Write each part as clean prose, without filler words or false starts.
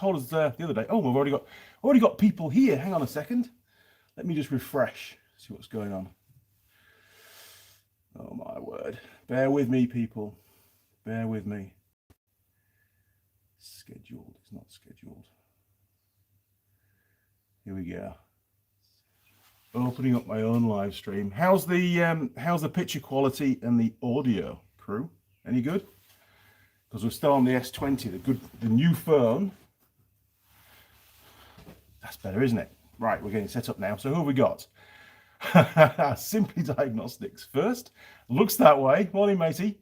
cold as the other day. Oh, we've already got people here. Hang on a second. Let me just refresh, see what's going on. Oh my word. Bear with me, people. Bear with me. Scheduled. It's not scheduled. Here we go. Opening up my own live stream. How's the picture quality and the audio, crew? Any good? Because we're still on the S20, the new phone. That's better, isn't it? Right, we're getting set up now. So who have we got? Simply Diagnostics first. Looks that way. Morning, matey.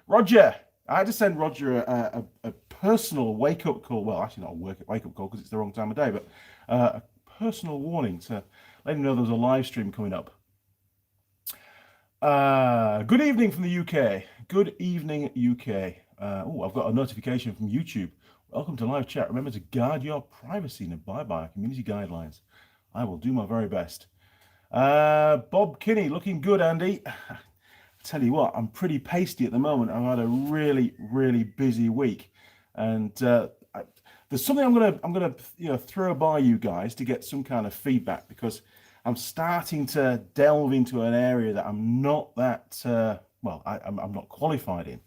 Roger. I had to send Roger a personal wake-up call. Well, actually not a wake-up call because it's the wrong time of day, but a personal warning to let him know there's a live stream coming up. Good evening from the UK. Good evening, UK. I've got a notification from YouTube. Welcome to live chat. Remember to guard your privacy and abide by our community guidelines. I will do my very best. Bob Kinney, looking good, Andy. I tell you what, I'm pretty pasty at the moment. I've had a really, really busy week, and there's something I'm gonna throw by you guys to get some kind of feedback, because I'm starting to delve into an area that I'm not that I'm not qualified in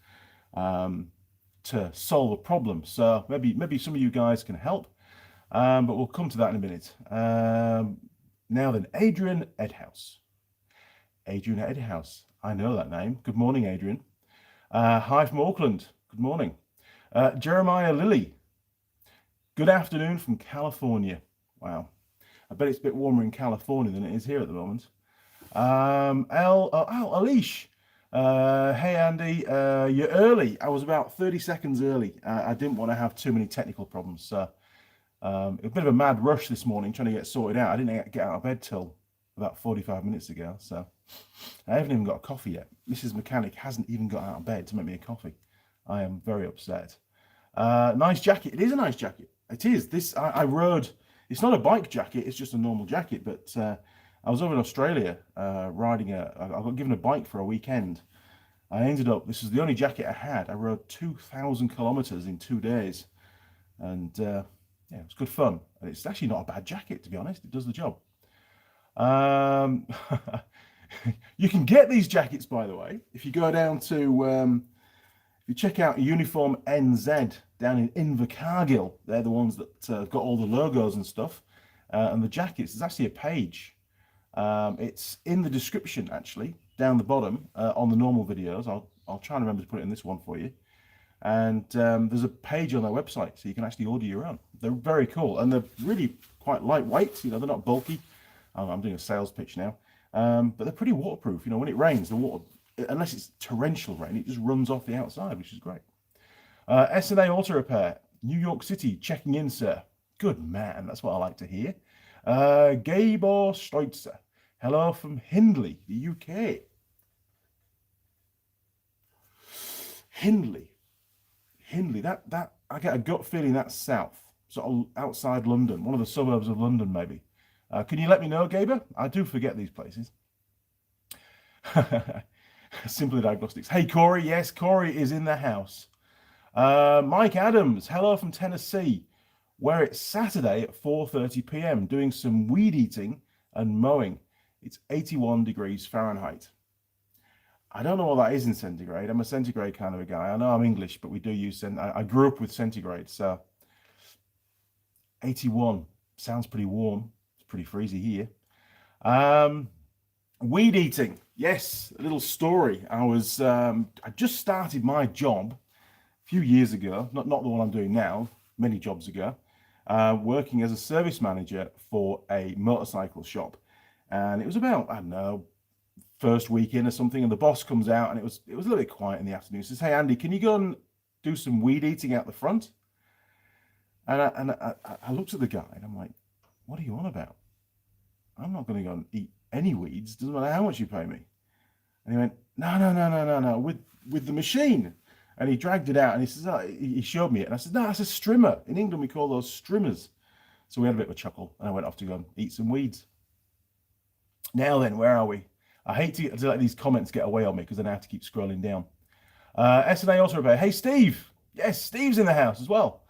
to solve a problem. So maybe some of you guys can help, but we'll come to that in a minute. Now then, Adrian Edhouse. Adrian Edhouse. I know that name. Good morning, Adrian. Hi from Auckland. Good morning. Jeremiah Lilli. Good afternoon from California. Wow. I bet it's a bit warmer in California than it is here at the moment. Alish. Hey, Andy. You're early. I was about 30 seconds early. I didn't want to have too many technical problems. So a bit of a mad rush this morning trying to get sorted out. I didn't get out of bed till about 45 minutes ago. So I haven't even got a coffee yet. Mrs. Mechanic hasn't even got out of bed to make me a coffee. I am very upset. Nice jacket. It is a nice jacket. It is. This I rode. It's not a bike jacket. It's just a normal jacket. But I was over in Australia riding I got given a bike for a weekend. I ended up. This was the only jacket I had. I rode 2,000 kilometers in 2 days, and yeah, it was good fun. And it's actually not a bad jacket, to be honest. It does the job. You can get these jackets, by the way, if you go down to if you check out Uniform NZ down in Invercargill. They're the ones that got all the logos and stuff, and the jackets. There's actually a page. It's in the description, actually, down the bottom on the normal videos. I'll try and remember to put it in this one for you. And there's a page on their website, so you can actually order your own. They're very cool, and they're really quite lightweight. You know, they're not bulky. I'm doing a sales pitch now, but they're pretty waterproof. You know, when it rains, the water, unless it's torrential rain, it just runs off the outside, which is great. S&A Auto Repair, New York City, checking in, sir. Good man, that's what I like to hear. Gabor Streutzer, hello from Hindley, the UK. Hindley, that I get a gut feeling that's south, sort of outside London, one of the suburbs of London, maybe. Can you let me know, Gabor? I do forget these places. Simply Diagnostics. Hey, Corey. Yes, Corey is in the house. Mike Adams, hello from Tennessee, where it's Saturday at 4:30 p.m. doing some weed eating and mowing. It's 81 degrees Fahrenheit. I don't know what that is in centigrade. I'm a centigrade kind of a guy. I know I'm English, but we do use I grew up with centigrade, so 81 sounds pretty warm. It's pretty freezy here. Weed eating. Yes, a little story. I just started my job a few years ago, not the one I'm doing now, many jobs ago, working as a service manager for a motorcycle shop. And it was about, I don't know, first weekend or something, and the boss comes out, and it was a little bit quiet in the afternoon. He says, "Hey, Andy, can you go and do some weed eating out the front?" And I looked at the guy, and I'm like, "What are you on about? I'm not going to go and eat any weeds. Doesn't matter how much you pay me." And he went, no, with the machine. And he dragged it out, and he says, he showed me it. And I said, "No, that's a strimmer. In England, we call those strimmers." So we had a bit of a chuckle, and I went off to go and eat some weeds. Now then, where are we? I hate to let these comments get away on me, because then I have to keep scrolling down. S&A Auto Repair. Hey, Steve. Yes, Steve's in the house as well.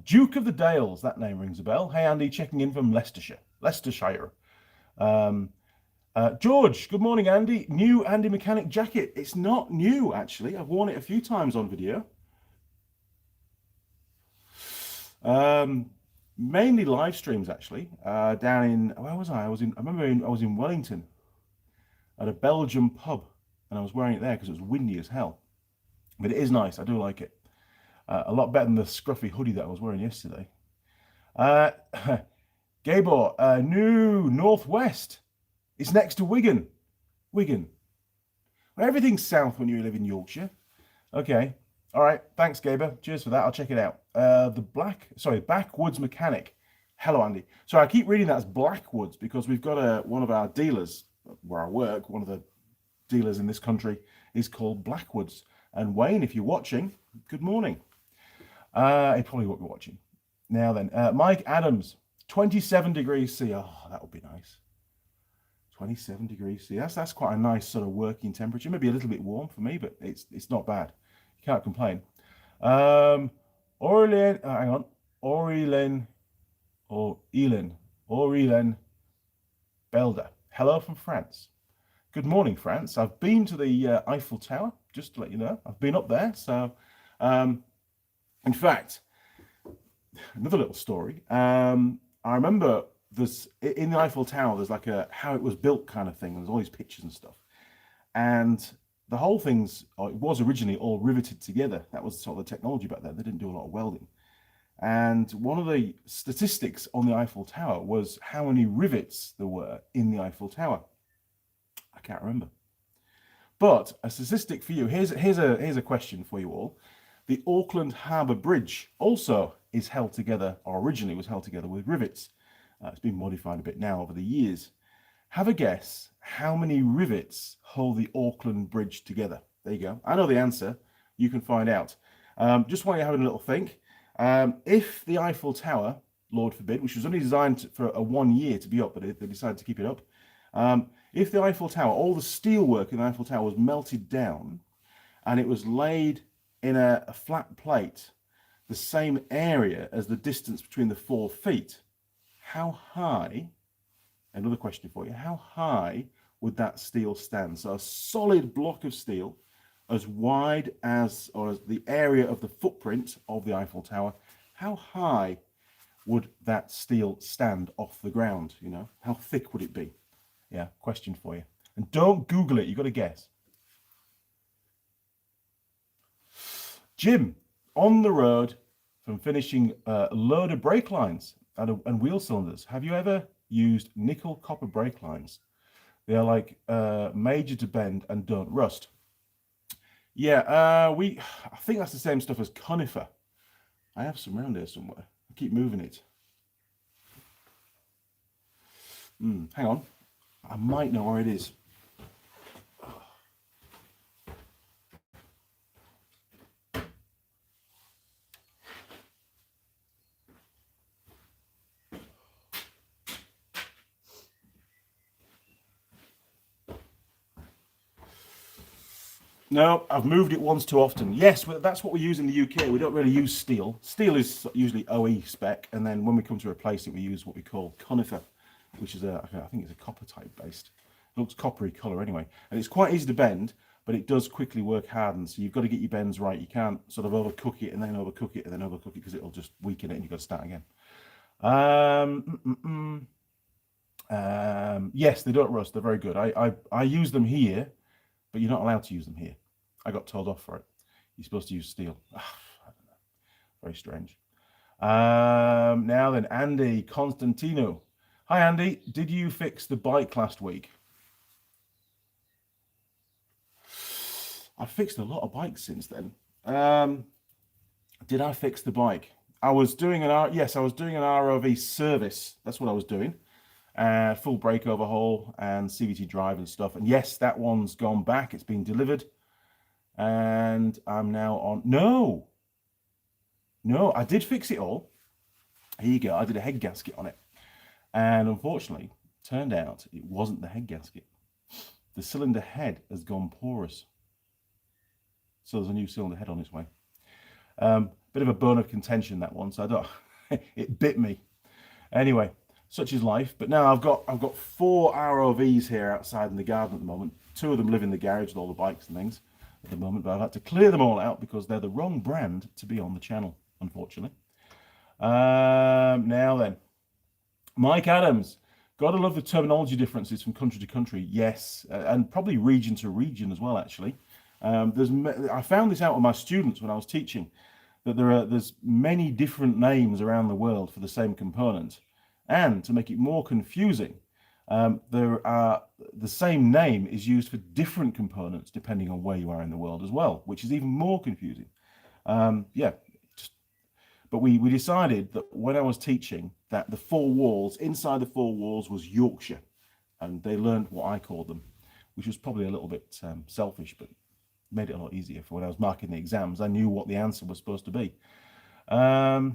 Duke of the Dales, that name rings a bell. Hey, Andy, checking in from Leicestershire. George, good morning, Andy. New Andy Mechanic jacket. It's not new, actually. I've worn it a few times on video. Mainly live streams, actually. Down in, where was I? I was in Wellington at a Belgian pub, and I was wearing it there because it was windy as hell. But it is nice. I do like it. A lot better than the scruffy hoodie that I was wearing yesterday. Gabor, new Northwest. It's next to Wigan. Wigan. Well, everything's south when you live in Yorkshire. Okay. All right. Thanks, Gabor. Cheers for that. I'll check it out. Backwoods Mechanic. Hello, Andy. So I keep reading that as Blackwoods because we've got one of our dealers where I work. One of the dealers in this country is called Blackwoods. And Wayne, if you're watching, good morning. He probably won't be watching. Now then, Mike Adams, 27 degrees C. Oh, that would be nice. 27 degrees C. That's quite a nice sort of working temperature. Maybe a little bit warm for me, but it's not bad. You can't complain. Elin Belder. Hello from France. Good morning, France. I've been to the Eiffel Tower, just to let you know. I've been up there. So, in fact, another little story. I remember in the Eiffel Tower, there's like a how it was built kind of thing. There's all these pictures and stuff. And the whole it was originally all riveted together. That was sort of the technology back then. They didn't do a lot of welding. And one of the statistics on the Eiffel Tower was how many rivets there were in the Eiffel Tower. I can't remember. But a statistic for you. Here's a question for you all. The Auckland Harbour Bridge also is held together, or originally was held together with rivets. It's been modified a bit now over the years. Have a guess how many rivets hold the Auckland Bridge together. There you go. I know the answer. You can find out. Just while you're having a little think, if the Eiffel Tower, Lord forbid, which was only designed for a 1 year to be up, but they decided to keep it up. If the Eiffel Tower, all the steelwork in the Eiffel Tower was melted down and it was laid in a flat plate, the same area as the distance between the 4 feet, how high, another question for you, how high would that steel stand? So a solid block of steel as wide as the area of the footprint of the Eiffel Tower, how high would that steel stand off the ground? You know, how thick would it be? Yeah, question for you. And don't Google it, you've got to guess. Jim, on the road from finishing a load of brake lines and wheel cylinders. Have you ever used nickel copper brake lines? They are like major to bend and don't rust. Yeah, I think that's the same stuff as conifer. I have some around here somewhere. I keep moving it. Hang on. I might know where it is. No, I've moved it once too often. Yes, that's what we use in the UK. We don't really use steel. Steel is usually OE spec, and then when we come to replace it, we use what we call conifer, which is I think it's a copper type based. It looks coppery colour anyway, and it's quite easy to bend, but it does quickly work harden. So you've got to get your bends right. You can't sort of overcook it and then overcook it and then overcook it because it'll just weaken it and you've got to start again. Yes, they don't rust. They're very good. I use them here, but you're not allowed to use them here. I got told off for it. You're supposed to use steel. I don't know. Very strange. Now then, Andy Constantino. Hi, Andy. Did you fix the bike last week? I've fixed a lot of bikes since then. Did I fix the bike? I was doing an ROV service. That's what I was doing. Full brake overhaul and CVT drive and stuff. And yes, that one's gone back. It's been delivered. And I'm now on. No, I did fix it all. Here you go. I did a head gasket on it. And unfortunately, turned out it wasn't the head gasket. The cylinder head has gone porous. So there's a new cylinder head on its way. bit of a bone of contention, that one. So I don't, it bit me. Anyway, such is life. But now I've got 4 ROVs here outside in the garden at the moment. 2 of them live in the garage with all the bikes and things at the moment, but I've had to clear them all out because they're the wrong brand to be on the channel, unfortunately. Now then, Mike Adams. Gotta love the terminology differences from country to country. Yes, and probably region to region as well, actually. I found this out with my students when I was teaching, that there's many different names around the world for the same component. And to make it more confusing, the same name is used for different components depending on where you are in the world as well, which is even more confusing. Yeah, but we decided that when I was teaching that the 4 walls, inside the 4 walls was Yorkshire, and they learned what I called them, which was probably a little bit selfish, but made it a lot easier for when I was marking the exams. I knew what the answer was supposed to be. Now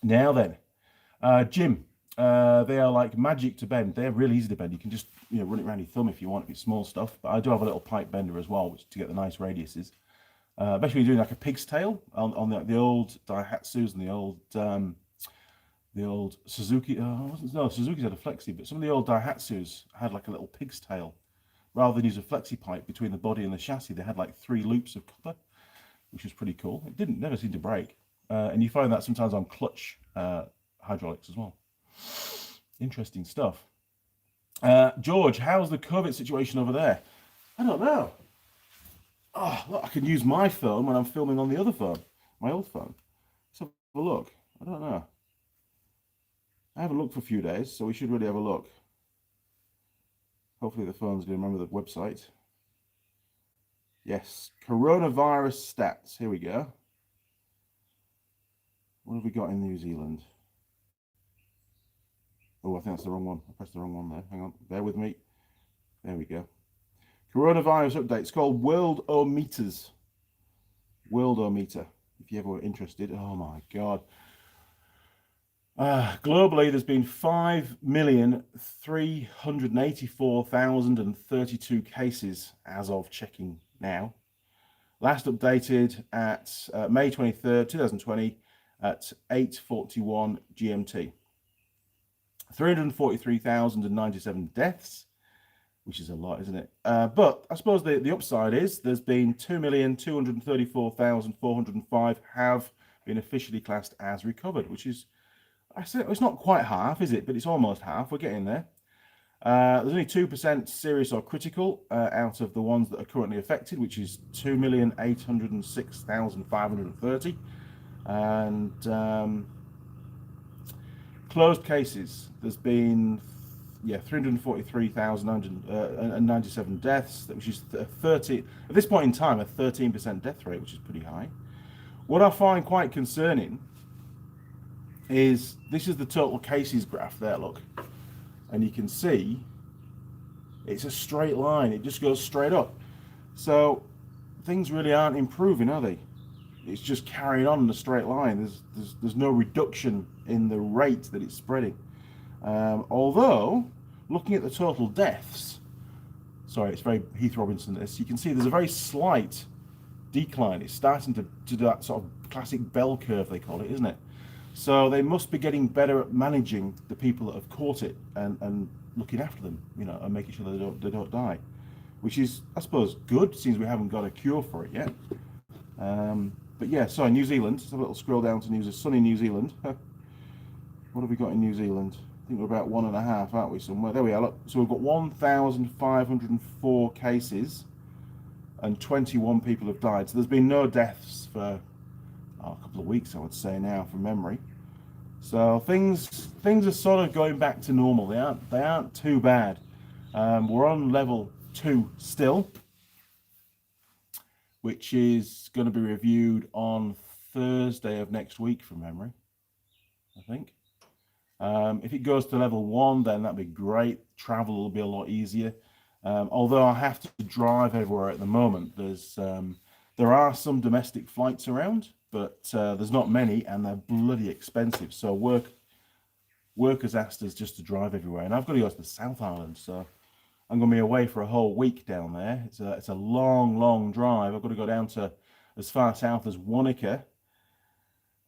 then, Jim, they are like magic to bend. They're really easy to bend. You can just run it around your thumb if you want, if it's small stuff. But I do have a little pipe bender as well, which to get the nice radiuses. Basically doing like a pig's tail on the old Daihatsus and the old Suzuki. No, Suzuki's had a flexi, but some of the old Daihatsus had like a little pig's tail. Rather than use a flexi pipe between the body and the chassis, they had like 3 loops of copper, which was pretty cool. It never seemed to break. And you find that sometimes on clutch hydraulics as well. Interesting stuff. George, how's the COVID situation over there? I don't know. Oh, look, I can use my phone when I'm filming on the other phone, my old phone. Let's have a look. I don't know. I haven't looked for a few days, so we should really have a look. Hopefully the phone's going to remember the website. Yes, coronavirus stats. Here we go. What have we got in New Zealand? Oh, I think that's the wrong one. I pressed the wrong one there. Hang on, bear with me. There we go. Coronavirus update. It's called Worldometers. Worldometer, if you ever were interested. Oh my God. Globally, there's been 5,384,032 cases as of checking now. Last updated at May 23rd, 2020 at 8:41 GMT. 343,097 deaths, which is a lot, isn't it? But I suppose the upside is there's been 2,234,405 have been officially classed as recovered, which is, I said, it's not quite half, is it? But it's almost half. We're getting there. There's only 2% serious or critical out of the ones that are currently affected, which is 2,806,530. And closed cases, there's been 343,997 deaths, which is 30 at this point in time, a 13% death rate, which is pretty high. What I find quite concerning is this is the total cases graph there, look, and you can see it's a straight line. It just goes straight up. So things really aren't improving, are they? It's just carrying on in a straight line. There's no reduction in the rate that it's spreading. Although, looking at the total deaths, sorry, it's very Heath Robinson this, you can see there's a very slight decline. It's starting to do that sort of classic bell curve, they call it, isn't it? So they must be getting better at managing the people that have caught it and looking after them, and making sure they don't die, which is, I suppose, good, since we haven't got a cure for it yet. But yeah, so New Zealand, let's have a little scroll down to sunny New Zealand. What have we got in New Zealand? I think we're about 1.5, aren't we, somewhere? There we are, look. So we've got 1,504 cases and 21 people have died. So there's been no deaths for a couple of weeks, I would say now, from memory. So things are sort of going back to normal. They aren't too bad. We're on level 2 still, which is going to be reviewed on Thursday of next week from memory, I think. If it goes to level 1, then that'd be great. Travel will be a lot easier. Although I have to drive everywhere at the moment. There are some domestic flights around, but there's not many, and they're bloody expensive. So work has asked us just to drive everywhere, and I've got to go to the South Island, so I'm going to be away for a whole week down there. It's a long drive. I've got to go down to as far south as Wanaka,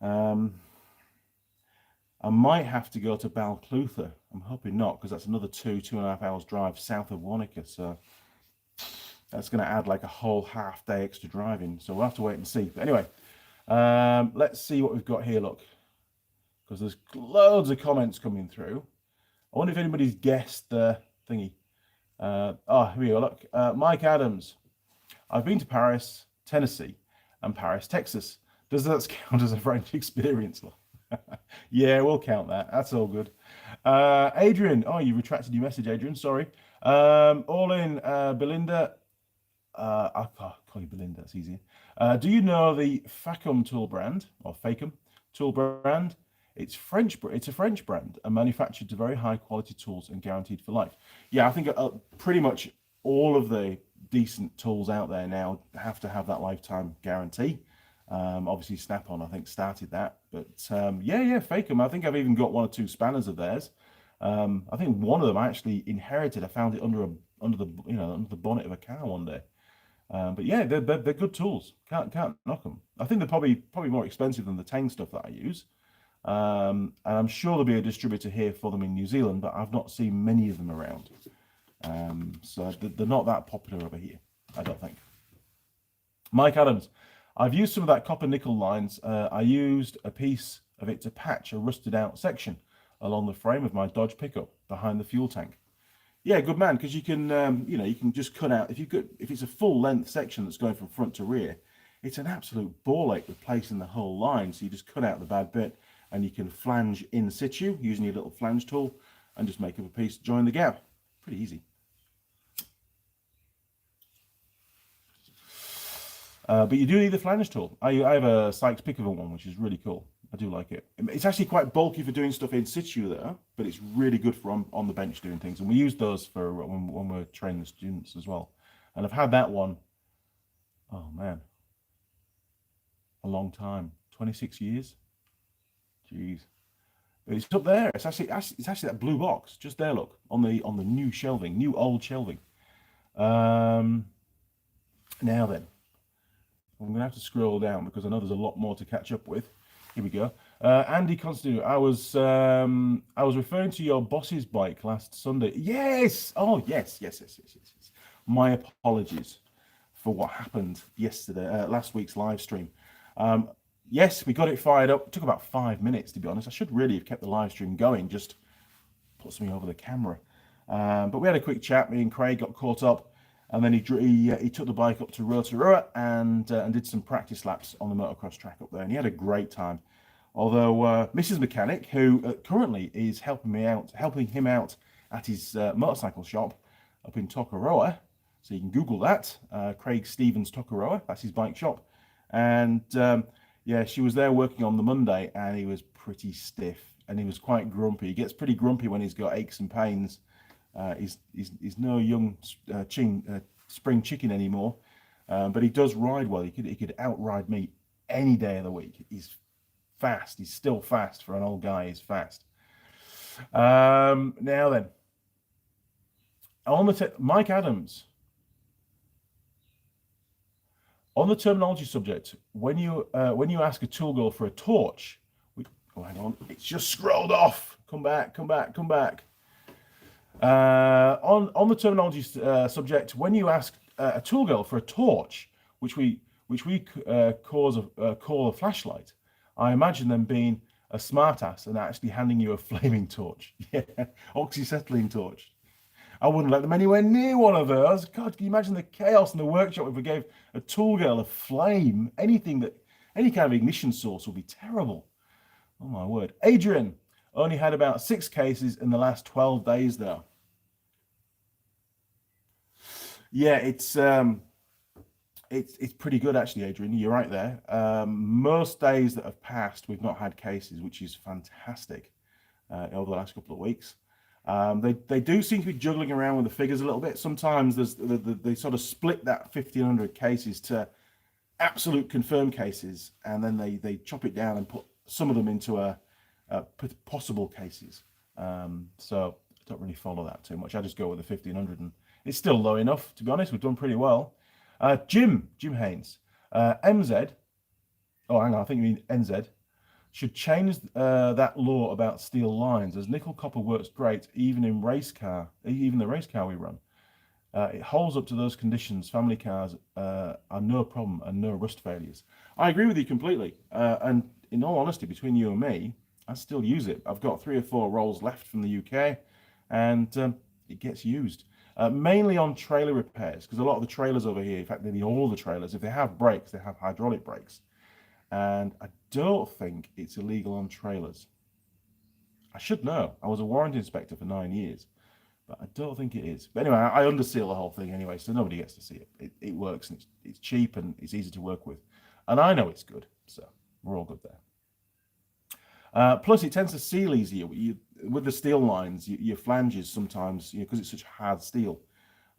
Um, I might have to go to Balclutha. I'm hoping not, because that's another 2.5 hours drive south of Wanaka. So that's going to add like a whole half day extra driving. So we'll have to wait and see. But anyway, let's see what we've got here. Look, because there's loads of comments coming through. I wonder if anybody's guessed the thingy. Here we go. Look, Mike Adams. I've been to Paris, Tennessee, and Paris, Texas. Does that count as a French experience? Yeah, we'll count that. That's all good. Adrian. Oh, you retracted your message, Adrian. Sorry. All in, Belinda. I can't call you Belinda. That's easier. Do you know the Facom tool brand or Facom tool brand? It's French. It's a French brand and manufactured to very high quality tools and guaranteed for life. Yeah, I think pretty much all of the decent tools out there now have to have that lifetime guarantee. Obviously, Snap-on I think started that, but yeah, Facom. I think I've even got 1 or 2 spanners of theirs. I think one of them I actually inherited. I found it under the bonnet of a car one day. But yeah, they're good tools. Can't knock them. I think they're probably more expensive than the Tang stuff that I use. And I'm sure there'll be a distributor here for them in New Zealand, but I've not seen many of them around. So they're not that popular over here, I don't think. Mike Adams, I've used some of that copper nickel lines. I used a piece of it to patch a rusted out section along the frame of my Dodge pickup behind the fuel tank. Yeah, good man, because you can, you can just cut out, if it's a full length section that's going from front to rear, it's an absolute ball ache replacing the whole line. So you just cut out the bad bit and you can flange in situ using your little flange tool and just make up a piece to join the gap. Pretty easy. But you do need the flange tool. I have a Sykes Pickerville one, which is really cool. I do like it. It's actually quite bulky for doing stuff in situ there, but it's really good for on the bench doing things. And we use those for when we're training the students as well. And I've had that one, oh man, a long time, 26 years. Jeez. But it's up there. It's actually that blue box just there. Look on the new shelving, new old shelving. Now then, I'm gonna have to scroll down because I know there's a lot more to catch up with. Here we go. Andy Constantine, I was referring to your boss's bike last Sunday. Yes. Oh, yes. My apologies for what happened yesterday, last week's live stream. Yes, we got it fired up. It took about 5 minutes, to be honest. I should really have kept the live stream going, just put something over the camera. But we had a quick chat. Me and Craig got caught up. And then he took the bike up to Rotorua and did some practice laps on the motocross track up there. And he had a great time. Although Mrs. Mechanic, who currently is helping him out at his motorcycle shop up in Tokoroa. So you can Google that. Craig Stevens Tokoroa. That's his bike shop. And yeah, she was there working on the Monday and he was pretty stiff and he was quite grumpy. He gets pretty grumpy when he's got aches and pains. He's no young spring chicken anymore, but he does ride well. He could outride me any day of the week. He's fast. He's still fast for an old guy. He's fast. Now then, on Mike Adams. On the terminology subject, when you ask a tool girl for a torch, hang on, it's just scrolled off. Come back. On the terminology subject, when you ask a tool girl for a torch, which we call a flashlight, I imagine them being a smartass and actually handing you a flaming torch. Yeah, oxyacetylene torch. I wouldn't let them anywhere near one of those. God, can you imagine the chaos in the workshop if we gave a tool girl a flame? Any kind of ignition source would be terrible. Oh my word. Adrian only had about 6 cases in the last 12 days though. Yeah, it's pretty good actually, Adrian. You're right there. Most days that have passed, we've not had cases, which is fantastic over the last couple of weeks. They do seem to be juggling around with the figures a little bit. Sometimes they sort of split that 1,500 cases to absolute confirmed cases, and then they chop it down and put some of them into possible cases. So I don't really follow that too much. I just go with the 1,500, and it's still low enough, to be honest. We've done pretty well. Jim Haynes, MZ. Oh, hang on, I think you mean NZ. should change that law about steel lines, as nickel copper works great even in the race car we run. It holds up to those conditions. Family cars are no problem and no rust failures. I agree with you completely. And in all honesty, between you and me, I still use it. I've got 3 or 4 rolls left from the UK, and it gets used. Mainly on trailer repairs, because a lot of the trailers over here, in fact, nearly all the trailers, if they have brakes, they have hydraulic brakes. And I don't think it's illegal on trailers. I should know. I was a warranty inspector for 9 years, but I don't think it is. But anyway, I underseal the whole thing anyway, so nobody gets to see it. It works, and it's cheap, and it's easy to work with. And I know it's good, so we're all good there. Plus, it tends to seal easier. With the steel lines, your flanges sometimes, because it's such hard steel,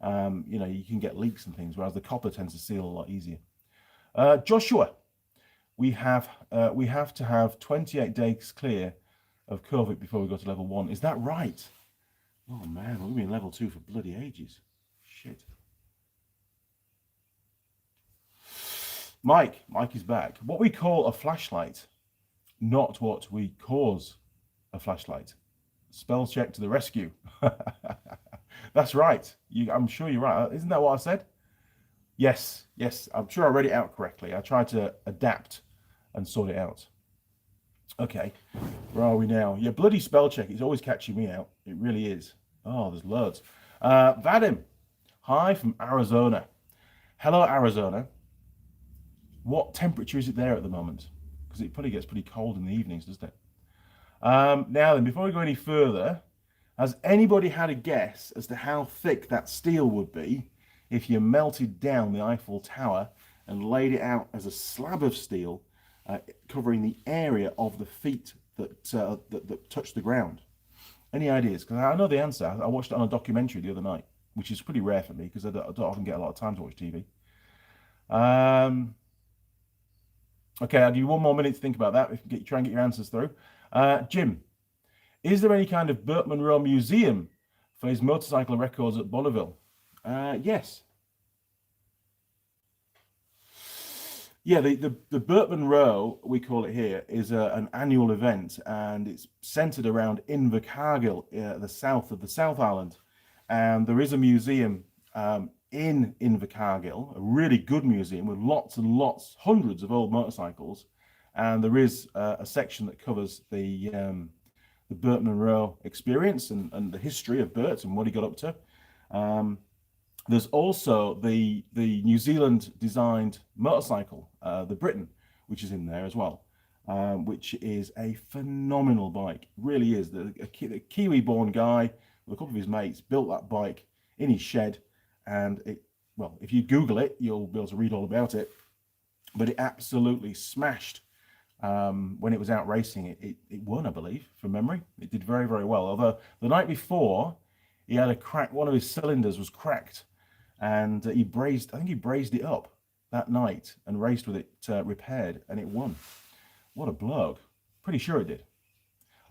you can get leaks and things, whereas the copper tends to seal a lot easier. Joshua, we have to have 28 days clear of COVID before we go to level 1. Is that right? Oh man, we've been level 2 for bloody ages. Shit. Mike is back. What we call a flashlight, not what we cause a flashlight. Spell check to the rescue. That's right. I'm sure you're right. Isn't that what I said? Yes. I'm sure I read it out correctly. I tried to adapt and sort it out. Okay, where are we now? Yeah, bloody spell check. It's always catching me out. It really is. Oh, there's loads. Vadim, hi from Arizona. Hello, Arizona. What temperature is it there at the moment? Because it probably gets pretty cold in the evenings, doesn't it? Now then, before we go any further, has anybody had a guess as to how thick that steel would be if you melted down the Eiffel Tower and laid it out as a slab of steel covering the area of the feet that touch the ground? Any ideas? Because I know the answer. I watched it on a documentary the other night, which is pretty rare for me because I don't often get a lot of time to watch TV. Okay, I'll give you 1 more minute to think about that. Try and get your answers through. Jim, is there any kind of Burt Munro museum for his motorcycle records at Bonneville? Yes. Yeah, the Burt Munro, we call it here, is an annual event, and it's centered around Invercargill, the south of the South Island. And there is a museum in Invercargill, a really good museum with lots and lots, hundreds of old motorcycles. And there is a section that covers the Burt Munro experience and the history of Burt and what he got up to. There's also the New Zealand designed motorcycle, the Briton, which is in there as well, which is a phenomenal bike. It really is. A Kiwi-born guy with a couple of his mates built that bike in his shed, and if you Google it, you'll be able to read all about it. But it absolutely smashed when it was out racing. It won, I believe, from memory. It did very, very well. Although the night before, he had a crack. One of his cylinders was cracked, and I think he brazed it up that night and raced with it repaired, and it won. What a bloke. Pretty sure it did.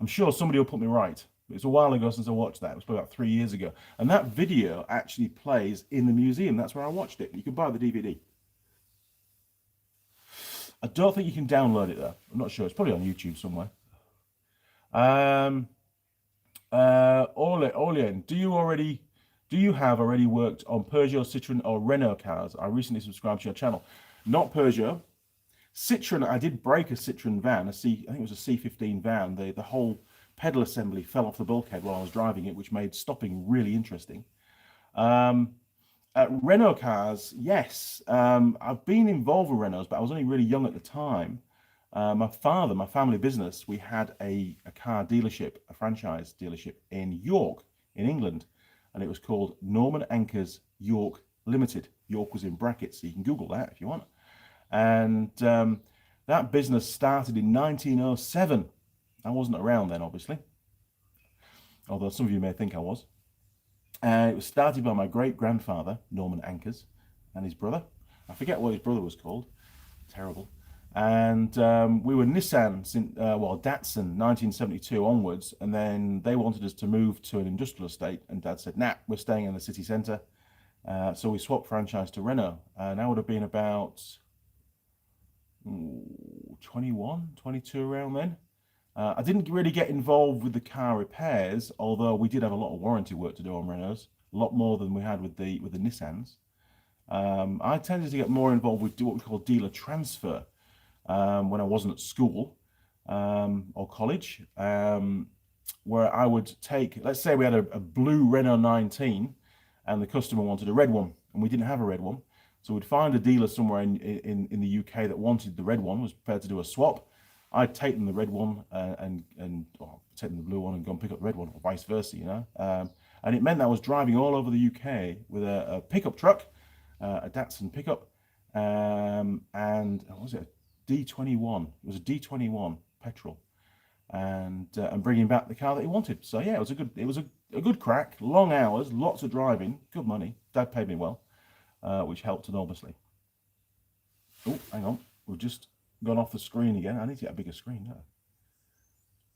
I'm sure somebody will put me right. It's a while ago since I watched that. It was probably about 3 years ago. And that video actually plays in the museum. That's where I watched it. You can buy the DVD. I don't think you can download it though. I'm not sure. It's probably on YouTube somewhere. Orlean, do you have already worked on Peugeot, Citroen, or Renault cars? I recently subscribed to your channel. Not Peugeot. Citroen, I did break a Citroen van, I think it was a C15 van. The whole pedal assembly fell off the bulkhead while I was driving it, which made stopping really interesting. Renault cars, yes. I've been involved with Renaults, but I was only really young at the time. My family business, we had a car dealership, a franchise dealership in York, in England, and it was called Norman Anker's York Limited. York was in brackets, so you can Google that if you want. And that business started in 1907. I wasn't around then, obviously, although some of you may think I was. It was started by my great-grandfather, Norman Ankers, and his brother. I forget what his brother was called. Terrible. And we were Nissan, Datsun, 1972 onwards, and then they wanted us to move to an industrial estate, and Dad said, nah, we're staying in the city centre. So we swapped franchise to Renault, and that would have been about 21, 22 around then. I didn't really get involved with the car repairs, although we did have a lot of warranty work to do on Renaults, a lot more than we had with the Nissans. I tended to get more involved with what we call dealer transfer when I wasn't at school or college, where I would take, let's say we had a blue Renault 19 and the customer wanted a red one, and we didn't have a red one. So we'd find a dealer somewhere in the UK that wanted the red one, was prepared to do a swap. I'd take them the red one and take them the blue one and go and pick up the red one, or vice versa, you know. And it meant that I was driving all over the UK with a pickup truck, a Datsun pickup, and what was it, a D21? It was a D21 petrol, and bringing back the car that he wanted. So yeah, it was a good crack, long hours, lots of driving, good money. Dad paid me well, which helped enormously. Oh, hang on, we've just gone off the screen again. I need to get a bigger screen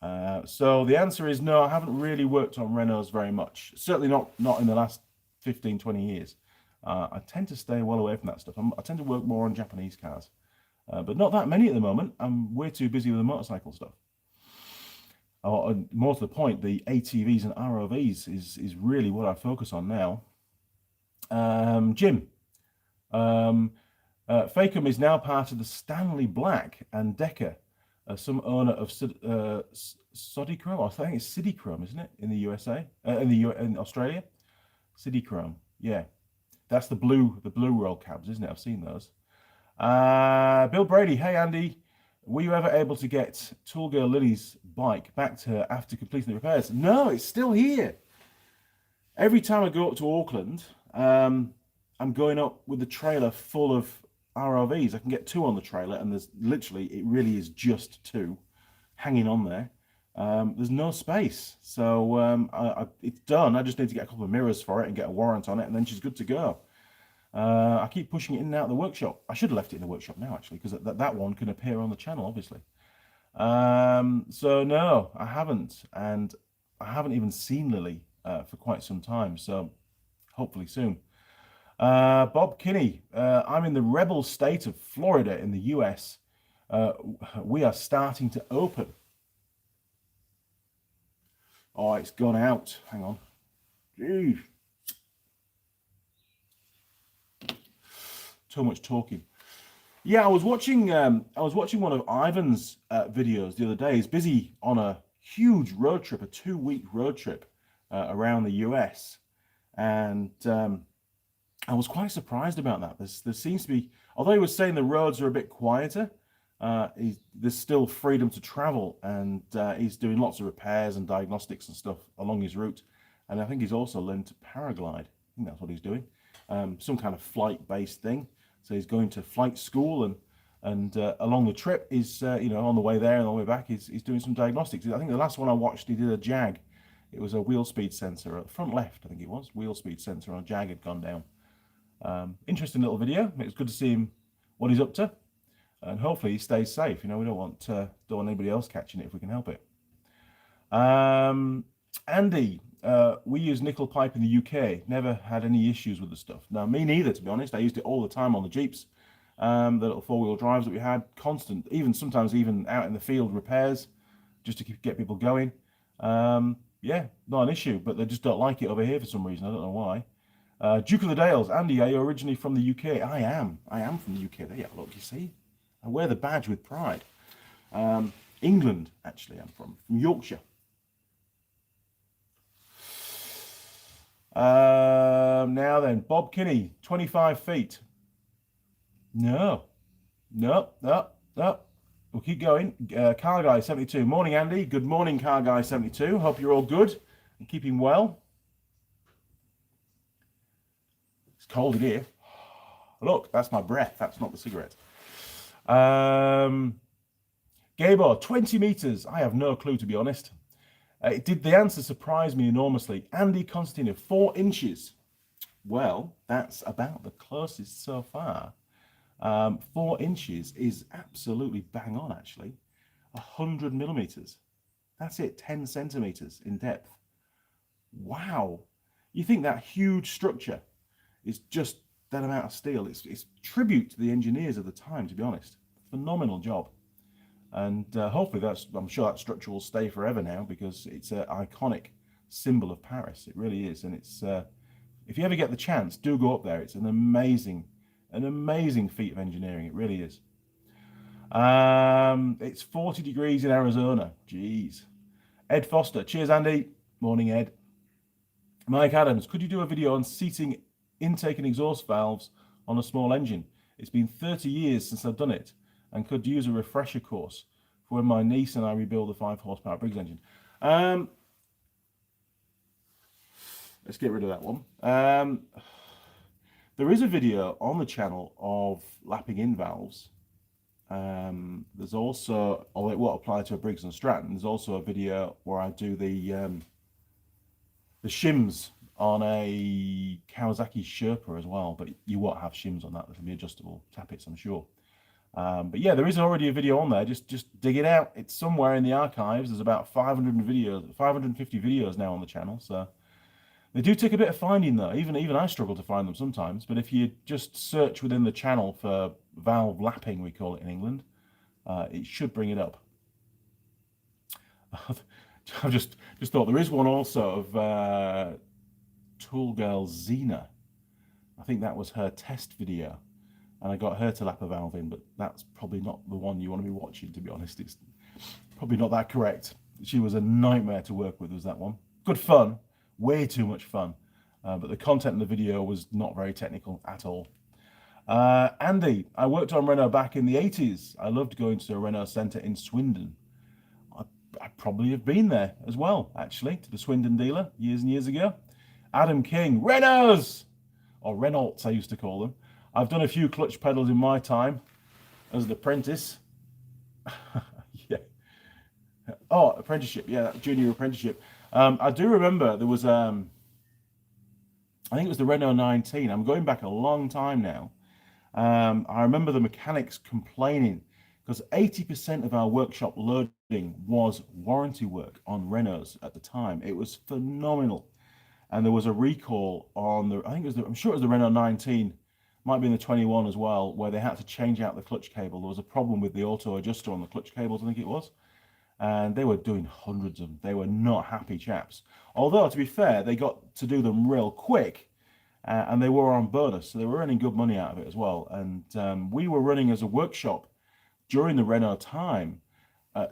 now. So the answer is no, I haven't really worked on Renaults very much. Certainly not in the last 15, 20 years. I tend to stay well away from that stuff. I tend to work more on Japanese cars, but not that many at the moment. I'm way too busy with the motorcycle stuff. More to the point, the ATVs and ROVs is really what I focus on now. Jim, Facom is now part of the Stanley Black and Decker, some owner of Sodichrome, I think it's Sidichrome, isn't it, in the USA, in Australia? Sidichrome, yeah, that's the blue roll cabs, isn't it? I've seen those. Bill Brady, hey Andy, were you ever able to get Tool Girl Lilli's bike back to her after completing the repairs? No, it's still here. Every time I go up to Auckland, I'm going up with the trailer full of ROVs. I can get 2 on the trailer, and there's literally, it really is just 2 hanging on there. There's no space, so it's done. I just need to get a couple of mirrors for it and get a warrant on it, and then she's good to go. I keep pushing it in and out of the workshop. I should have left it in the workshop now, actually, because that one can appear on the channel, obviously. So no, I haven't, and I haven't even seen Lilli for quite some time, so hopefully soon. Bob Kinney, I'm in the rebel state of Florida in the US. We are starting to open. Oh, it's gone out. Hang on. Jeez. Too much talking. Yeah, I was watching one of Ivan's videos the other day. He's busy on a huge road trip, a 2-week road trip around the US, and I was quite surprised about that. There seems to be, although he was saying the roads are a bit quieter, there's still freedom to travel, and he's doing lots of repairs and diagnostics and stuff along his route. And I think he's also learned to paraglide. I think that's what he's doing, some kind of flight-based thing. So he's going to flight school, and along the trip is on the way there and on the way back he's doing some diagnostics. I think the last one I watched, he did a Jag. It was a wheel speed sensor at the front left, I think it was. Wheel speed sensor on a Jag had gone down. Interesting little video. It's good to see him, what he's up to, and hopefully he stays safe. We don't want anybody else catching it if we can help it. Andy, we use nickel pipe in the UK. Never had any issues with the stuff. Now, me neither, to be honest. I used it all the time on the Jeeps, the little 4-wheel drives that we had, constant, sometimes even out in the field repairs, just to get people going. Yeah, not an issue, but they just don't like it over here for some reason. I don't know why. Duke of the Dales, Andy, are you originally from the UK? I am from the UK. There you look, you see. I wear the badge with pride. England, actually, I'm from Yorkshire. Now then, Bob Kinney, 25 feet. No. We'll keep going. Car Guy 72. Morning, Andy. Good morning, Car Guy 72. Hope you're all good and keeping well. It's cold in here. Look, that's my breath. That's not the cigarette. Gabor, 20 meters. I have no clue, to be honest. The answer surprised me enormously. Andy Constantino, 4 inches. Well, that's about the closest so far. 4 inches is absolutely bang on, actually. 100 millimeters. That's it, 10 centimeters in depth. Wow. You think that huge structure is just that amount of steel? It's tribute to the engineers of the time, to be honest. Phenomenal job. And hopefully I'm sure that structure will stay forever now, because it's an iconic symbol of Paris. It really is. And it's if you ever get the chance, do go up there. It's an amazing feat of engineering. It really is. It's 40 degrees in Arizona. Jeez. Ed Foster. Cheers, Andy. Morning, Ed. Mike Adams. Could you do a video on seating intake and exhaust valves on a small engine? It's been 30 years since I've done it, and could use a refresher course for when my niece and I rebuild a 5 horsepower Briggs engine. Let's get rid of that one. There is a video on the channel of lapping in valves. There's also, although it won't apply to a Briggs and Stratton, there's also a video where I do the shims on a Kawasaki Sherpa as well, but you won't have shims on that. There's gonna be adjustable tappets, I'm sure. But yeah, there is already a video on there. Just dig it out. It's somewhere in the archives. There's about 550 videos now on the channel. So they do take a bit of finding, though. Even I struggle to find them sometimes. But if you just search within the channel for valve lapping, we call it in England, it should bring it up. I've just thought there is one also of Tool Girl Lilli. I think that was her test video, and I got her to lap a valve in, but that's probably not the one you want to be watching, to be honest. It's probably not that correct. She was a nightmare to work with, was that one. Good fun, way too much fun, but the content in the video was not very technical at all. Andy, I worked on Renault back in the 80s. I loved going to a Renault centre in Swindon. I probably have been there as well, actually, to the Swindon dealer years and years ago. Adam King, Renaults, or Renaults I used to call them. I've done a few clutch pedals in my time as an apprentice. Yeah. Oh, apprenticeship, yeah, junior apprenticeship. I do remember there was, I think it was the Renault 19. I'm going back a long time now. I remember the mechanics complaining because 80% of our workshop loading was warranty work on Renaults at the time. It was phenomenal. And there was a recall on the, I think it was I'm sure it was the Renault 19, might be in the 21 as well, where they had to change out the clutch cable. There was a problem with the auto adjuster on the clutch cables, I think it was. And they were doing hundreds of them. They were not happy chaps. Although, to be fair, they got to do them real quick, and they were on bonus, so they were earning good money out of it as well. And we were running as a workshop during the Renault time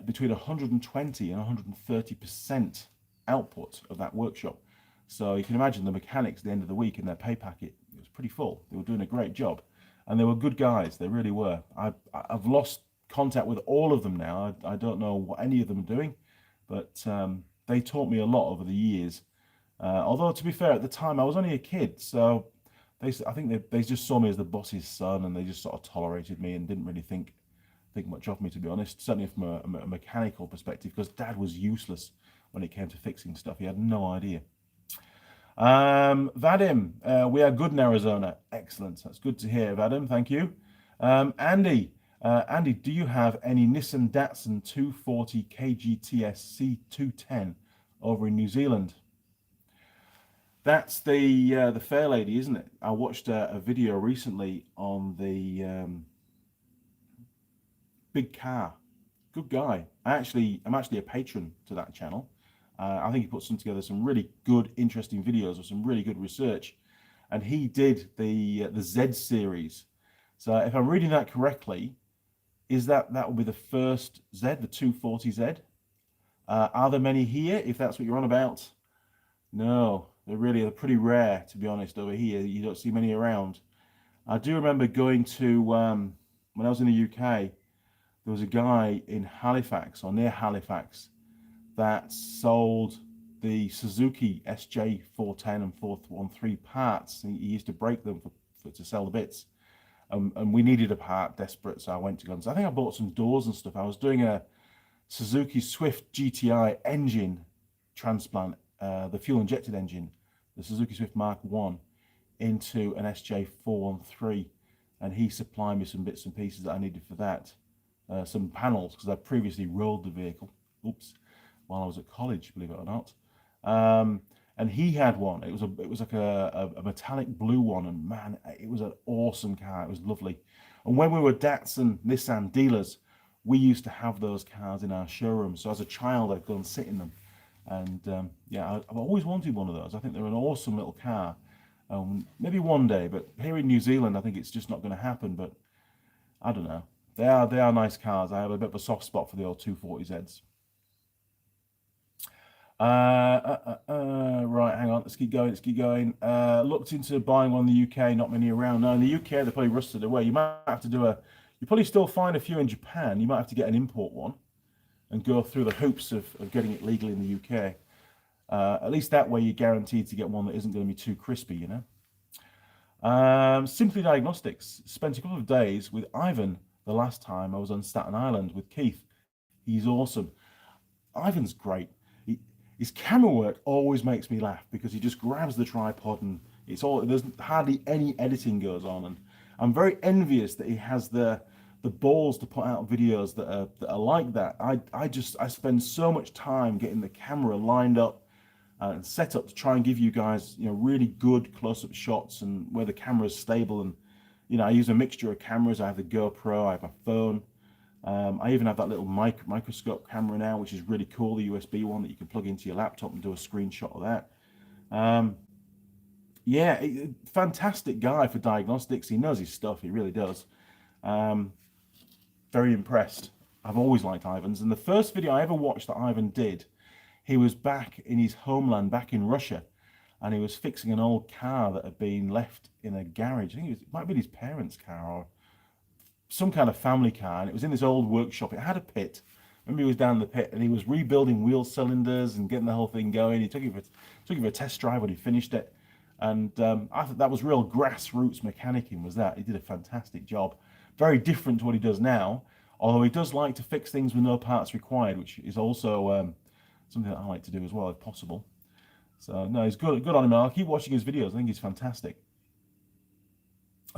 between 120 and 130% output of that workshop. So you can imagine the mechanics at the end of the week in their pay packet, it was pretty full. They were doing a great job, and they were good guys. They really were. I've lost contact with all of them now. I don't know what any of them are doing, but they taught me a lot over the years. Although, to be fair, at the time I was only a kid, so I think they just saw me as the boss's son, and they just sort of tolerated me and didn't really think much of me, to be honest. Certainly from a mechanical perspective, because Dad was useless when it came to fixing stuff. He had no idea. Vadim, we are good in Arizona. Excellent. That's good to hear, Vadim. Thank you. Andy, do you have any Nissan Datsun 240 KGTS C210 over in New Zealand? That's the fair lady, isn't it? I watched a video recently on the big car. Good guy. I'm actually a patron to that channel. I think he puts together some really good, interesting videos with some really good research. And he did the Z series. So if I'm reading that correctly, is that will be the first Z, the 240Z? Are there many here, if that's what you're on about? No, they're pretty rare, to be honest, over here. You don't see many around. I do remember going to, when I was in the UK, there was a guy in Halifax, or near Halifax, that sold the Suzuki SJ410 and 413 parts. He used to break them to sell the bits. And we needed a part desperate, so I went to Guns. I think I bought some doors and stuff. I was doing a Suzuki Swift GTI engine transplant, the fuel-injected engine, the Suzuki Swift Mark 1, into an SJ413, and he supplied me some bits and pieces that I needed for that. Some panels, because I previously rolled the vehicle. Oops. While I was at college, believe it or not, and he had one. It was like a metallic blue one, and man, it was an awesome car. It was lovely. And when we were Datsun Nissan dealers, we used to have those cars in our showroom. So as a child, I'd go and sit in them. And yeah, I've always wanted one of those. I think they're an awesome little car. Maybe one day, but here in New Zealand, I think it's just not going to happen. But I don't know. They are nice cars. I have a bit of a soft spot for the old 240Zs. Right, hang on. Let's keep going. Looked into buying one in the UK. Not many around. No, in the UK, they're probably rusted away. You might have to you probably still find a few in Japan. You might have to get an import one and go through the hoops of getting it legally in the UK. At least that way you're guaranteed to get one that isn't going to be too crispy, you know. Simply Diagnostics. Spent a couple of days with Ivan the last time I was on Staten Island with Keith. He's awesome. Ivan's great. His camera work always makes me laugh because he just grabs the tripod and there's hardly any editing goes on. And I'm very envious that he has the balls to put out videos that are like that. I spend so much time getting the camera lined up and set up to try and give you guys, you know, really good close-up shots and where the camera is stable. And you know, I use a mixture of cameras. I have the GoPro, I have a phone. I even have that little microscope camera now, which is really cool, the USB one that you can plug into your laptop and do a screenshot of that. Yeah, fantastic guy for diagnostics. He knows his stuff, he really does. Very impressed. I've always liked Ivan's. And the first video I ever watched that Ivan did, he was back in his homeland, back in Russia, and he was fixing an old car that had been left in a garage. I think it might be his parents' car or some kind of family car, and it was in this old workshop. It had a pit. Remember, he was down in the pit and he was rebuilding wheel cylinders and getting the whole thing going. He took it for a test drive when he finished it, and I thought that was real grassroots mechanicking. Was that? He did a fantastic job. Very different to what he does now, although he does like to fix things with no parts required, which is also something that I like to do as well if possible. So no, he's good on him. I'll keep watching his videos. I think he's fantastic.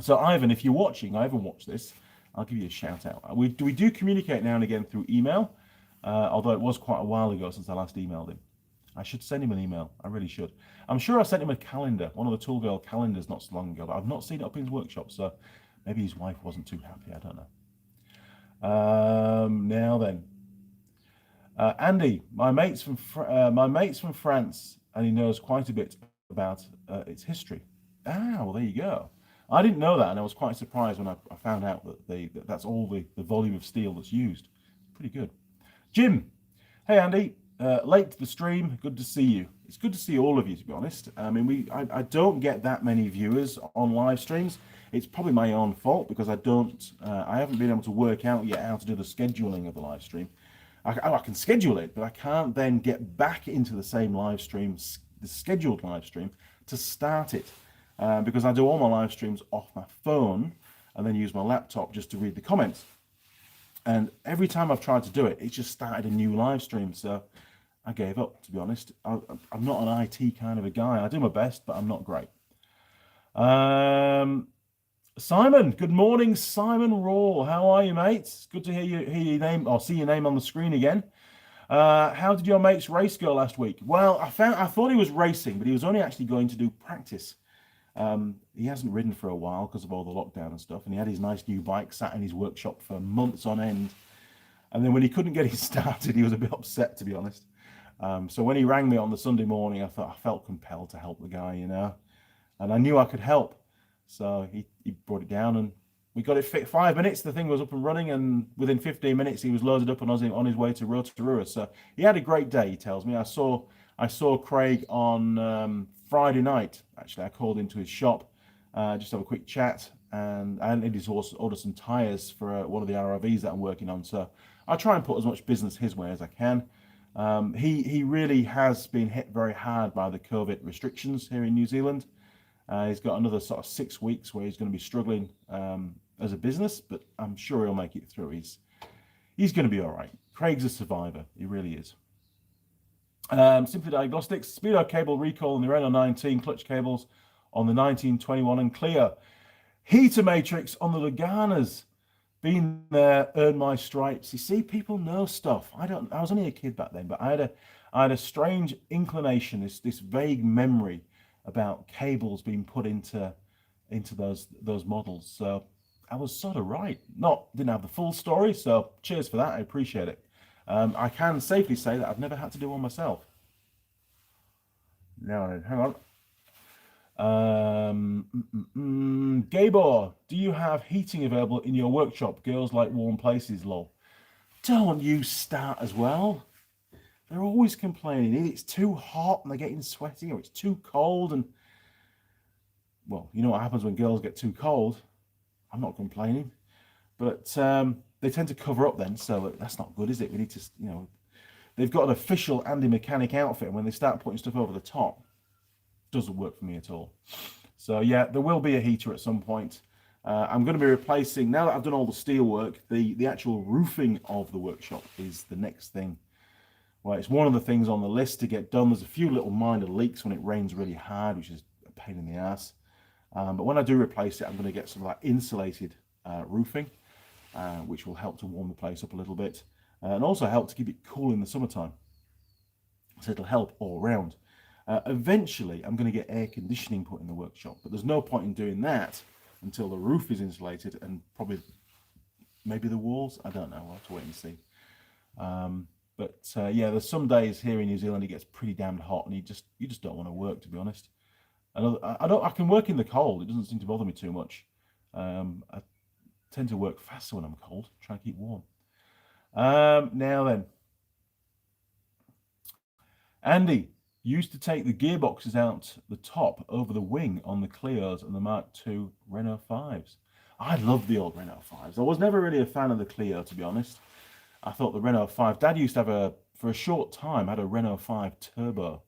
So Ivan, if you're watching, I haven't watched this, I'll give you a shout out. We do communicate now and again through email, although it was quite a while ago since I last emailed him. I should send him an email. I really should. I'm sure I sent him a calendar, one of the Tool Girl calendars not so long ago, but I've not seen it up in his workshop, so maybe his wife wasn't too happy. I don't know. Now then, Andy, my mate's from France, and he knows quite a bit about its history. Well, there you go. I didn't know that, and I was quite surprised when I found out that that's all the volume of steel that's used. Pretty good. Jim, hey Andy, late to the stream. Good to see you. It's good to see all of you, to be honest. I mean, I don't get that many viewers on live streams. It's probably my own fault because I haven't been able to work out yet how to do the scheduling of the live stream. I can schedule it, but I can't then get back into the same live stream, the scheduled live stream, to start it. Because I do all my live streams off my phone and then use my laptop just to read the comments. And every time I've tried to do it, it just started a new live stream. So I gave up, to be honest. I'm not an IT kind of a guy. I do my best, but I'm not great. Simon, good morning, Simon Raw. How are you, mates? Good to hear your name, or see your name on the screen again. How did your mate's race go last week? Well, I thought he was racing, but he was only actually going to do practice. He hasn't ridden for a while because of all the lockdown and stuff, and he had his nice new bike sat in his workshop for months on end. And then when he couldn't get it started, he was a bit upset, to be honest. So when he rang me on the Sunday morning, I felt compelled to help the guy, you know, and I knew I could help. So he brought it down and we got it fit. 5 minutes, the thing was up and running, and within 15 minutes he was loaded up and on his way to Rotorua. So he had a great day, he tells me. I saw Craig on Friday night. Actually, I called into his shop, just have a quick chat, and I needed to order some tires for one of the RRVs that I'm working on. So I try and put as much business his way as I can. He really has been hit very hard by the COVID restrictions here in New Zealand. He's got another sort of 6 weeks where he's going to be struggling as a business, but I'm sure he'll make it through. He's going to be all right. Craig's a survivor. He really is. Simply Diagnostics, Speedo cable recall on the Renault 19, clutch cables on the 1921 and clear. Heater matrix on the Luganas. Been there, earned my stripes. You see, people know stuff. I was only a kid back then, but I had a strange inclination, this vague memory about cables being put into those models. So I was sort of right. Didn't have the full story, so cheers for that. I appreciate it. I can safely say that I've never had to do one myself. Now then, hang on. Gabor, do you have heating available in your workshop? Girls like warm places, lol. Don't you start as well. They're always complaining. It's too hot and they're getting sweaty, or it's too cold. And, well, you know what happens when girls get too cold. I'm not complaining. But they tend to cover up then, so that's not good, is it? We need to, you know, they've got an official Andy Mechanic outfit, and when they start putting stuff over the top, doesn't work for me at all. So yeah, there will be a heater at some point. I'm going to be replacing, now that I've done all the steel work, the actual roofing of the workshop is the next thing. Well, it's one of the things on the list to get done. There's a few little minor leaks when it rains really hard, which is a pain in the ass. But when I do replace it, I'm going to get some like insulated roofing, which will help to warm the place up a little bit, and also help to keep it cool in the summertime. So it'll help all around. Eventually, I'm going to get air conditioning put in the workshop, but there's no point in doing that until the roof is insulated and probably maybe the walls. I don't know. We'll have to wait and see. But yeah, there's some days here in New Zealand it gets pretty damn hot, and you just don't want to work, to be honest. And I can work in the cold. It doesn't seem to bother me too much. I tend to work faster when I'm cold, try to keep warm. Now then, Andy used to take the gearboxes out the top over the wing on the Clios and the Mark II Renault 5s. I love the old Renault 5s. I was never really a fan of the Clio, to be honest. I thought the Renault 5, Dad used to have for a short time, had a Renault 5 Turbo.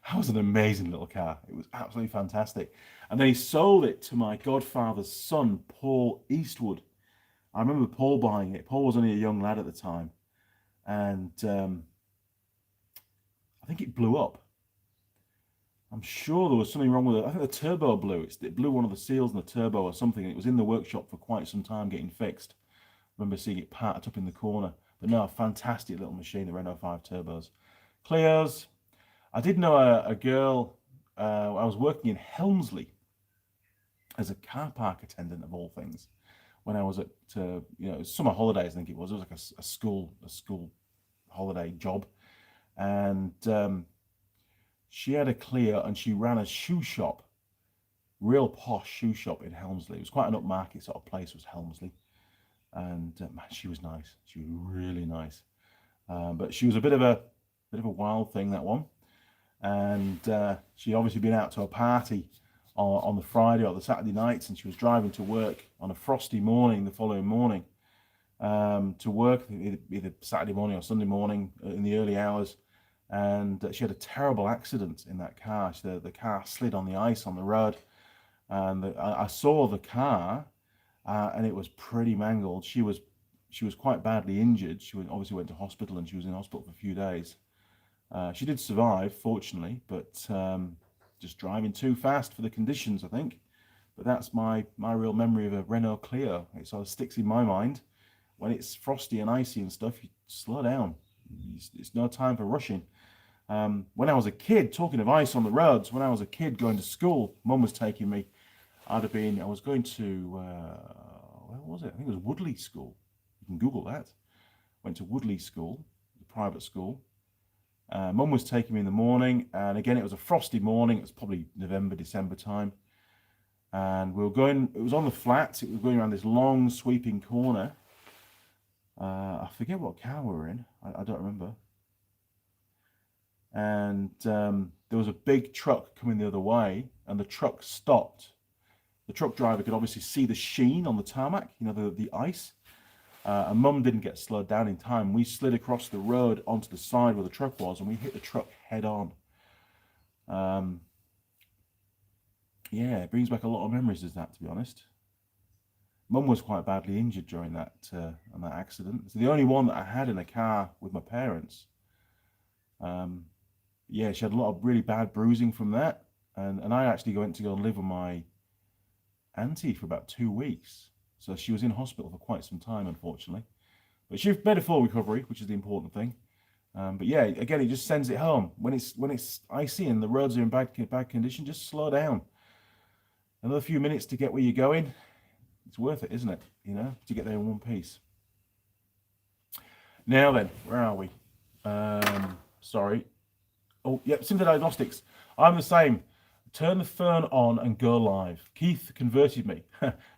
That was an amazing little car. It was absolutely fantastic. And then he sold it to my godfather's son, Paul Eastwood. I remember Paul buying it. Paul was only a young lad at the time. And I think it blew up. I'm sure there was something wrong with it. I think the turbo blew. It blew one of the seals in the turbo or something. It was in the workshop for quite some time getting fixed. I remember seeing it parked up in the corner. But no, fantastic little machine, the Renault 5 Turbos. Clios. I did know a girl, I was working in Helmsley as a car park attendant of all things. When I was at, summer holidays, I think it was like a school holiday job. And she had a Clio and she ran a shoe shop, real posh shoe shop in Helmsley. It was quite an upmarket sort of place, was Helmsley. And man, she was nice. She was really nice. But she was a bit of a wild thing, that one. And she'd obviously been out to a party on the Friday or the Saturday nights, and she was driving to work on a frosty morning the following morning to work, either Saturday morning or Sunday morning in the early hours. And she had a terrible accident in that car. The car slid on the ice on the road, and I saw the car, and it was pretty mangled. She was quite badly injured. She obviously went to hospital, and she was in hospital for a few days. She did survive, fortunately, but just driving too fast for the conditions, I think. But that's my real memory of a Renault Clio. It sort of sticks in my mind. When it's frosty and icy and stuff, you slow down. It's no time for rushing. When I was a kid, talking of ice on the roads, when I was a kid going to school, Mum was taking me. I was going to, where was it? I think it was Woodley School. You can Google that. Went to Woodley School, the private school. Mum was taking me in the morning, and again, it was a frosty morning. It was probably November, December time. And we were going, it was on the flats. It was going around this long sweeping corner. I forget what car we were in. I don't remember. And there was a big truck coming the other way, and the truck stopped. The truck driver could obviously see the sheen on the tarmac, the ice. And Mum didn't get slowed down in time. We slid across the road onto the side where the truck was, and we hit the truck head on. Yeah, it brings back a lot of memories, does that, to be honest. Mum was quite badly injured during that accident. It's the only one that I had in a car with my parents. Yeah, she had a lot of really bad bruising from that. And I actually went to go and live with my auntie for about 2 weeks. So she was in hospital for quite some time, unfortunately. But she made a full recovery, which is the important thing. But yeah, again, it just sends it home. When it's icy and the roads are in bad condition, just slow down. Another few minutes to get where you're going. It's worth it, isn't it? You know, to get there in one piece. Now then, where are we? Sorry. Oh, yep, Simple Diagnostics. I'm the same. Turn the phone on and go live. Keith converted me.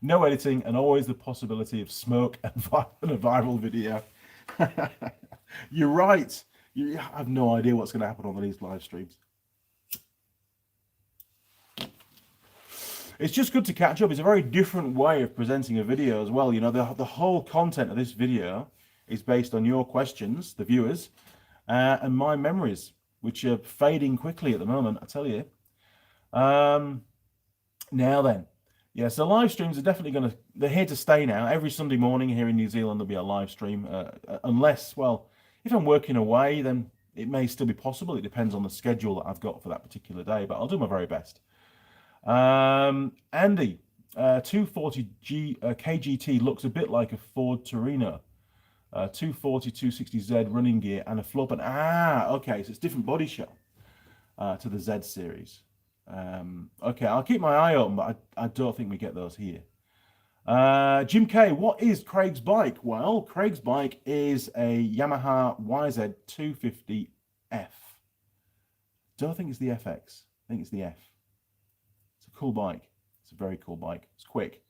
No editing and always the possibility of smoke and a viral video. You're right. You have no idea what's going to happen on these live streams. It's just good to catch up. It's a very different way of presenting a video as well. You know, the whole content of this video is based on your questions, the viewers, and my memories, which are fading quickly at the moment, I tell you. Now then, yeah, so live streams are definitely they're here to stay now. Every Sunday morning here in New Zealand, there'll be a live stream, unless, well, if I'm working away, then it may still be possible. It depends on the schedule that I've got for that particular day, but I'll do my very best. Andy, 240 KGT looks a bit like a Ford Torino. 240, 260Z running gear and a floor pan. Okay, so it's different body shell to the Z series. Okay, I'll keep my eye open, but I don't think we get those here. Jim K, what is Craig's bike? Well, Craig's bike is a Yamaha YZ250F. Don't think it's the FX. I think it's the F. It's a cool bike. It's a very cool bike. It's quick.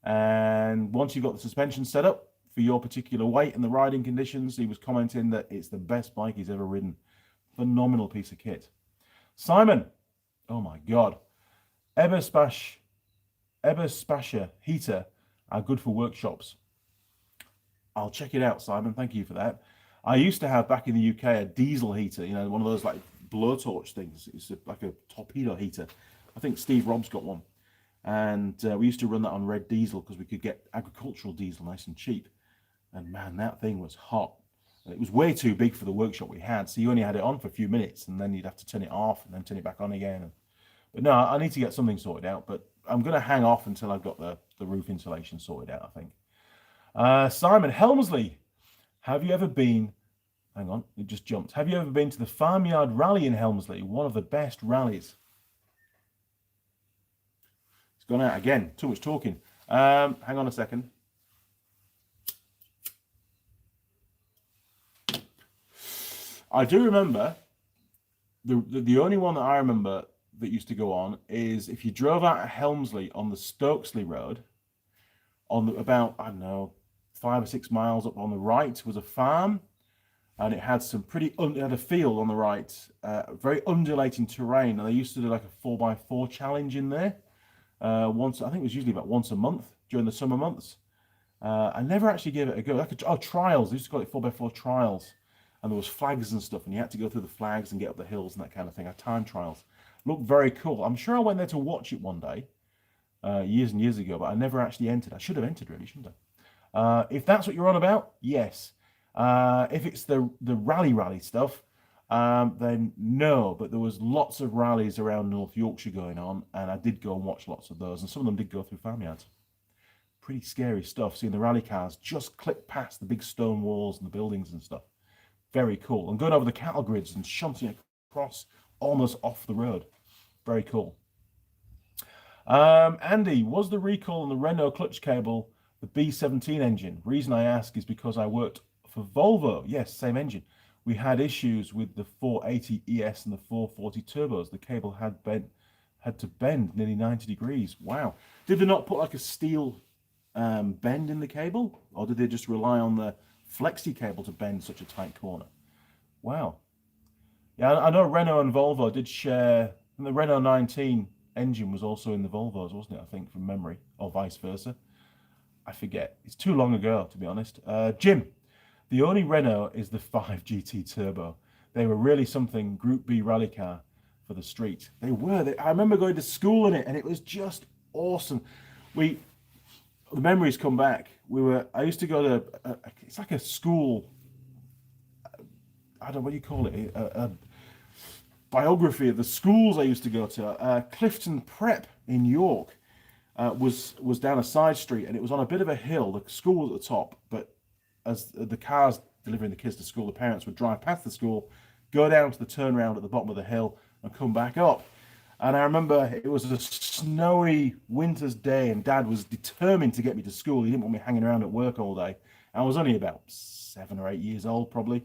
And once you've got the suspension set up for your particular weight and the riding conditions, he was commenting that it's the best bike he's ever ridden. Phenomenal piece of kit. Simon, oh my God. Eberspascher heater are good for workshops. I'll check it out, Simon. Thank you for that. I used to have back in the UK a diesel heater, you know, one of those like blowtorch things. It's like a torpedo heater. I think Steve Robb's got one. And we used to run that on red diesel because we could get agricultural diesel nice and cheap. And man, that thing was hot. And it was way too big for the workshop we had. So you only had it on for a few minutes and then you'd have to turn it off and then turn it back on again. But no, I need to get something sorted out. But I'm going to hang off until I've got the roof insulation sorted out, I think. Simon Helmsley, have you ever been... Hang on, it just jumped. Have you ever been to the Farmyard Rally in Helmsley? One of the best rallies. It's gone out again. Too much talking. Hang on a second. I do remember, the only one that I remember that used to go on is if you drove out of Helmsley on the Stokesley Road, on about, I don't know, 5 or 6 miles up on the right was a farm, and it had some it had a field on the right, very undulating terrain, and they used to do like a 4x4 challenge in there. Once, I think it was usually about once a month during the summer months. I never actually gave it a go. Like trials, they used to call it 4x4 trials. And there was flags and stuff, and you had to go through the flags and get up the hills and that kind of thing. Time trials. Looked very cool. I'm sure I went there to watch it one day, years and years ago, but I never actually entered. I should have entered, really, shouldn't I? If that's what you're on about, yes. If it's the rally stuff, then no. But there was lots of rallies around North Yorkshire going on, and I did go and watch lots of those, and some of them did go through farmyards. Pretty scary stuff, seeing the rally cars just clip past the big stone walls and the buildings and stuff. Very cool. And going over the cattle grids and shunting across almost off the road. Very cool. Andy, was the recall on the Renault clutch cable the B17 engine? Reason I ask is because I worked for Volvo. Yes, same engine. We had issues with the 480 ES and the 440 turbos. The cable had to bend nearly 90 degrees. Wow. Did they not put like a steel bend in the cable? Or did they just rely on the flexi cable to bend such a tight corner? Wow. Yeah, I know Renault and Volvo did share, and the Renault 19 engine was also in the Volvos, wasn't it? I think, from memory, or vice versa. I forget. It's too long ago, to be honest. Jim, the only Renault is the 5 GT Turbo. They were really something, Group B rally car for the street. They were. I remember going to school in it, and it was just awesome. The memories come back. I used to go to, it's like a school, I don't know what you call it, a biography of the schools I used to go to. Clifton Prep in York was down a side street, and it was on a bit of a hill. The school was at the top, but as the cars delivering the kids to school, the parents would drive past the school, go down to the turnaround at the bottom of the hill, and come back up. And I remember it was a snowy winter's day, and Dad was determined to get me to school. He didn't want me hanging around at work all day. I was only about 7 or 8 years old, probably.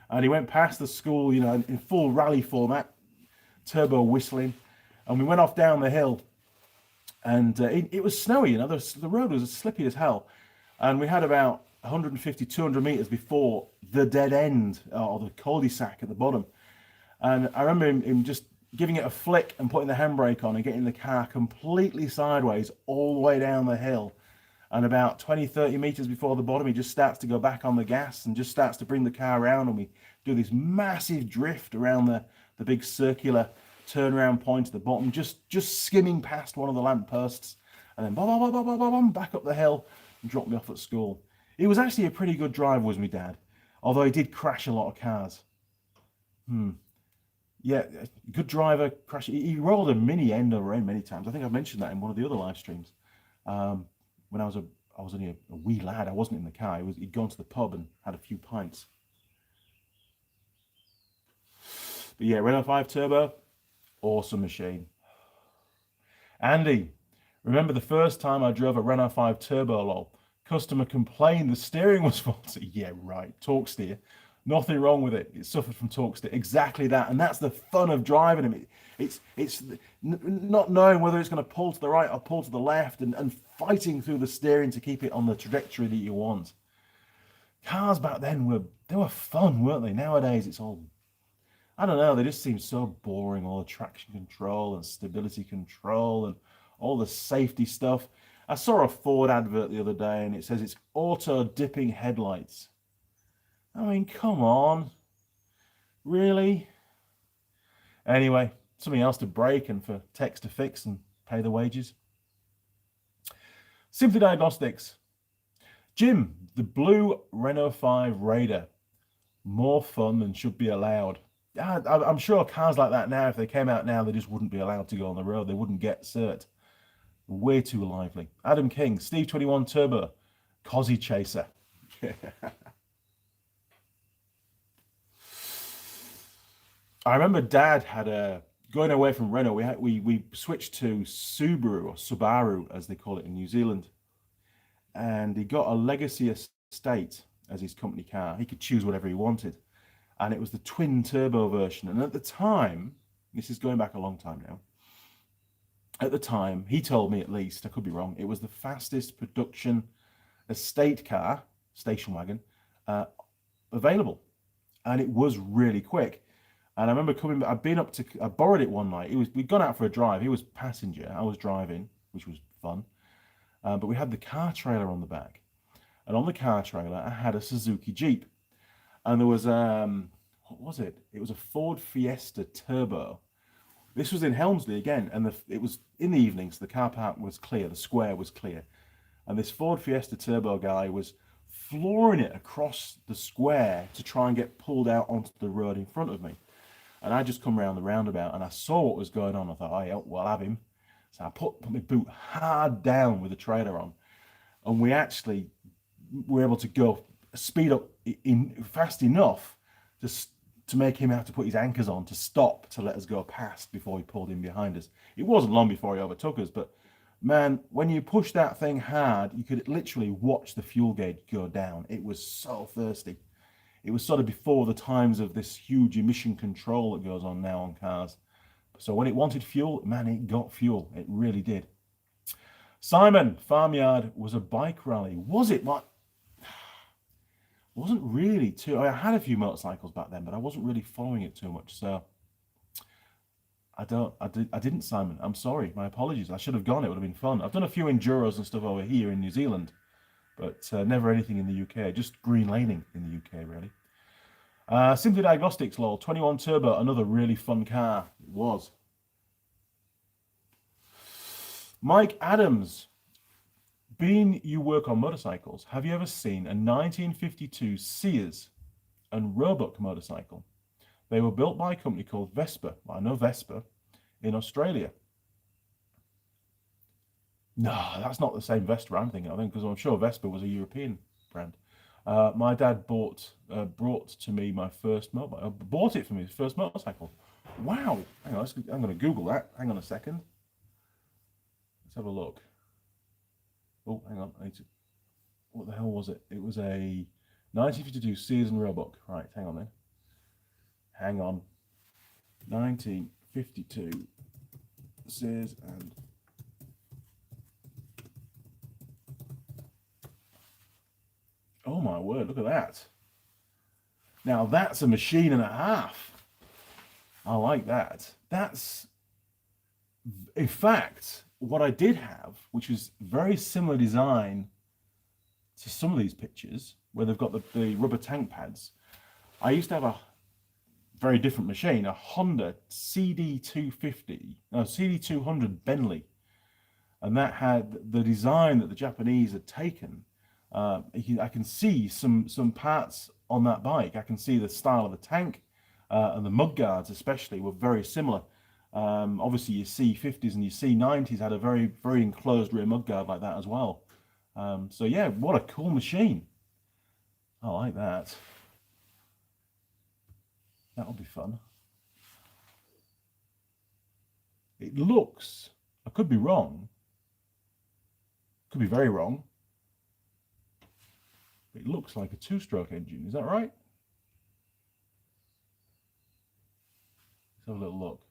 And he went past the school, you know, in full rally format, turbo whistling. And we went off down the hill, and it was snowy, you know, the road was slippy as hell. And we had about 150, 200 meters before the dead end, or the cul-de-sac at the bottom. And I remember him just giving it a flick and putting the handbrake on and getting the car completely sideways all the way down the hill. And about 20, 30 meters before the bottom, he just starts to go back on the gas and just starts to bring the car around. And we do this massive drift around the big circular turnaround point at the bottom, just skimming past one of the lampposts, and then back up the hill and drop me off at school. He was actually a pretty good driver, was my dad, although he did crash a lot of cars. Yeah, good driver, crash. He rolled a mini end over end many times. I think I've mentioned that in one of the other live streams. When I was only a wee lad, I wasn't in the car. He'd gone to the pub and had a few pints. But yeah, Renault 5 Turbo, awesome machine. Andy, remember the first time I drove a Renault 5 Turbo, lol. Customer complained the steering was faulty. Yeah, right. Torque steer. Nothing wrong with it. It suffered from torque steer. Exactly that. And that's the fun of driving them. It's not knowing whether it's going to pull to the right or pull to the left, and fighting through the steering to keep it on the trajectory that you want. Cars back then were fun, weren't they? Nowadays it's all, I don't know, they just seem so boring. All the traction control and stability control and all the safety stuff. I saw a Ford advert the other day and it says it's auto dipping headlights. I mean, come on. Really? Anyway, something else to break and for techs to fix and pay the wages. Simply Diagnostics. Jim, the blue Renault 5 Raider. More fun than should be allowed. I'm sure cars like that now, if they came out now, they just wouldn't be allowed to go on the road. They wouldn't get cert. Way too lively. Adam King, Steve 21 Turbo, Cosy Chaser. I remember Dad had going away from Renault. We switched to Subaru, or Subaru as they call it in New Zealand, and he got a Legacy Estate as his company car. He could choose whatever he wanted, and it was the twin turbo version. And at the time, this is going back a long time now. At the time, he told me, at least, I could be wrong, it was the fastest production estate car, station wagon, available, and it was really quick. And I remember I borrowed it one night. We'd gone out for a drive. He was passenger, I was driving, which was fun. But we had the car trailer on the back. And on the car trailer, I had a Suzuki Jeep. And there was, what was it? It was a Ford Fiesta Turbo. This was in Helmsley again. And it was in the evening, so the car park was clear, the square was clear. And this Ford Fiesta Turbo guy was flooring it across the square to try and get pulled out onto the road in front of me. And I just come around the roundabout and I saw what was going on. I thought, oh, yeah, well, I'll have him. So I put my boot hard down with the trailer on. And we actually were able to go speed up fast enough to make him have to put his anchors on to stop to let us go past before he pulled in behind us. It wasn't long before he overtook us, but man, when you push that thing hard, you could literally watch the fuel gauge go down. It was so thirsty. It was sort of before the times of this huge emission control that goes on now on cars. So when it wanted fuel, man, it got fuel. It really did. Simon, Farmyard was a bike rally. Was it? Like, wasn't really too. I had a few motorcycles back then, but I wasn't really following it too much. So I didn't, Simon. I'm sorry. My apologies. I should have gone. It would have been fun. I've done a few enduros and stuff over here in New Zealand, but never anything in the UK, just green laning in the UK, really. Simply Diagnostics, lol, 21 Turbo, another really fun car. It was. Mike Adams, being you work on motorcycles, have you ever seen a 1952 Sears and Roebuck motorcycle? They were built by a company called Vespa. I know Vespa in Australia. No, that's not the same Vespa I'm thinking of, because I'm sure Vespa was a European brand. My dad brought to me my first motorbike. Bought it for me, his first motorcycle. Wow. Hang on, I'm going to Google that. Hang on a second. Let's have a look. Oh, hang on. What the hell was it? It was a 1952 Sears and Roebuck. Right, hang on then. Hang on. 1952 Sears and... Oh my word, look at that. Now that's a machine and a half. I like that. That's, in fact, what I did have, which was very similar design to some of these pictures, where they've got the rubber tank pads. I used to have a very different machine, a Honda CD200 Bentley. And that had the design that the Japanese had taken. I can see some parts on that bike. I can see the style of the tank, and the mudguards especially were very similar. Obviously your C50s and your C90s had a very, very enclosed rear mudguard like that as well. So yeah, what a cool machine. I like that. That'll be fun. It looks, I could be wrong, could be very wrong, it looks like a two-stroke engine. Is that right? Let's have a little look.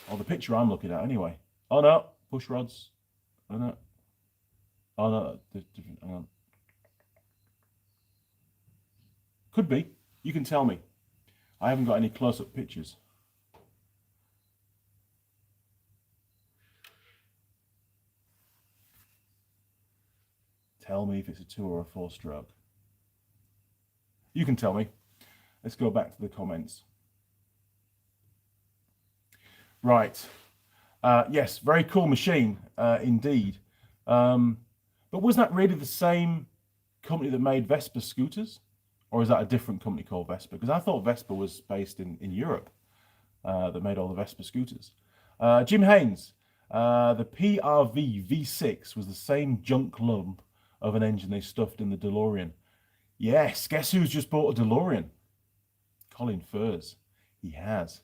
Oh, the picture I'm looking at anyway. Oh no, push rods. Oh no. Oh no, different. Hang on. Could be. You can tell me. I haven't got any close-up pictures. Tell me if it's a 2 or a 4-stroke. You can tell me. Let's go back to the comments. Right. Yes, very cool machine indeed. But was that really the same company that made Vespa scooters? Or is that a different company called Vespa? Because I thought Vespa was based in Europe, that made all the Vespa scooters. Jim Haynes, the PRV V6 was the same junk lump of an engine they stuffed in the DeLorean. Yes, guess who's just bought a DeLorean? Colin Furs. He has.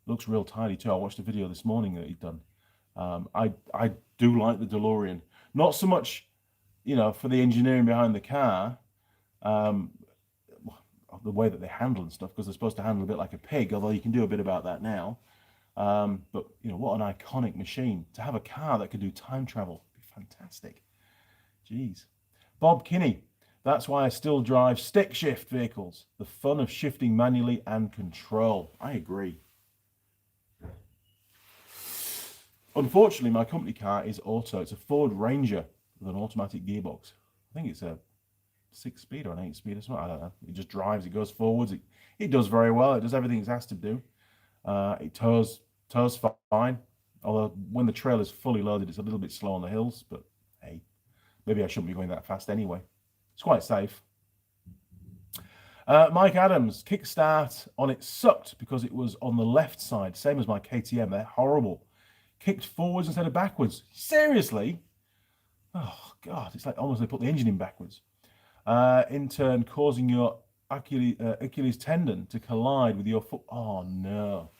Looks real tidy too. I watched a video this morning that he'd done. I do like the DeLorean. Not so much, you know, for the engineering behind the car, the way that they handle and stuff, because they're supposed to handle a bit like a pig, although you can do a bit about that now. But, you know, what an iconic machine. To have a car that could do time travel would be fantastic. Jeez. Bob Kinney. That's why I still drive stick shift vehicles. The fun of shifting manually and control. I agree. Unfortunately, my company car is auto. It's a Ford Ranger with an automatic gearbox. I think it's a 6-speed or an 8-speed or something. I don't know. It just drives. It goes forwards. It does very well. It does everything it has to do. It tows fine. Although when the trailer is fully loaded, it's a little bit slow on the hills. But hey, maybe I shouldn't be going that fast anyway. It's quite safe. Mike Adams, kickstart on it sucked because it was on the left side, same as my KTM. They're horrible. Kicked forwards instead of backwards. Seriously? Oh God, it's like almost they put the engine in backwards. In turn, causing your Achilles tendon to collide with your foot. Oh no,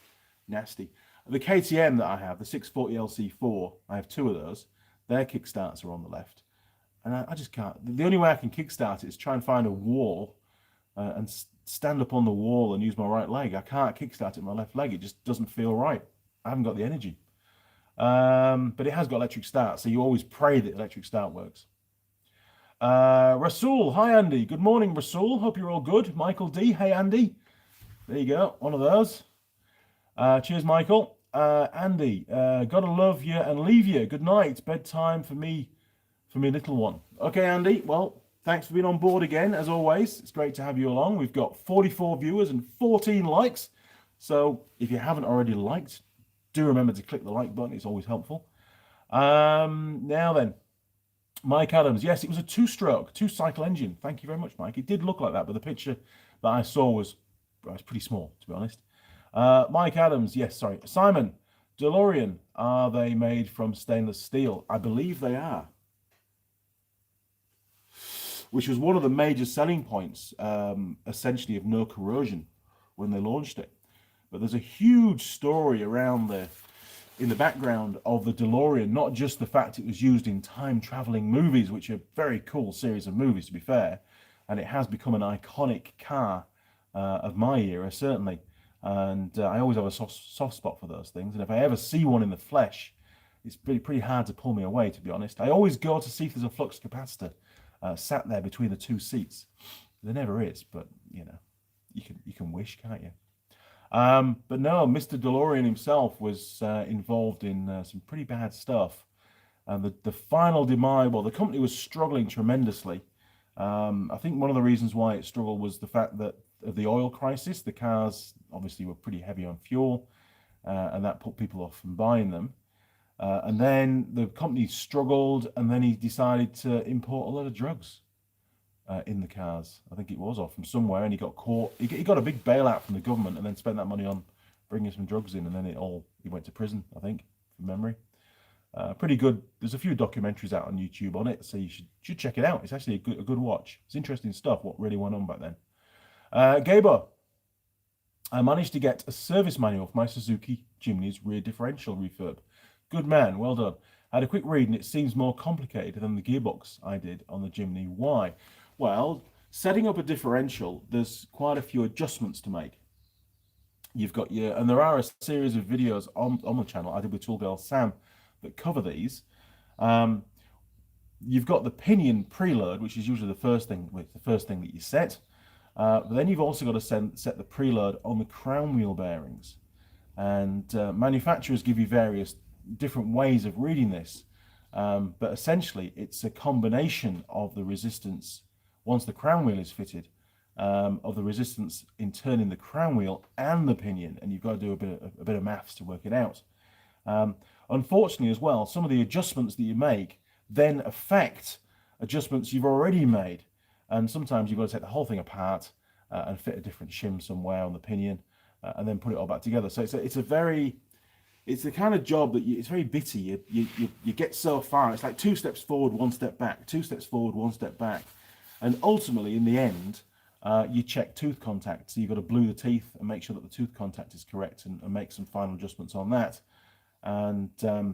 nasty. The KTM that I have, the 640 LC4, I have 2 of those. Their kickstarts are on the left. And I just can't. The only way I can kickstart it is try and find a wall and stand up on the wall and use my right leg. I can't kickstart it with my left leg. It just doesn't feel right. I haven't got the energy. But it has got electric start, so you always pray that electric start works. Rasul, hi Andy. Good morning, Rasul. Hope you're all good. Michael D, hey Andy. There you go, one of those. Cheers, Michael. Andy, gotta love you and leave you. Good night. Bedtime for me little one. Okay, Andy. Well, thanks for being on board again, as always. It's great to have you along. We've got 44 viewers and 14 likes. So if you haven't already liked, do remember to click the like button. It's always helpful. Now then, Mike Adams. Yes, it was a 2-stroke, 2-cycle engine. Thank you very much, Mike. It did look like that, but the picture that I saw was pretty small, to be honest. Mike Adams. Yes, sorry. Simon, DeLorean. Are they made from stainless steel? I believe they are. which was one of the major selling points, essentially, of no corrosion when they launched it. But there's a huge story around in the background of the DeLorean, not just the fact it was used in time-traveling movies, which are a very cool series of movies, to be fair, and it has become an iconic car of my era, certainly. And I always have a soft spot for those things. And if I ever see one in the flesh, it's pretty hard to pull me away, to be honest. I always go to see if there's a flux capacitor sat there between the two seats. There never is, but you know, you can wish, can't you? But no, Mr. DeLorean himself was involved in some pretty bad stuff. And the final demise, well, the company was struggling tremendously. I think one of the reasons why it struggled was the fact that of the oil crisis. The cars obviously were pretty heavy on fuel, and that put people off from buying them. And then the company struggled, and then he decided to import a lot of drugs in the cars. I think it was, or from somewhere, and he got caught. He got a big bailout from the government, and then spent that money on bringing some drugs in, and then he went to prison, I think, from memory. Pretty good. There's a few documentaries out on YouTube on it, so you should check it out. It's actually a good watch. It's interesting stuff, what really went on back then. Gabo, I managed to get a service manual for my Suzuki Jimny's rear differential refurb. Good man, well done. I had a quick read and it seems more complicated than the gearbox I did on the Jimny. Why? Well, setting up a differential, there's quite a few adjustments to make. You've got and there are a series of videos on the channel I did with Tool Girl Sam that cover these. You've got the pinion preload, which is usually the first thing that you set. But then you've also got to set the preload on the crown wheel bearings. And manufacturers give you various different ways of reading this. But essentially, it's a combination of the resistance, once the crown wheel is fitted, of the resistance in turning the crown wheel and the pinion. And you've got to do a bit of maths to work it out. Unfortunately, as well, some of the adjustments that you make then affect adjustments you've already made. And sometimes you've got to take the whole thing apart and fit a different shim somewhere on the pinion and then put it all back together. So it's the kind of job that it's very bitty. You get so far. It's like 2 steps forward, 1 step back, 2 steps forward, 1 step back. And ultimately, in the end, you check tooth contact. So you've got to blue the teeth and make sure that the tooth contact is correct and make some final adjustments on that. And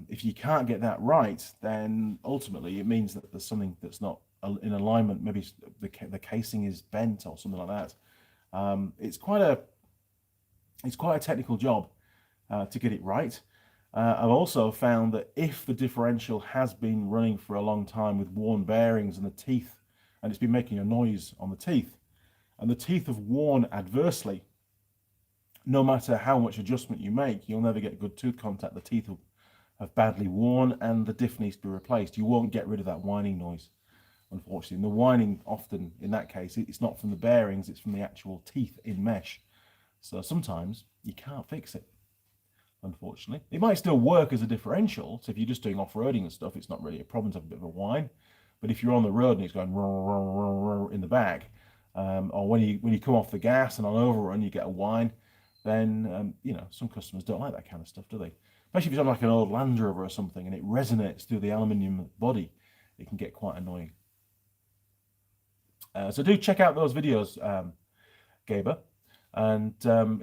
if you can't get that right, then ultimately it means that there's something that's not in alignment. Maybe the casing is bent or something like that. It's quite a technical job to get it right. I've also found that if the differential has been running for a long time with worn bearings and the teeth, and it's been making a noise on the teeth, and the teeth have worn adversely, no matter how much adjustment you make, you'll never get good tooth contact. The teeth have badly worn and the diff needs to be replaced. You won't get rid of that whining noise, unfortunately. And the whining often, in that case, it's not from the bearings, it's from the actual teeth in mesh. So sometimes you can't fix it, unfortunately. It might still work as a differential. So if you're just doing off-roading and stuff, it's not really a problem to have a bit of a whine. But if you're on the road and it's going in the back, or when you come off the gas and on overrun, you get a whine, then some customers don't like that kind of stuff, do they? Especially if it's on like an old Land Rover or something and it resonates through the aluminium body, it can get quite annoying. So do check out those videos, Gaber, and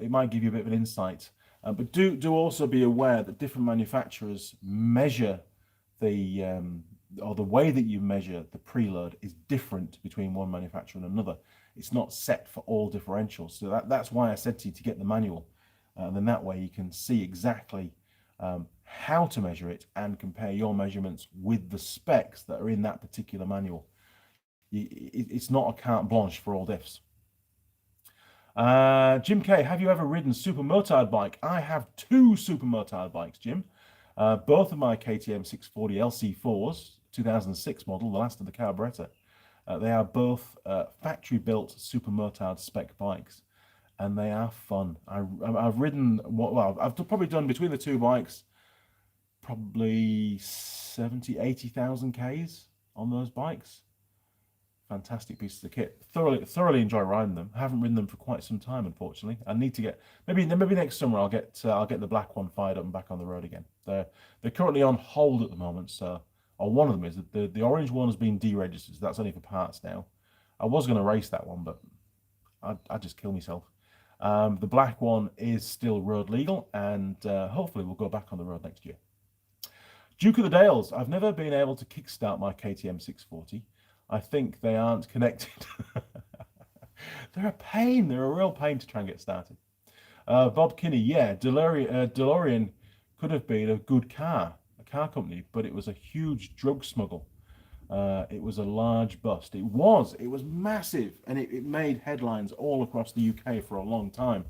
it might give you a bit of an insight. But do also be aware that different manufacturers measure or the way that you measure the preload is different between one manufacturer and another. It's not set for all differentials. So that's why I said to you to get the manual. And then that way you can see exactly how to measure it and compare your measurements with the specs that are in that particular manual. It's not a carte blanche for all diffs. Jim K, have you ever ridden super motard bike? I have 2 super motard bikes, Jim. Both of my KTM 640 LC4s, 2006 model, the last of the carburetor. They are both factory-built super motard spec bikes, and they are fun. I've ridden, I've probably done between the 2 bikes, probably 70, 80,000 Ks on those bikes. Fantastic pieces of kit. Thoroughly enjoy riding them. I haven't ridden them for quite some time, unfortunately. I need to get maybe next summer I'll get the black one fired up and back on the road again. They're currently on hold at the moment, so one of them is the orange one has been deregistered, so that's only for parts now. I was going to race that one, but I'd just kill myself. The black one is still road legal, and hopefully we'll go back on the road next year. Duke of the Dales. I've never been able to kickstart my KTM 640. I think they aren't connected. They're a pain. They're a real pain to try and get started. Bob Kinney. Yeah, DeLorean could have been a good car, a car company, but it was a huge drug smuggle. It was a large bust. It was massive, and it made headlines all across the UK for a long time.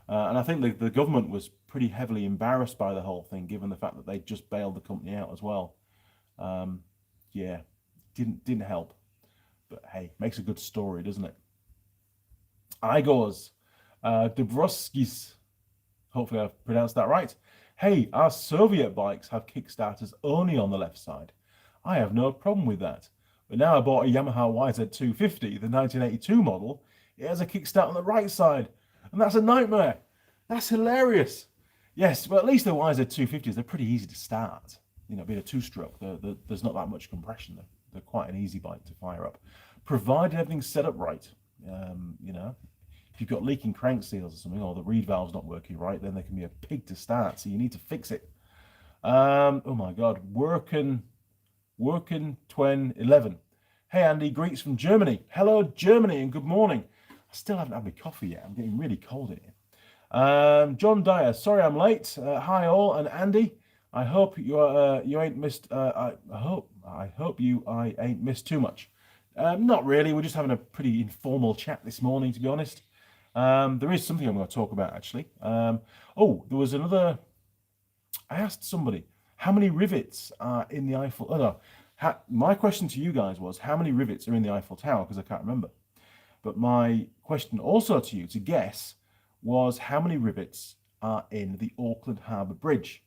And I think the government was pretty heavily embarrassed by the whole thing, given the fact that they just bailed the company out as well. Yeah, didn't help. But hey, makes a good story, doesn't it? Igor's, Dobroskis, hopefully I've pronounced that right. Hey, our Soviet bikes have kickstarters only on the left side. I have no problem with that. But now I bought a Yamaha YZ250, the 1982 model. It has a kickstart on the right side, and that's a nightmare. That's hilarious. Yes, well, at least the YZ250s, they're pretty easy to start. You know, being a two-stroke, there's not that much compression. They're quite an easy bike to fire up, provided everything's set up right. You know, if you've got leaking crank seals or something, or the reed valve's not working right, then they can be a pig to start, so you need to fix it. Oh my God, Working Twen 11. Hey Andy, greets from Germany. Hello Germany, and good morning. I still haven't had my coffee yet. I'm getting really cold in here. John Dyer, sorry I'm late. Hi all, and Andy, I hope you ain't missed. I hope you ain't missed too much. Not really. We're just having a pretty informal chat this morning, to be honest. There is something I'm going to talk about actually. Oh, there was another. I asked somebody how many rivets are in the Eiffel. Oh no, my question to you guys was how many rivets are in the Eiffel Tower, because I can't remember. But my question also to you to guess was how many rivets are in the Auckland Harbour Bridge,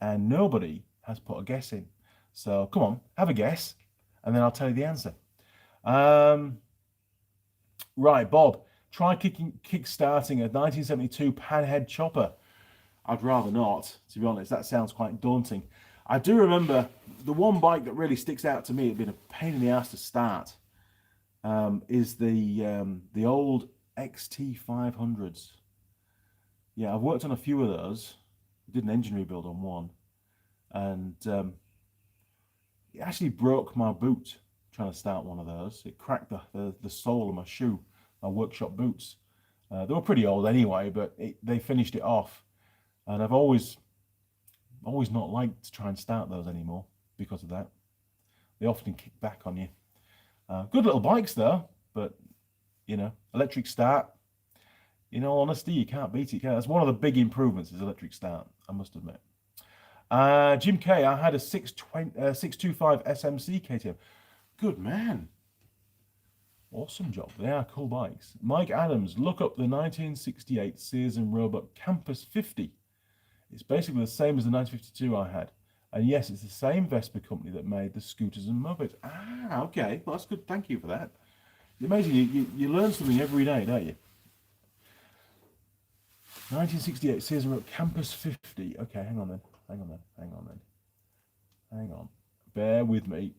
and nobody has put a guess in. So come on, have a guess, and then I'll tell you the answer. Right, Bob, try kick-starting a 1972 panhead chopper. I'd rather not, to be honest. That sounds quite daunting. I do remember the one bike that really sticks out to me, it's been a pain in the ass to start, is the old XT500s. Yeah, I've worked on a few of those. Did an engine rebuild on one, and it actually broke my boot trying to start one of those. It cracked the sole of my shoe, my workshop boots. They were pretty old anyway, but they finished it off. And I've always not liked to try and start those anymore because of that. They often kick back on you. Good little bikes though, but you know, electric start. In all honesty, you can't beat it. That's one of the big improvements is electric start, I must admit. Jim K, I had a 625 SMC KTM. Good man. Awesome job. They are cool bikes. Mike Adams, look up the 1968 Sears and Roebuck Campus 50. It's basically the same as the 1952 I had. And yes, it's the same Vespa company that made the scooters and mopeds. Ah, okay. Well, that's good. Thank you for that. It's amazing. You learn something every day, don't you? 1968 Sears and Roebuck Campus 50. Okay, hang on then. Hang on. Bear with me.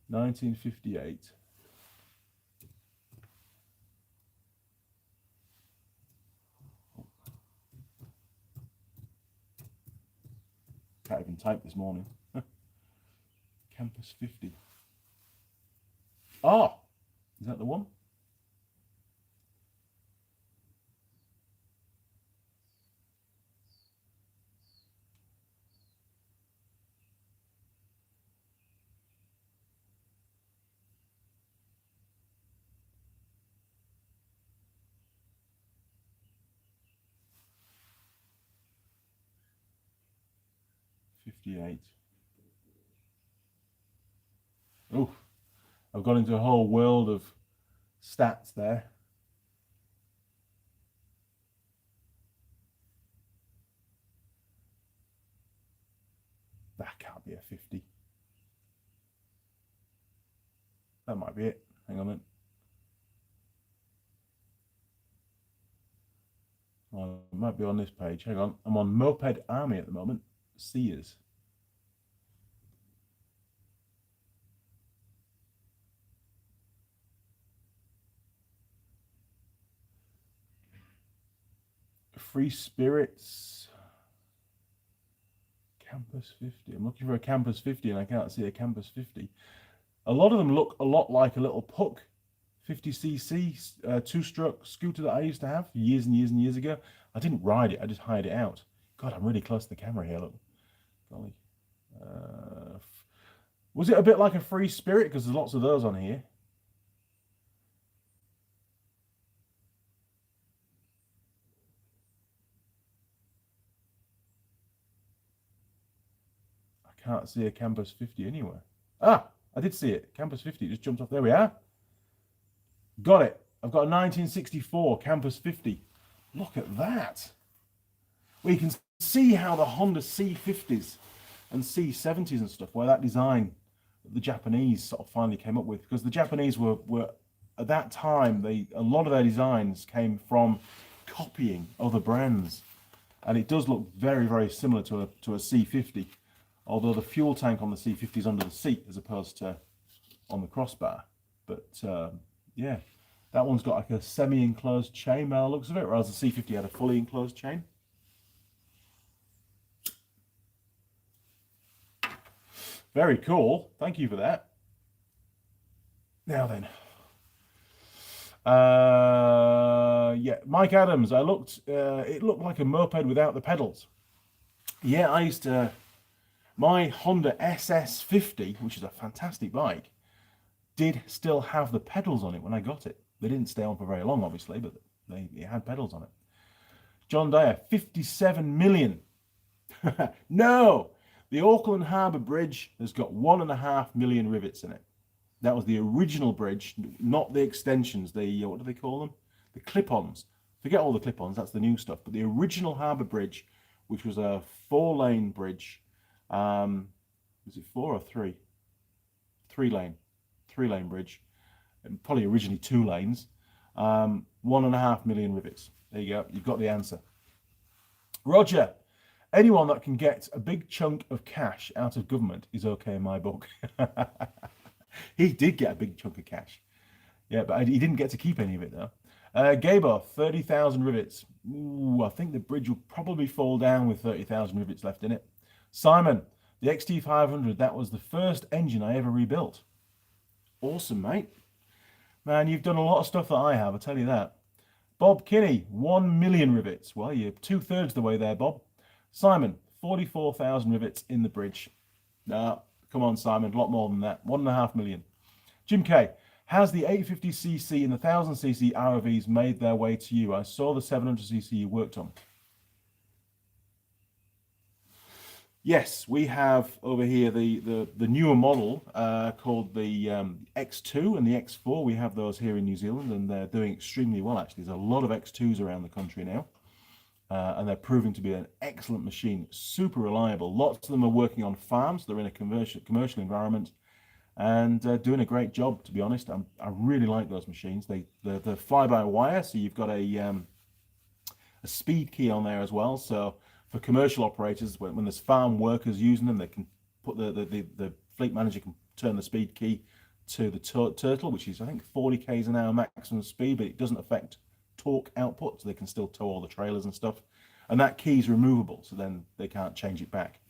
1958. Can't even type this morning. Campus 50. Ah, is that the one? Oh, I've got into a whole world of stats there. That can't be a 50. That might be it. Hang on a minute. Well, it might be on this page. Hang on. I'm on Moped Army at the moment. Sears. Free Spirits. Campus 50. I'm looking for a Campus 50 and I can't see a Campus 50. A lot of them look a lot like a little Puck 50cc two-stroke scooter that I used to have years and years and years ago. I didn't ride it, I just hired it out. God, I'm really close to the camera here, look. Golly. Was it a bit like a Free Spirit? Because there's lots of those on here. I can't see a Campus 50 anywhere. Ah, I did see it. Campus 50 just jumped off. There we are. Got it. I've got a 1964 Campus 50. Look at that. Well, you can see how the Honda C50s and C70s and stuff, where that design the Japanese sort of finally came up with, because the Japanese were at that time, a lot of their designs came from copying other brands, and it does look very, very similar to a C50, although the fuel tank on the C50 is under the seat as opposed to on the crossbar. But yeah, that one's got like a semi-enclosed chain by the looks of it, whereas the C50 had a fully enclosed chain. Very cool. Thank you for that. Now then. Yeah, Mike Adams. It looked like a moped without the pedals. Yeah, I used to, my Honda SS50, which is a fantastic bike, did still have the pedals on it when I got it. They didn't stay on for very long, obviously, but it had pedals on it. John Dyer, 57 million. No! The Auckland Harbour Bridge has got 1.5 million rivets in it. That was the original bridge, not the extensions. The, what do they call them? The clip-ons. Forget all the clip-ons, that's the new stuff. But the original Harbour Bridge, which was a 4-lane bridge, was it 4 or 3? 3-lane. 3-lane bridge. And probably originally 2 lanes. 1.5 million rivets. There you go, you've got the answer. Roger. Anyone that can get a big chunk of cash out of government is okay in my book. He did get a big chunk of cash. Yeah, but he didn't get to keep any of it, though. Gabo, 30,000 rivets. Ooh, I think the bridge will probably fall down with 30,000 rivets left in it. Simon, the XT500, that was the first engine I ever rebuilt. Awesome, mate. Man, you've done a lot of stuff that I have, I'll tell you that. Bob Kinney, 1 million rivets. Well, you're 2/3 the way there, Bob. Simon, 44,000 rivets in the bridge. Come on, Simon, a lot more than that. 1.5 million. Jim K, has the 850cc and the 1000cc ROVs made their way to you? I saw the 700cc you worked on. Yes, we have over here the newer model called the X2 and the X4. We have those here in New Zealand, and they're doing extremely well, actually. There's a lot of X2s around the country now. And they're proving to be an excellent machine, super reliable. Lots of them are working on farms. They're in a commercial environment and doing a great job, to be honest. I really like those machines. They're fly-by-wire, so you've got a speed key on there as well. So for commercial operators, when there's farm workers using them, they can put the fleet manager can turn the speed key to the turtle, which is, I think, 40 k's an hour maximum speed, but it doesn't affect torque output, so they can still tow all the trailers and stuff, and that key is removable, so then they can't change it back.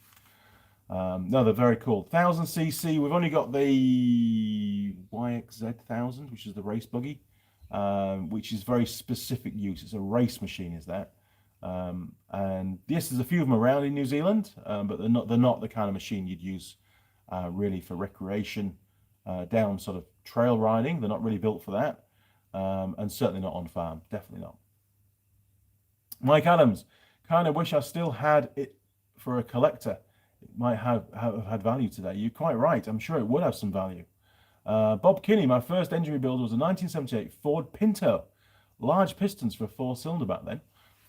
No, they're very cool. 1000cc, we've only got the YXZ 1000, which is the race buggy, which is very specific use. It's a race machine, is that. And yes, there's a few of them around in New Zealand, but they're not the kind of machine you'd use really for recreation, down sort of trail riding. They're not really built for that. And certainly not on farm, definitely not. Mike Adams, kind of wish I still had it for a collector. It might have had value today. You're quite right. I'm sure it would have some value. Bob Kinney, my first engine rebuild was a 1978 Ford Pinto. Large pistons for a 4-cylinder back then.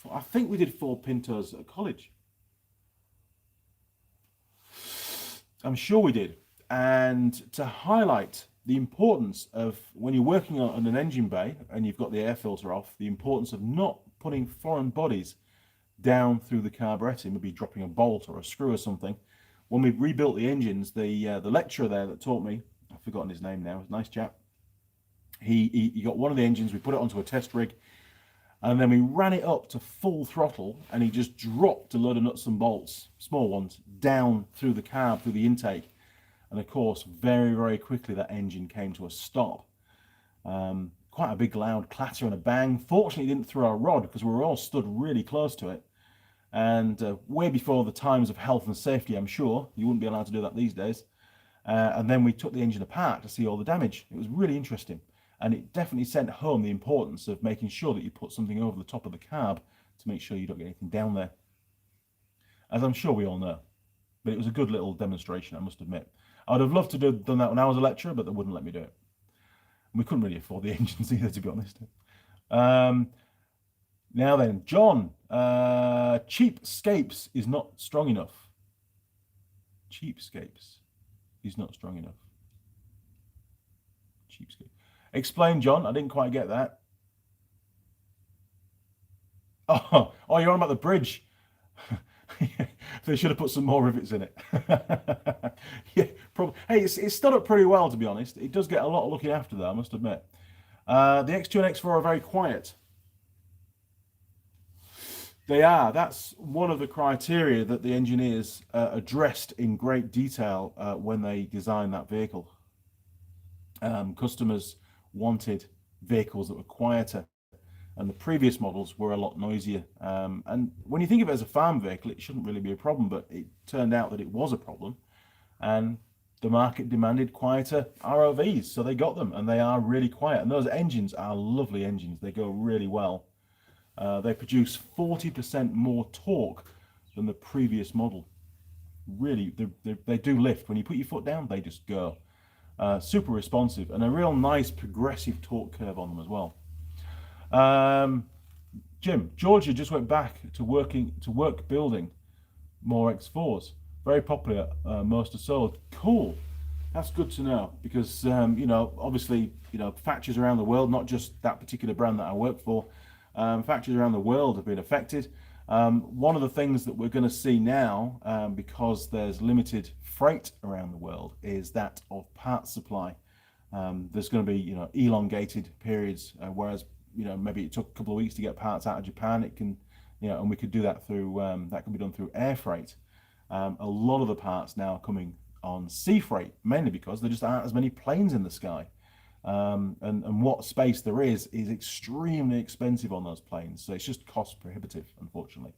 I think we did Ford Pintos at college. I'm sure we did. And to highlight the importance of, when you're working on an engine bay and you've got the air filter off, the importance of not putting foreign bodies down through the carburetor, maybe dropping a bolt or a screw or something. When we rebuilt the engines, the lecturer there that taught me, I've forgotten his name now, nice chap, he got one of the engines, we put it onto a test rig, And then we ran it up to full throttle, and he just dropped a load of nuts and bolts, small ones, down through the carb, through the intake. And of course, very, very quickly, that engine came to a stop. Quite a big loud clatter and a bang. Fortunately, it didn't throw a rod because we were all stood really close to it. And way before the times of health and safety, I'm sure. You wouldn't be allowed to do that these days. And then we took the engine apart to see all the damage. It was really interesting. And it definitely sent home the importance of making sure that you put something over the top of the carb to make sure you don't get anything down there. As I'm sure we all know. But it was a good little demonstration, I must admit. I would have loved to have done that when I was a lecturer, but they wouldn't let me do it. We couldn't really afford the engines either, to be honest. Now then, John, cheapskates is not strong enough. Cheapskates is not strong enough. Cheapskate. Explain, John. I didn't quite get that. Oh, you're on about the bridge. They should have put some more rivets in it. Yeah, probably. Hey, it's stood up pretty well, to be honest. It does get a lot of looking after, though, I must admit. The X2 and X4 are very quiet. They are. That's one of the criteria that the engineers addressed in great detail when they designed that vehicle. Customers wanted vehicles that were quieter, and the previous models were a lot noisier. And when you think of it as a farm vehicle, it shouldn't really be a problem, but it turned out that it was a problem, and the market demanded quieter ROVs, so they got them, and they are really quiet. And those engines are lovely engines. They go really well. They produce 40% more torque than the previous model. Really, they do lift. When you put your foot down, they just go. Super responsive, and a real nice progressive torque curve on them as well. Jim, Georgia just went back to work building more X4s. Very popular, most are sold. Cool. That's good to know, because you know, obviously, you know, factories around the world, not just that particular brand that I work for, factories around the world have been affected. One of the things that we're going to see now, because there's limited freight around the world, is that of parts supply. There's going to be, you know, elongated periods, whereas, you know, maybe it took a couple of weeks to get parts out of Japan. It can, you know, and we could do that through, that can be done through air freight. A lot of the parts now are coming on sea freight, mainly because there just aren't as many planes in the sky. And what space there is extremely expensive on those planes. So it's just cost prohibitive, unfortunately.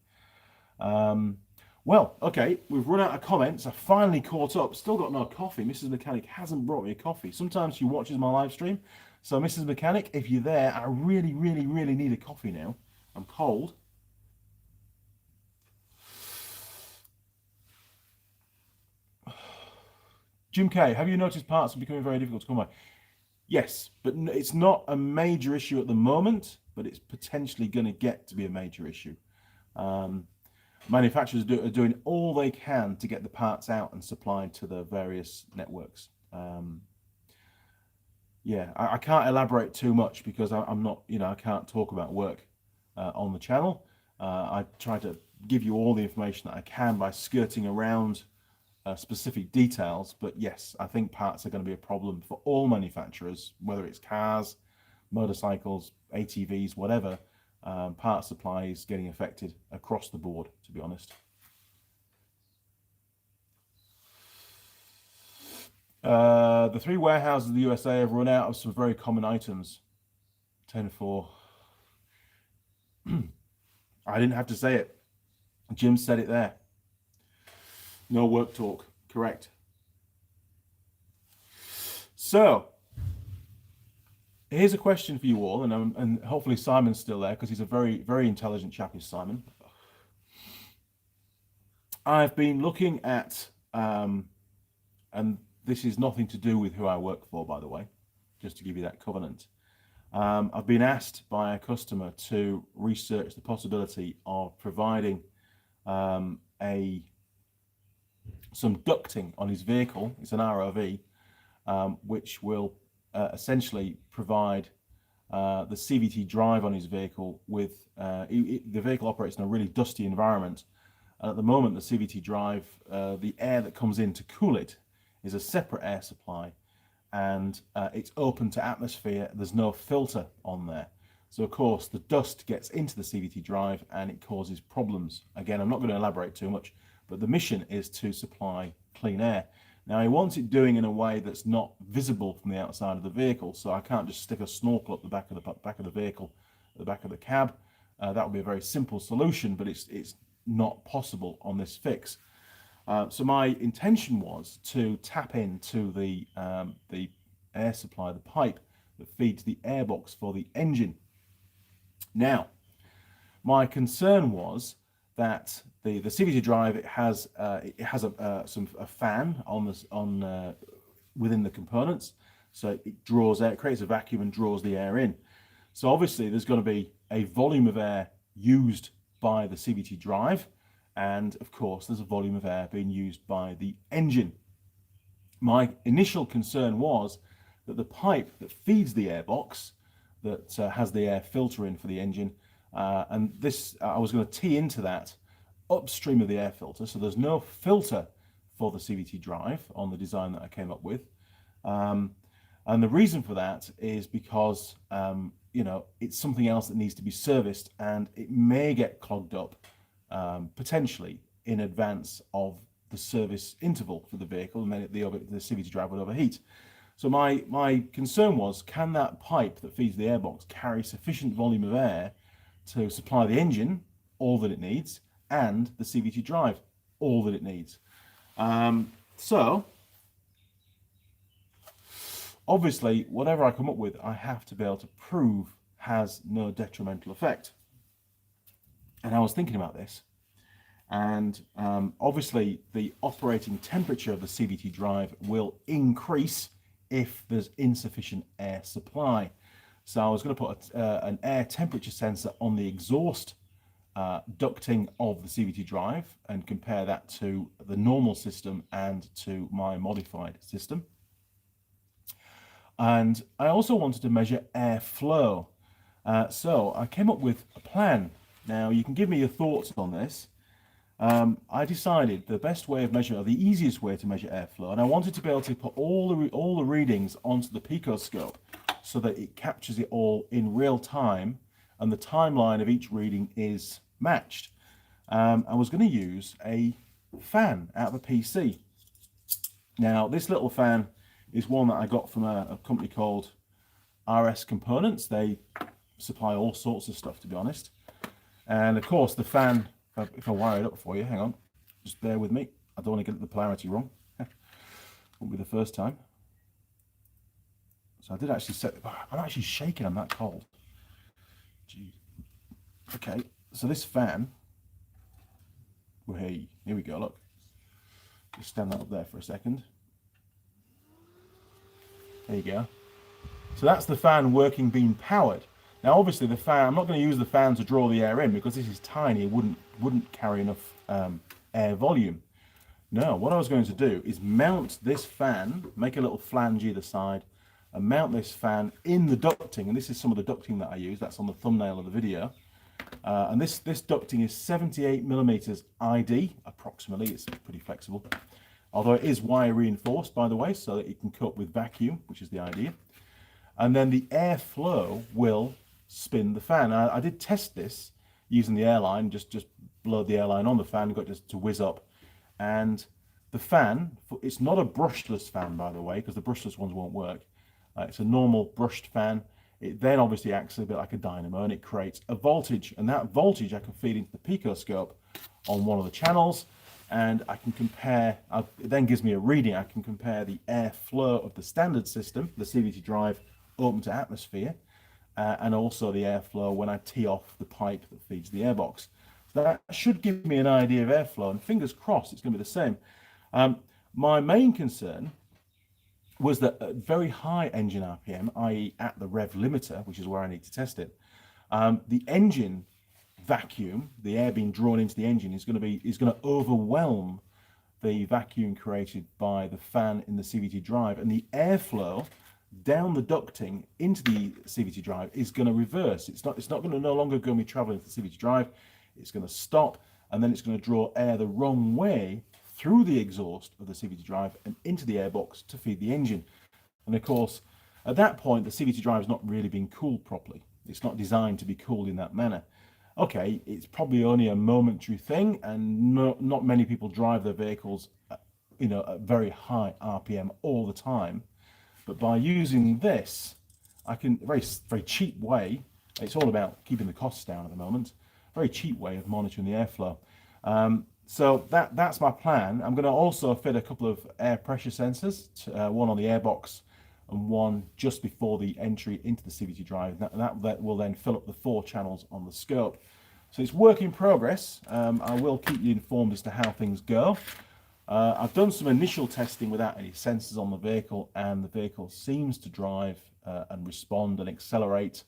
Well, okay, we've run out of comments. I finally caught up. Still got no coffee. Mrs. Mechanic hasn't brought me a coffee. Sometimes she watches my live stream. So Mrs. Mechanic, if you're there, I really, really, really need a coffee now. I'm cold. Jim K, have you noticed parts are becoming very difficult to come by? Yes, but it's not a major issue at the moment, but it's potentially going to get to be a major issue. Manufacturers are doing all they can to get the parts out and supplied to the various networks. Yeah, I can't elaborate too much because I'm not, you know, I can't talk about work on the channel. I try to give you all the information that I can by skirting around specific details, but yes, I think parts are going to be a problem for all manufacturers, whether it's cars, motorcycles, ATVs, whatever. Part supply is getting affected across the board, to be honest. The 3 warehouses in the USA have run out of some very common items. 10-4. I didn't have to say it. Jim said it there. No work talk, correct. So, here's a question for you all, and hopefully Simon's still there, because he's a very, very intelligent chap, is Simon. I've been looking at, and this is nothing to do with who I work for, by the way, just to give you that covenant. I've been asked by a customer to research the possibility of providing some ducting on his vehicle. It's an ROV, which will essentially provide the CVT drive on his vehicle with, the vehicle operates in a really dusty environment. And at the moment, the CVT drive, the air that comes in to cool it is a separate air supply, and it's open to atmosphere. There's no filter on there. So of course the dust gets into the CVT drive and it causes problems. Again, I'm not going to elaborate too much, but the mission is to supply clean air. Now he wants it doing in a way that's not visible from the outside of the vehicle, so I can't just stick a snorkel up the back of the vehicle, at the back of the cab. That would be a very simple solution, but it's not possible on this fix. So my intention was to tap into the air supply, the pipe that feeds the airbox for the engine. Now, my concern was that the CVT drive, it has a fan within the components, so it draws air, it creates a vacuum and draws the air in. So obviously there's going to be a volume of air used by the CVT drive, and of course there's a volume of air being used by the engine. My initial concern was that the pipe that feeds the airbox, that has the air filter in for the engine, and this I was going to tee into that upstream of the air filter, so there's no filter for the CVT drive on the design that I came up with. And the reason for that is because you know, it's something else that needs to be serviced, and it may get clogged up potentially in advance of the service interval for the vehicle, and then the CVT drive would overheat. So my concern was, can that pipe that feeds the airbox carry sufficient volume of air to supply the engine all that it needs and the CVT drive all that it needs? So obviously, whatever I come up with, I have to be able to prove has no detrimental effect. And I was thinking about this, and obviously the operating temperature of the CVT drive will increase if there's insufficient air supply. So I was going to put an air temperature sensor on the exhaust ducting of the CVT drive and compare that to the normal system and to my modified system. And I also wanted to measure airflow. So I came up with a plan. Now you can give me your thoughts on this. I decided the best way of measuring, or the easiest way to measure airflow, and I wanted to be able to put all the readings onto the picoscope so that it captures it all in real time and the timeline of each reading is matched. I was going to use a fan out of a PC. Now this little fan is one that I got from a company called RS Components. They supply all sorts of stuff, to be honest. And of course the fan, if I wire it up for you, hang on, just bear with me. I don't want to get the polarity wrong. Won't be the first time. So I did actually set, I'm actually shaking, I'm that cold. Jeez. Okay, so this fan, hey, here we go, look. Just stand that up there for a second. There you go. So that's the fan working, being powered. Now obviously the fan, I'm not going to use the fan to draw the air in because this is tiny, it wouldn't carry enough air volume. No, what I was going to do is mount this fan, make a little flange either side, and mount this fan in the ducting, and this is some of the ducting that I use, that's on the thumbnail of the video. And this ducting is 78 millimeters ID, approximately, it's pretty flexible. Although it is wire reinforced, by the way, so that it can cope with vacuum, which is the idea. And then the airflow will spin the fan. I did test this using the airline, just blowed the airline on the fan, got it to whiz up. And the fan, it's not a brushless fan, by the way, because the brushless ones won't work. It's a normal brushed fan. It then obviously acts a bit like a dynamo, and it creates a voltage. And that voltage I can feed into the picoscope on one of the channels, and I can compare, it then gives me a reading. I can compare the airflow of the standard system, the CVT drive, open to atmosphere, and also the airflow when I tee off the pipe that feeds the airbox. So that should give me an idea of airflow, and fingers crossed it's going to be the same. My main concern was that at very high engine RPM, i.e. at the rev limiter, which is where I need to test it, the engine vacuum, the air being drawn into the engine, is going to overwhelm the vacuum created by the fan in the CVT drive, and the airflow down the ducting into the CVT drive is going to reverse. It's not going to no longer going to be traveling to the CVT drive. It's going to stop, and then it's going to draw air the wrong way through the exhaust of the CVT drive and into the airbox to feed the engine. And of course, at that point, the CVT drive is not really being cooled properly. It's not designed to be cooled in that manner. Okay, it's probably only a momentary thing, and not many people drive their vehicles, at very high RPM all the time. But by using this, I can very cheap way. It's all about keeping the costs down at the moment. Very cheap way of monitoring the airflow. So that's my plan. I'm going to also fit a couple of air pressure sensors, one on the airbox and one just before the entry into the CVT drive. That will then fill up the 4 channels on the scope. So it's work in progress. I will keep you informed as to how things go. I've done some initial testing without any sensors on the vehicle, and the vehicle seems to drive and respond and accelerate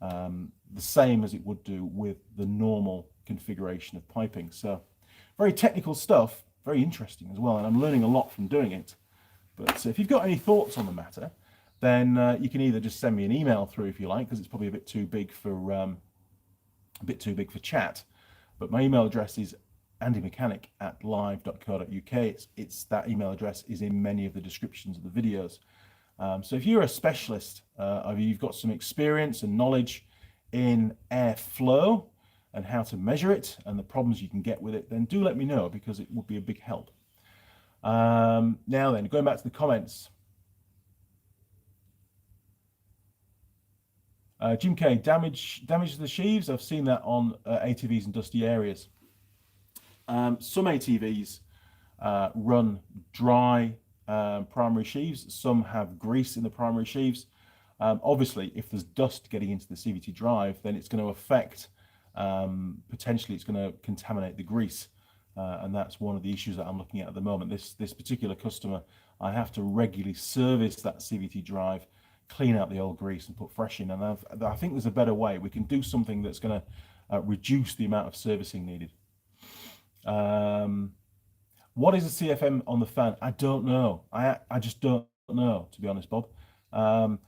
the same as it would do with the normal configuration of piping. So very technical stuff, very interesting as well, and I'm learning a lot from doing it. But if you've got any thoughts on the matter, then you can either just send me an email through if you like, because it's probably a bit too big for chat. But my email address is andymechanic@live.co.uk. It's that email address is in many of the descriptions of the videos. So if you're a specialist, or you've got some experience and knowledge in airflow and how to measure it and the problems you can get with it, then do let me know, because it would be a big help. Now then, going back to the comments. Jim K, damage to the sheaves. I've seen that on ATVs in dusty areas. Some ATVs run dry primary sheaves. Some have grease in the primary sheaves. Obviously, if there's dust getting into the CVT drive, then it's going to affect, potentially it's going to contaminate the grease. And that's one of the issues that I'm looking at the moment. This particular customer, I have to regularly service that CVT drive, clean out the old grease and put fresh in. And I think there's a better way. We can do something that's going to reduce the amount of servicing needed. What is a CFM on the fan? I don't know. I just don't know, to be honest, Bob. I'm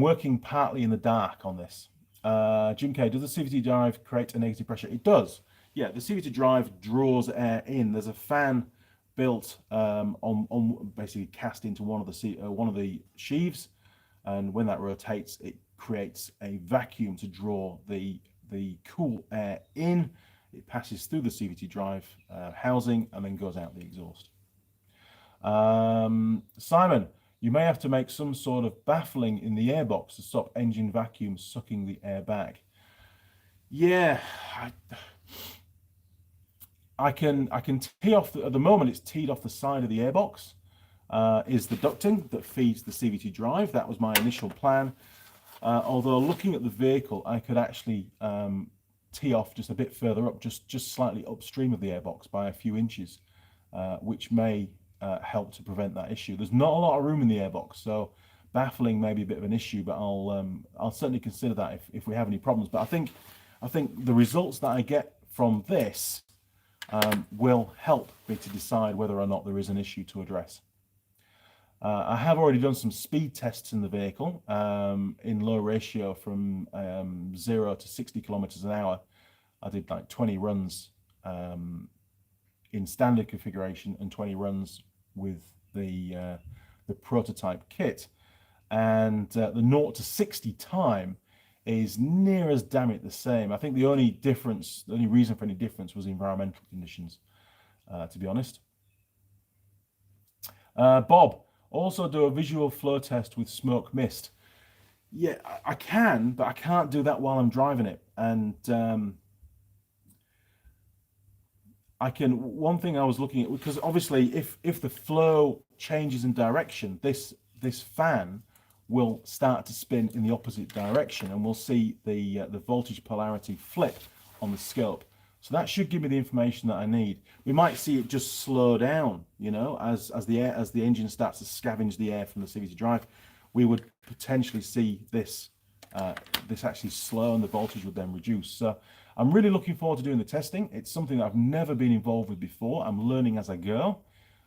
working partly in the dark on this. Jim K, does the CVT drive create a negative pressure? It does. Yeah, the CVT drive draws air in. There's a fan built on basically cast into one of the sheaves, and when that rotates, it creates a vacuum to draw the cool air in. It passes through the CVT drive housing and then goes out the exhaust. Simon, you may have to make some sort of baffling in the airbox to stop engine vacuum sucking the air back. Yeah, I can tee off, at the moment it's teed off the side of the airbox, is the ducting that feeds the CVT drive. That was my initial plan. Although looking at the vehicle, I could actually tee off just a bit further up, just slightly upstream of the airbox by a few inches, which may help to prevent that issue. There's not a lot of room in the airbox, so baffling may be a bit of an issue, but I'll certainly consider that if we have any problems. But I think the results that I get from this will help me to decide whether or not there is an issue to address. I have already done some speed tests in the vehicle in low ratio from 0 to 60 kilometers an hour. I did like 20 runs in standard configuration and 20 runs with the prototype kit, and the 0 to 60 time is near as damn it the same. I think the only reason for any difference was environmental conditions, to be honest. Bob, also do a visual flow test with smoke mist. Yeah, I can, but I can't do that while I'm driving it. And one thing I was looking at, because obviously if the flow changes in direction, this fan will start to spin in the opposite direction, and we'll see the voltage polarity flip on the scope. So that should give me the information that I need. We might see it just slow down, as the engine starts to scavenge the air from the CVT drive. We would potentially see this actually slow, and the voltage would then reduce. So I'm really looking forward to doing the testing. It's something that I've never been involved with before. I'm learning as I go.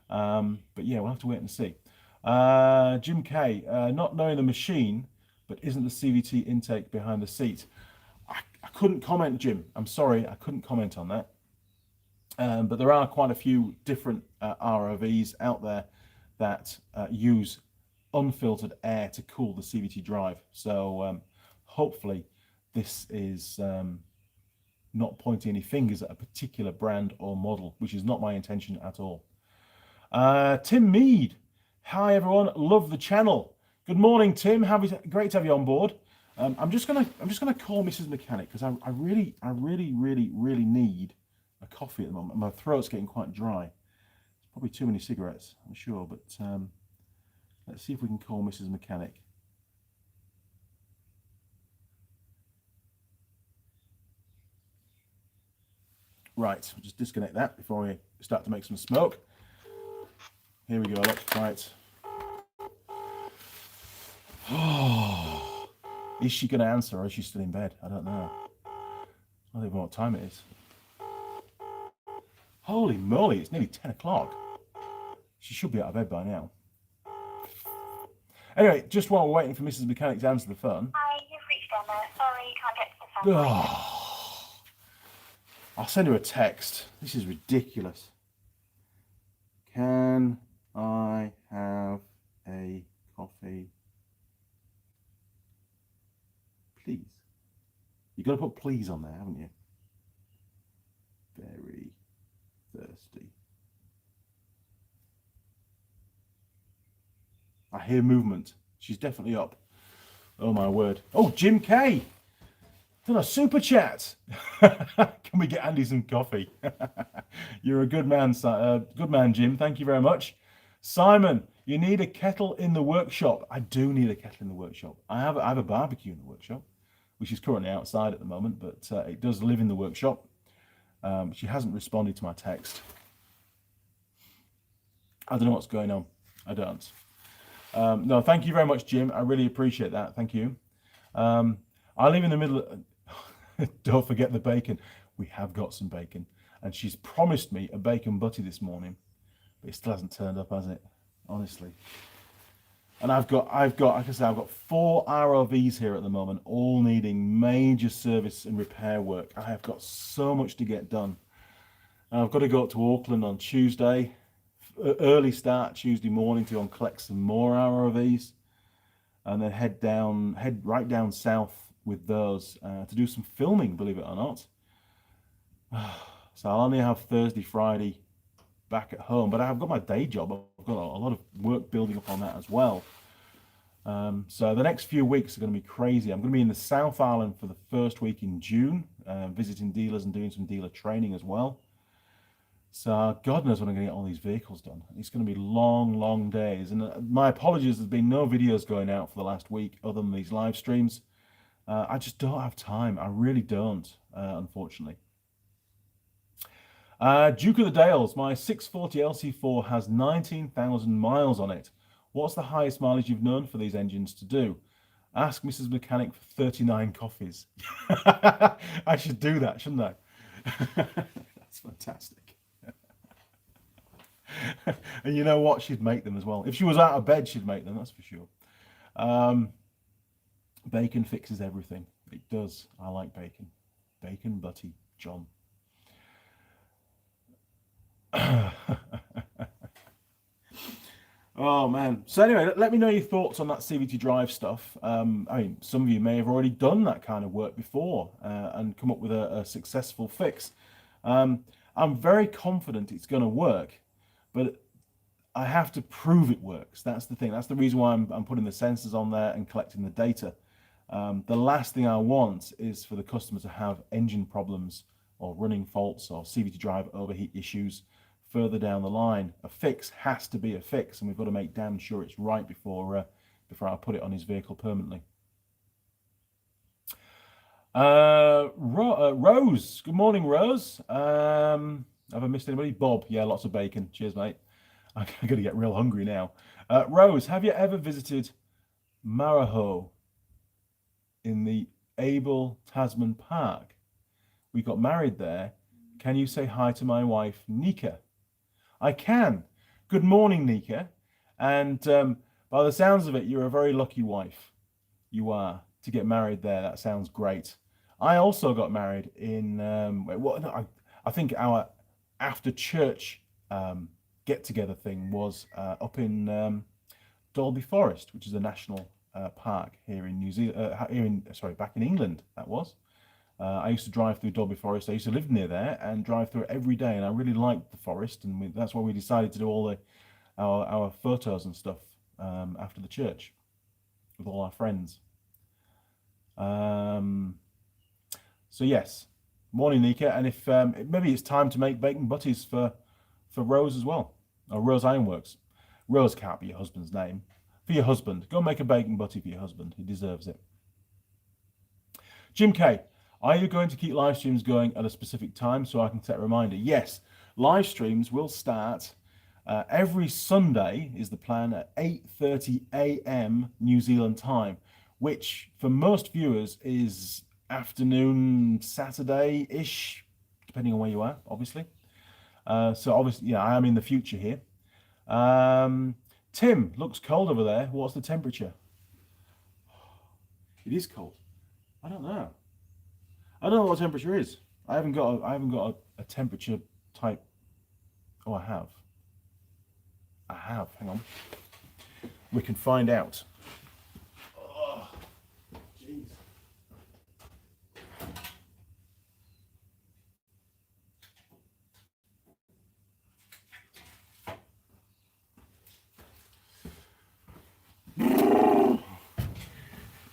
But yeah, we'll have to wait and see. Jim K, not knowing the machine, but isn't the CVT intake behind the seat? I couldn't comment, Jim. I'm sorry, I couldn't comment on that. But there are quite a few different ROVs out there that use unfiltered air to cool the CVT drive. So hopefully this is not pointing any fingers at a particular brand or model, which is not my intention at all. Tim Mead, hi everyone, love the channel. Good morning, Tim. Great to have you on board. I'm just gonna call Mrs. Mechanic because I really need a coffee at the moment. My throat's getting quite dry. It's probably too many cigarettes, I'm sure. But let's see if we can call Mrs. Mechanic. Right, we'll just disconnect that before we start to make some smoke. Here we go, let's try it. Oh, is she going to answer or is she still in bed? I don't know. I don't even know what time it is. Holy moly, it's nearly 10 o'clock. She should be out of bed by now. Anyway, just while we're waiting for Mrs. Mechanic to answer the phone. Hi, you've reached Emma. Sorry, you can't get to the phone. Oh, I'll send her a text. This is ridiculous. Can I have a coffee? Please. You've got to put please on there, haven't you? Very thirsty. I hear movement. She's definitely up. Oh my word. Oh, Jim K. Done a super chat. Can we get Andy some coffee? You're a good man, Jim. Thank you very much. Simon, you need a kettle in the workshop. I do need a kettle in the workshop. I have a barbecue in the workshop, which is currently outside at the moment, but it does live in the workshop. She hasn't responded to my text. I don't know what's going on. I don't. No, thank you very much, Jim. I really appreciate that. Thank you. I live in the middle of... Don't forget the bacon. We have got some bacon. And she's promised me a bacon butty this morning. But it still hasn't turned up, has it? Honestly. And I've got, like I said, I've got 4 ROVs here at the moment, all needing major service and repair work. I have got so much to get done. And I've got to go up to Auckland on Tuesday. Early start Tuesday morning to go and collect some more ROVs. And then head right down south with those to do some filming, believe it or not. So I'll only have Thursday, Friday back at home, but I've got my day job. I've got a lot of work building up on that as well. So the next few weeks are going to be crazy. I'm going to be in the South Island for the first week in June, visiting dealers and doing some dealer training as well. So God knows when I'm going to get all these vehicles done. It's going to be long days. And my apologies, there's been no videos going out for the last week other than these live streams. I just don't have time. I really don't, unfortunately. Duke of the Dales, my 640 LC4 has 19,000 miles on it. What's the highest mileage you've known for these engines to do? Ask Mrs. Mechanic for 39 coffees. I should do that, shouldn't I? That's fantastic. And you know what? She'd make them as well. If she was out of bed, she'd make them, that's for sure. Bacon fixes everything. It does. I like bacon. Bacon butty, John. Oh man. So anyway, let me know your thoughts on that CVT drive stuff. I mean, some of you may have already done that kind of work before and come up with a successful fix. I'm very confident it's going to work, but I have to prove it works. That's the thing. That's the reason why I'm putting the sensors on there and collecting the data. The last thing I want is for the customer to have engine problems or running faults or CVT drive overheat issues further down the line. A fix has to be a fix, and we've got to make damn sure it's right before I put it on his vehicle permanently. Rose, good morning, Rose. Have I missed anybody? Bob, yeah, lots of bacon. Cheers, mate. I'm going to get real hungry now. Rose, have you ever visited Maraho in the Abel Tasman Park? We got married there. Can you say hi to my wife, Nika? I can. Good morning, Nika. And by the sounds of it, you're a very lucky wife. You are, to get married there. That sounds great. I also got married in, I think our after church get together thing was up in Dalby Forest, which is a national Park here in New Zealand, back in England, that was. I used to drive through Dolby Forest. I used to live near there and drive through it every day, and I really liked the forest, and that's why we decided to do all our photos and stuff after the church with all our friends. So yes, morning Nika, and if maybe it's time to make bacon butties for Rose as well, or Rose Ironworks. Rose can't be your husband's name. For your husband, go make a bacon butty for your husband. He deserves it. Jim K, are you going to keep live streams going at a specific time so I can set a reminder? Yes, live streams will start every Sunday, is the plan, at 8:30 a.m. New Zealand time, which for most viewers is afternoon Saturday-ish, depending on where you are, obviously. So obviously, yeah, I am in the future here. Tim, looks cold over there. What's the temperature? It is cold. I don't know. I don't know what temperature is. I haven't got a temperature type. Oh, I have. Hang on. We can find out. Oh, jeez.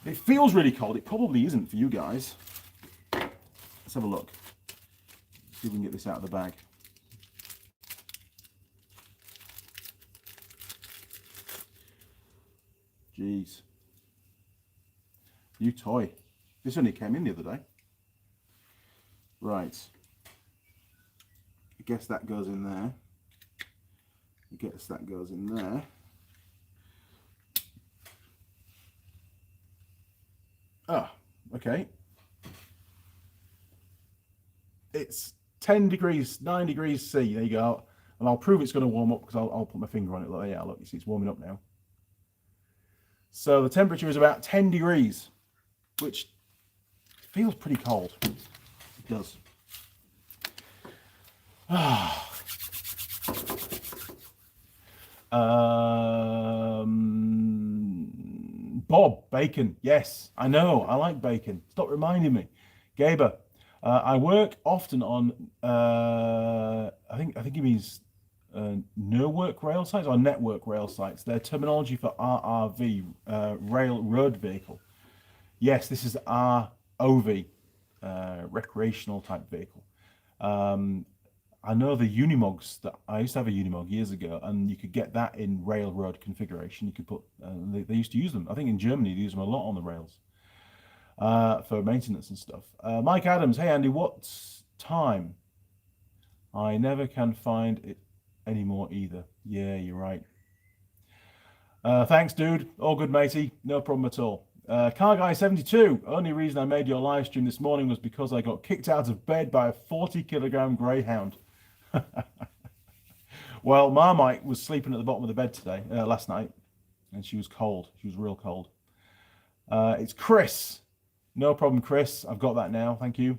It feels really cold. It probably isn't for you guys. Let's have a look. See if we can get this out of the bag. Jeez. New toy. This only came in the other day. Right. I guess that goes in there. I guess that goes in there. Ah, okay. It's 10 degrees, 9 degrees C. There you go. And I'll prove it's going to warm up because I'll put my finger on it. Look, yeah, look, you see it's warming up now. So the temperature is about 10 degrees, which feels pretty cold. It does. Bob, bacon. Yes, I know. I like bacon. Stop reminding me. Gaber, I work often on, I think he means no-work rail sites or network rail sites. Their terminology for RRV, road vehicle. Yes, this is ROV, recreational type vehicle. I know the Unimogs, that I used to have a Unimog years ago, and you could get that in railroad configuration. You could put, they used to use them. I think in Germany they use them a lot on the rails for maintenance and stuff. Mike Adams, hey Andy, what's time? I never can find it anymore either. Yeah, you're right. Thanks, dude. All good, matey. No problem at all. Car Guy 72. Only reason I made your live stream this morning was because I got kicked out of bed by a 40-kilogram greyhound. Well, Marmite was sleeping at the bottom of the bed today, last night, and she was cold. She was real cold. It's Chris. No problem, Chris. I've got that now. Thank you.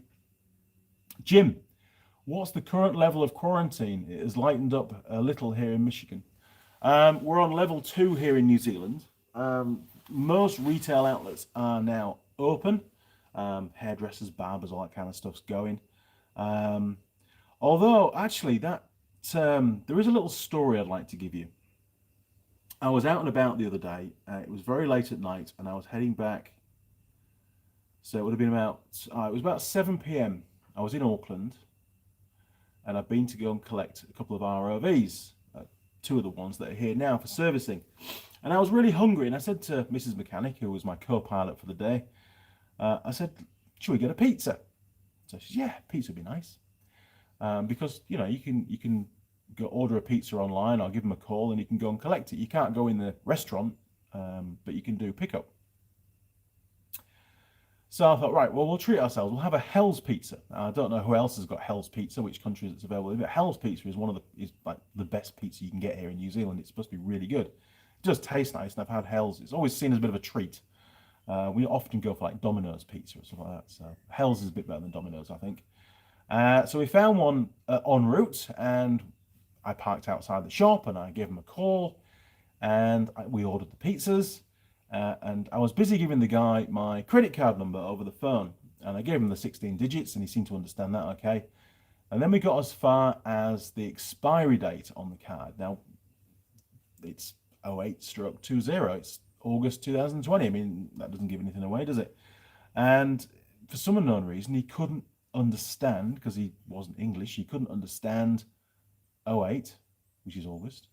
Jim, what's the current level of quarantine? It has lightened up a little here in Michigan. We're on level 2 here in New Zealand. Most retail outlets are now open. Hairdressers, barbers, all that kind of stuff's going. Although, actually, there is a little story I'd like to give you. I was out and about the other day. It was very late at night, and I was heading back. So it would have been about, it was about 7 p.m. I was in Auckland, and I've been to go and collect a couple of ROVs, 2 of the ones that are here now for servicing. And I was really hungry, and I said to Mrs. Mechanic, who was my co-pilot for the day, I said, should we get a pizza? So she said, yeah, pizza would be nice. Because, you know, you can go order a pizza online, or give them a call, and you can go and collect it. You can't go in the restaurant, but you can do pickup. So I thought, right, well, we'll treat ourselves. We'll have a Hell's Pizza. I don't know who else has got Hell's Pizza, which countries it's available in, but Hell's Pizza is is like the best pizza you can get here in New Zealand. It's supposed to be really good. It does taste nice, and I've had Hell's. It's always seen as a bit of a treat. We often go for like Domino's pizza or stuff like that. So Hell's is a bit better than Domino's, I think. So we found one en route, and I parked outside the shop, and I gave them a call, and we ordered the pizzas. And I was busy giving the guy my credit card number over the phone, and I gave him the 16 digits, and he seemed to understand that okay. And then we got as far as the expiry date on the card. Now, it's 08/20, it's August 2020. I mean, that doesn't give anything away, does it? And for some unknown reason, he couldn't understand, because he wasn't English, he couldn't understand 08, which is August,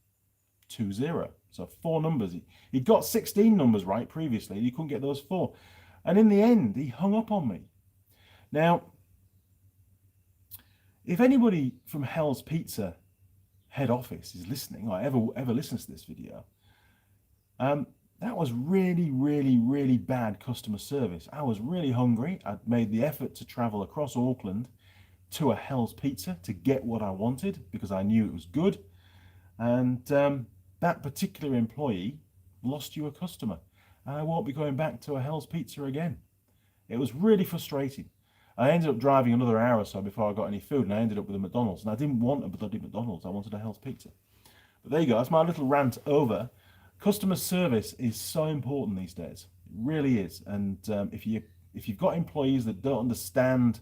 20. So 4 numbers. He got 16 numbers right previously, he couldn't get those 4. And in the end, he hung up on me. Now, if anybody from Hell's Pizza head office is listening, or ever listens to this video, that was really, really, really bad customer service. I was really hungry. I'd made the effort to travel across Auckland to a Hell's Pizza to get what I wanted because I knew it was good. And that particular employee lost you a customer. And I won't be going back to a Hell's Pizza again. It was really frustrating. I ended up driving another hour or so before I got any food, and I ended up with a McDonald's. And I didn't want a bloody McDonald's. I wanted a Hell's Pizza. But there you go. That's my little rant over. Customer service is so important these days. It really is. And if you've got employees that don't understand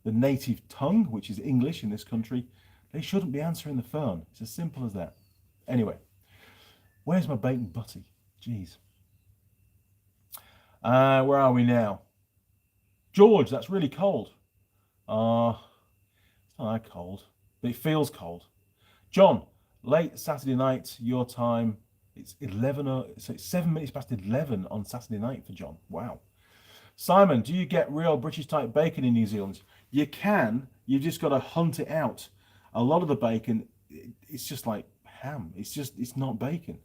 the native tongue, which is English in this country, they shouldn't be answering the phone. It's as simple as that. Anyway, where's my bacon butty? Jeez. Where are we now? George, that's really cold. It's not that cold, but it feels cold. John, late Saturday night, your time. It's 7 minutes past 11 on Saturday night for John. Wow. Simon, do you get real British type bacon in New Zealand? You can. You've just got to hunt it out. A lot of the bacon, it's just like ham. It's not bacon.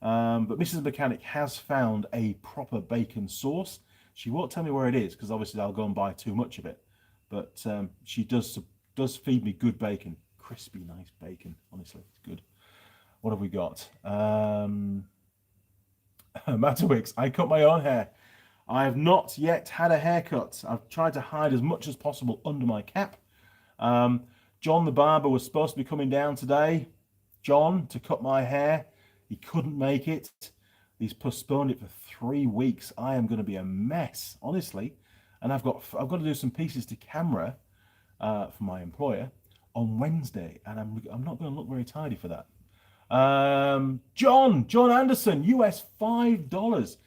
But Mrs. Mechanic has found a proper bacon sauce. She won't tell me where it is because obviously I'll go and buy too much of it. But she does feed me good bacon. Crispy, nice bacon. Honestly, it's good. What have we got? Matterwicks, I cut my own hair. I have not yet had a haircut. I've tried to hide as much as possible under my cap. John the barber was supposed to be coming down today, John, to cut my hair. He couldn't make it. He's postponed it for 3 weeks. I am going to be a mess, honestly. And I've got to do some pieces to camera for my employer on Wednesday, and I'm not going to look very tidy for that. John Anderson, US $5.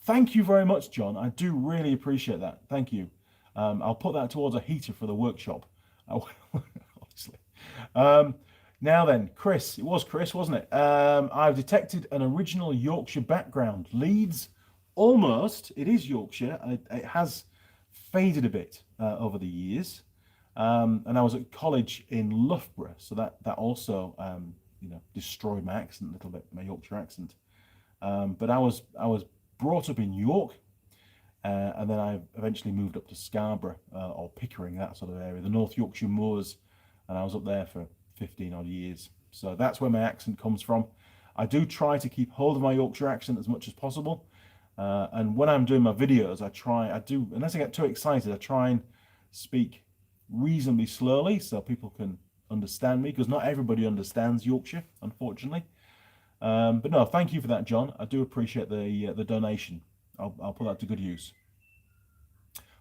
Thank you very much, John. I do really appreciate that. Thank you. I'll put that towards a heater for the workshop. Honestly. Now then, Chris. It was Chris, wasn't it? I've detected an original Yorkshire background. Leeds, almost. It is Yorkshire. It has faded a bit over the years. And I was at college in Loughborough, so that also destroyed my accent a little bit, my Yorkshire accent. But I was brought up in York, and then I eventually moved up to Scarborough or Pickering, that sort of area, the North Yorkshire Moors, and I was up there for 15 odd years. So that's where my accent comes from. I do try to keep hold of my Yorkshire accent as much as possible. And when I'm doing my videos, unless I get too excited, I try and speak reasonably slowly so people can understand me, because not everybody understands Yorkshire, unfortunately. But no, thank you for that, John. I do appreciate the donation. I'll put that to good use.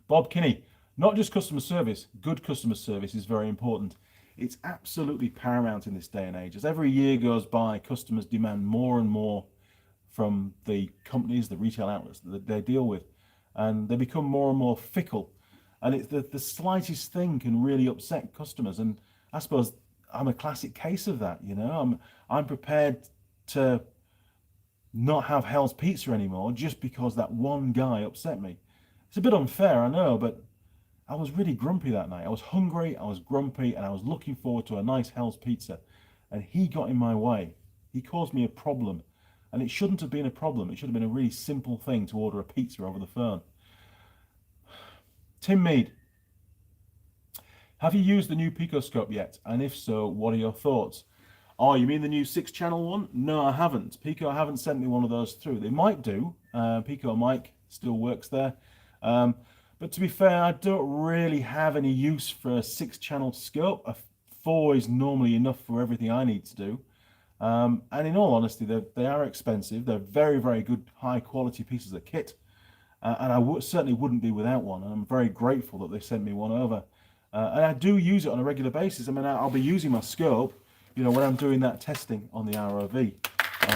Bob Kinney, not just customer service, good customer service is very important. It's absolutely paramount in this day and age. As every year goes by, customers demand more and more from the companies, the retail outlets that they deal with, and they become more and more fickle. And it's the slightest thing can really upset customers. And I suppose I'm a classic case of that. I'm prepared to not have Hell's Pizza anymore just because that one guy upset me. It's a bit unfair, I know, but I was really grumpy that night. I was hungry, I was grumpy, and I was looking forward to a nice Hell's Pizza. And he got in my way. He caused me a problem. And it shouldn't have been a problem. It should have been a really simple thing to order a pizza over the phone. Tim Mead, have you used the new Picoscope yet? And if so, what are your thoughts? Oh, you mean the new 6-channel one? No, I haven't. Pico haven't sent me one of those through. They might do. Pico Mic still works there. But to be fair, I don't really have any use for a 6-channel scope. A 4 is normally enough for everything I need to do. And in all honesty, they are expensive. They're very, very good, high quality pieces of kit. And I certainly wouldn't be without one. And I'm very grateful that they sent me one over. And I do use it on a regular basis. I mean, I'll be using my scope, you know, when I'm doing that testing on the ROV.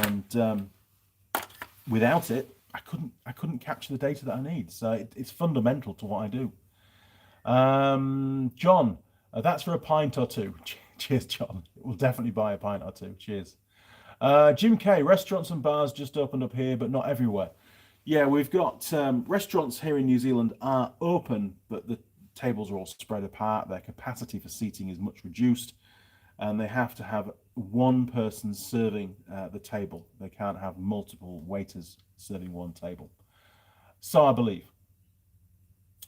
And without it, I couldn't capture the data that I need. So it's fundamental to what I do. John, that's for a pint or two. Cheers, John. We'll definitely buy a pint or two. Cheers. Jim K, restaurants and bars just opened up here, but not everywhere. Yeah, we've got restaurants here in New Zealand are open, but the tables are all spread apart. Their capacity for seating is much reduced, and they have to have one person serving the table. They can't have multiple waiters serving one table. So I believe.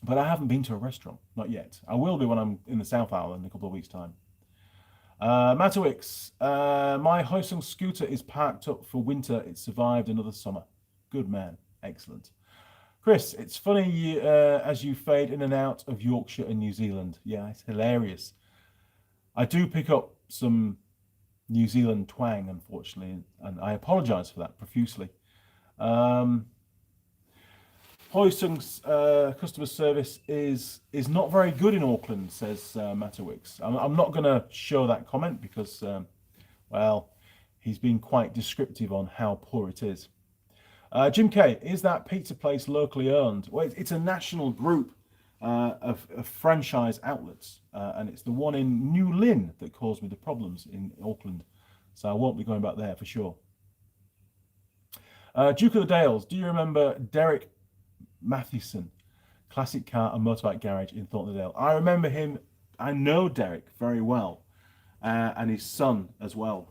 But I haven't been to a restaurant, not yet. I will be when I'm in the South Island in a couple of weeks' time. Matawix, my Hoisung scooter is parked up for winter. It survived another summer. Good man. Excellent. Chris, it's funny as you fade in and out of Yorkshire and New Zealand. Yeah, it's hilarious. I do pick up some New Zealand twang, unfortunately, and I apologise for that profusely. Hoisung's customer service is not very good in Auckland, says Matawix. I'm not going to show that comment because, well, he's been quite descriptive on how poor it is. Jim K, is that pizza place locally owned? Well, it's a national group of franchise outlets, and it's the one in New Lynn that caused me the problems in Auckland. So I won't be going back there for sure. Duke of the Dales, do you remember Derek Mathieson, classic car and motorbike garage in Thornton Dale? I remember him. I know Derek very well, and his son as well.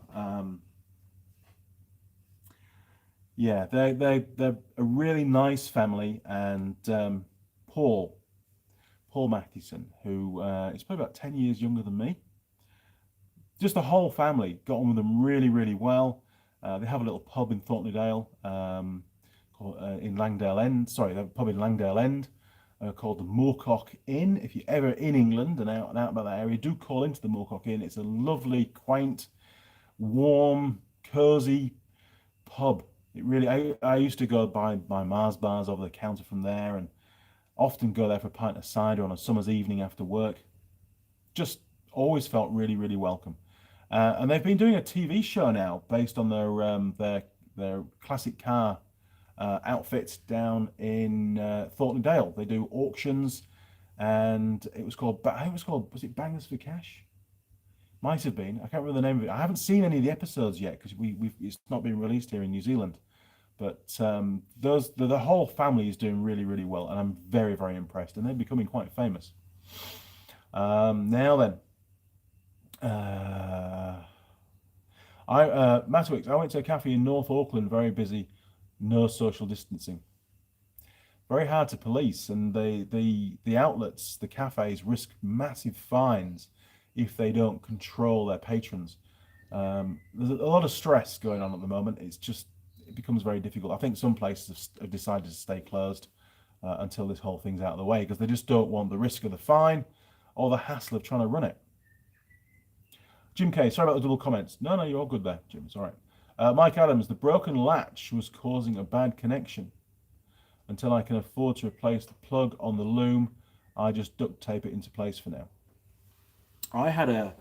Yeah, they're a really nice family, and Paul Mathieson, who is probably about 10 years younger than me. Just the whole family got on with them really, really well. They have a little pub in Thornton Dale. In Langdale End, sorry, the pub in Langdale End called the Moorcock Inn. If you're ever in England and out about that area, do call into the Moorcock Inn. It's a lovely, quaint, warm, cosy pub. It really, I used to go buy Mars bars over the counter from there, and often go there for a pint of cider on a summer's evening after work. Just always felt really, really welcome. And they've been doing a TV show now based on their classic car outfits down in Thornton Dale. They do auctions, and it was called, was it Bangers for Cash? Might have been. I can't remember the name of it. I haven't seen any of the episodes yet because it's not been released here in New Zealand. But the whole family is doing really, really well, and I'm very, very impressed, and they're becoming quite famous. Now then, Matawix, I went to a cafe in North Auckland, very busy, no social distancing. Very hard to police, and the outlets, the cafes, risk massive fines if they don't control their patrons. There's a lot of stress going on at the moment. It becomes very difficult. I think some places have decided to stay closed until this whole thing's out of the way, because they just don't want the risk of the fine or the hassle of trying to run it. Jim K, sorry about the double comments. No, you're all good there, Jim. It's all right. Mike Adams, the broken latch was causing a bad connection. Until I can afford to replace the plug on the loom, I just duct tape it into place for now. I had a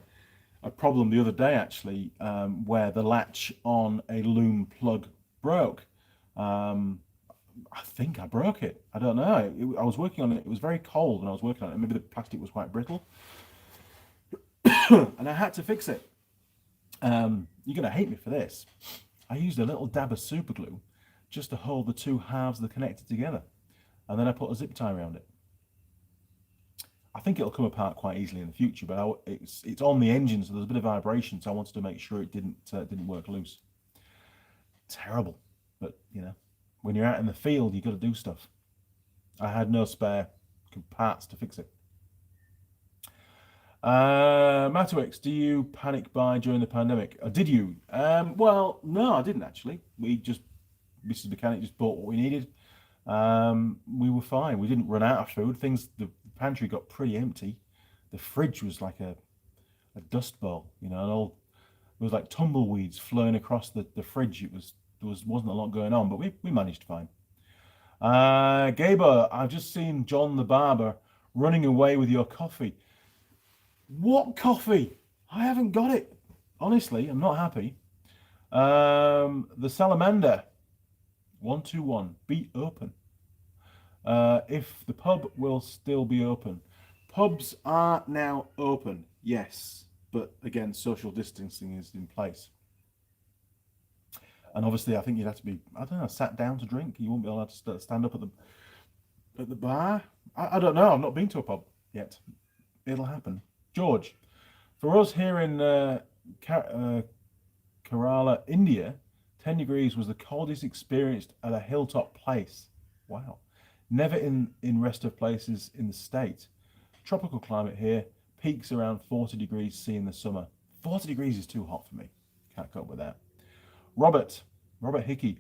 problem the other day, actually, where the latch on a loom plug broke. I think I broke it. I don't know. I was working on it. It was very cold and I was working on it. Maybe the plastic was quite brittle. And I had to fix it. You're going to hate me for this. I used a little dab of super glue just to hold the two halves that are connected together. And then I put a zip tie around it. I think it'll come apart quite easily in the future, but it's on the engine, so there's a bit of vibration, so I wanted to make sure it didn't work loose. Terrible, but you know, when you're out in the field, you've got to do stuff. I had no spare parts to fix it. Matawix, do you panic buy during the pandemic? Did you? Well, no, I didn't actually. Mrs. Mechanic just bought what we needed. We were fine. We didn't run out of food. The pantry got pretty empty. The fridge was like a dust bowl, you know, was like tumbleweeds flowing across the fridge. Wasn't a lot going on, but we managed fine. Gaber, I've just seen John the barber running away with your coffee. What coffee? I haven't got it. Honestly, I'm not happy. The salamander 121 be open. If the pub will still be open. Pubs are now open, yes, but again, social distancing is in place. And obviously, I think you'd have to be, I don't know, sat down to drink. You won't be allowed to stand up at the bar. I don't know. I've not been to a pub yet. It'll happen. George, for us here in Kerala, India, 10 degrees was the coldest experienced at a hilltop place. Wow. Never in rest of places in the state. Tropical climate here, peaks around 40 degrees C in the summer. 40 degrees is too hot for me. Can't cope with that. Robert Hickey,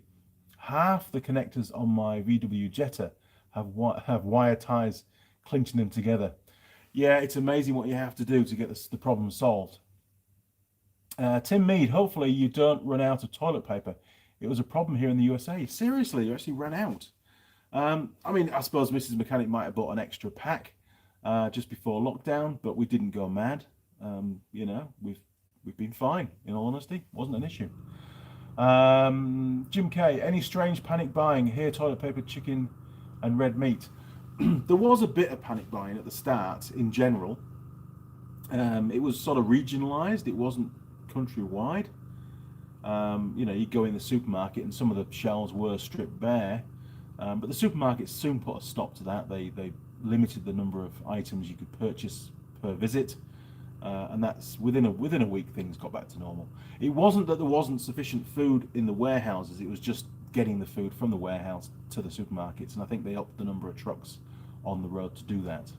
half the connectors on my VW Jetta have wire ties clinching them together. Yeah, it's amazing what you have to do to get the problem solved. Tim Mead, hopefully you don't run out of toilet paper. It was a problem here in the USA. Seriously, you actually ran out. I mean, I suppose Mrs. Mechanic might have bought an extra pack just before lockdown, but we didn't go mad. You know, we've been fine, in all honesty. Wasn't an issue. Jim K, any strange panic buying here? Toilet paper, chicken, and red meat. There was a bit of panic buying at the start in general. It was sort of regionalised. It wasn't countrywide. You know, you go in the supermarket and some of the shelves were stripped bare. But the supermarkets soon put a stop to that. They limited the number of items you could purchase per visit, and that's within a week things got back to normal. It wasn't that there wasn't sufficient food in the warehouses. It was just getting the food from the warehouse to the supermarkets, and I think they upped the number of trucks on the road to do that.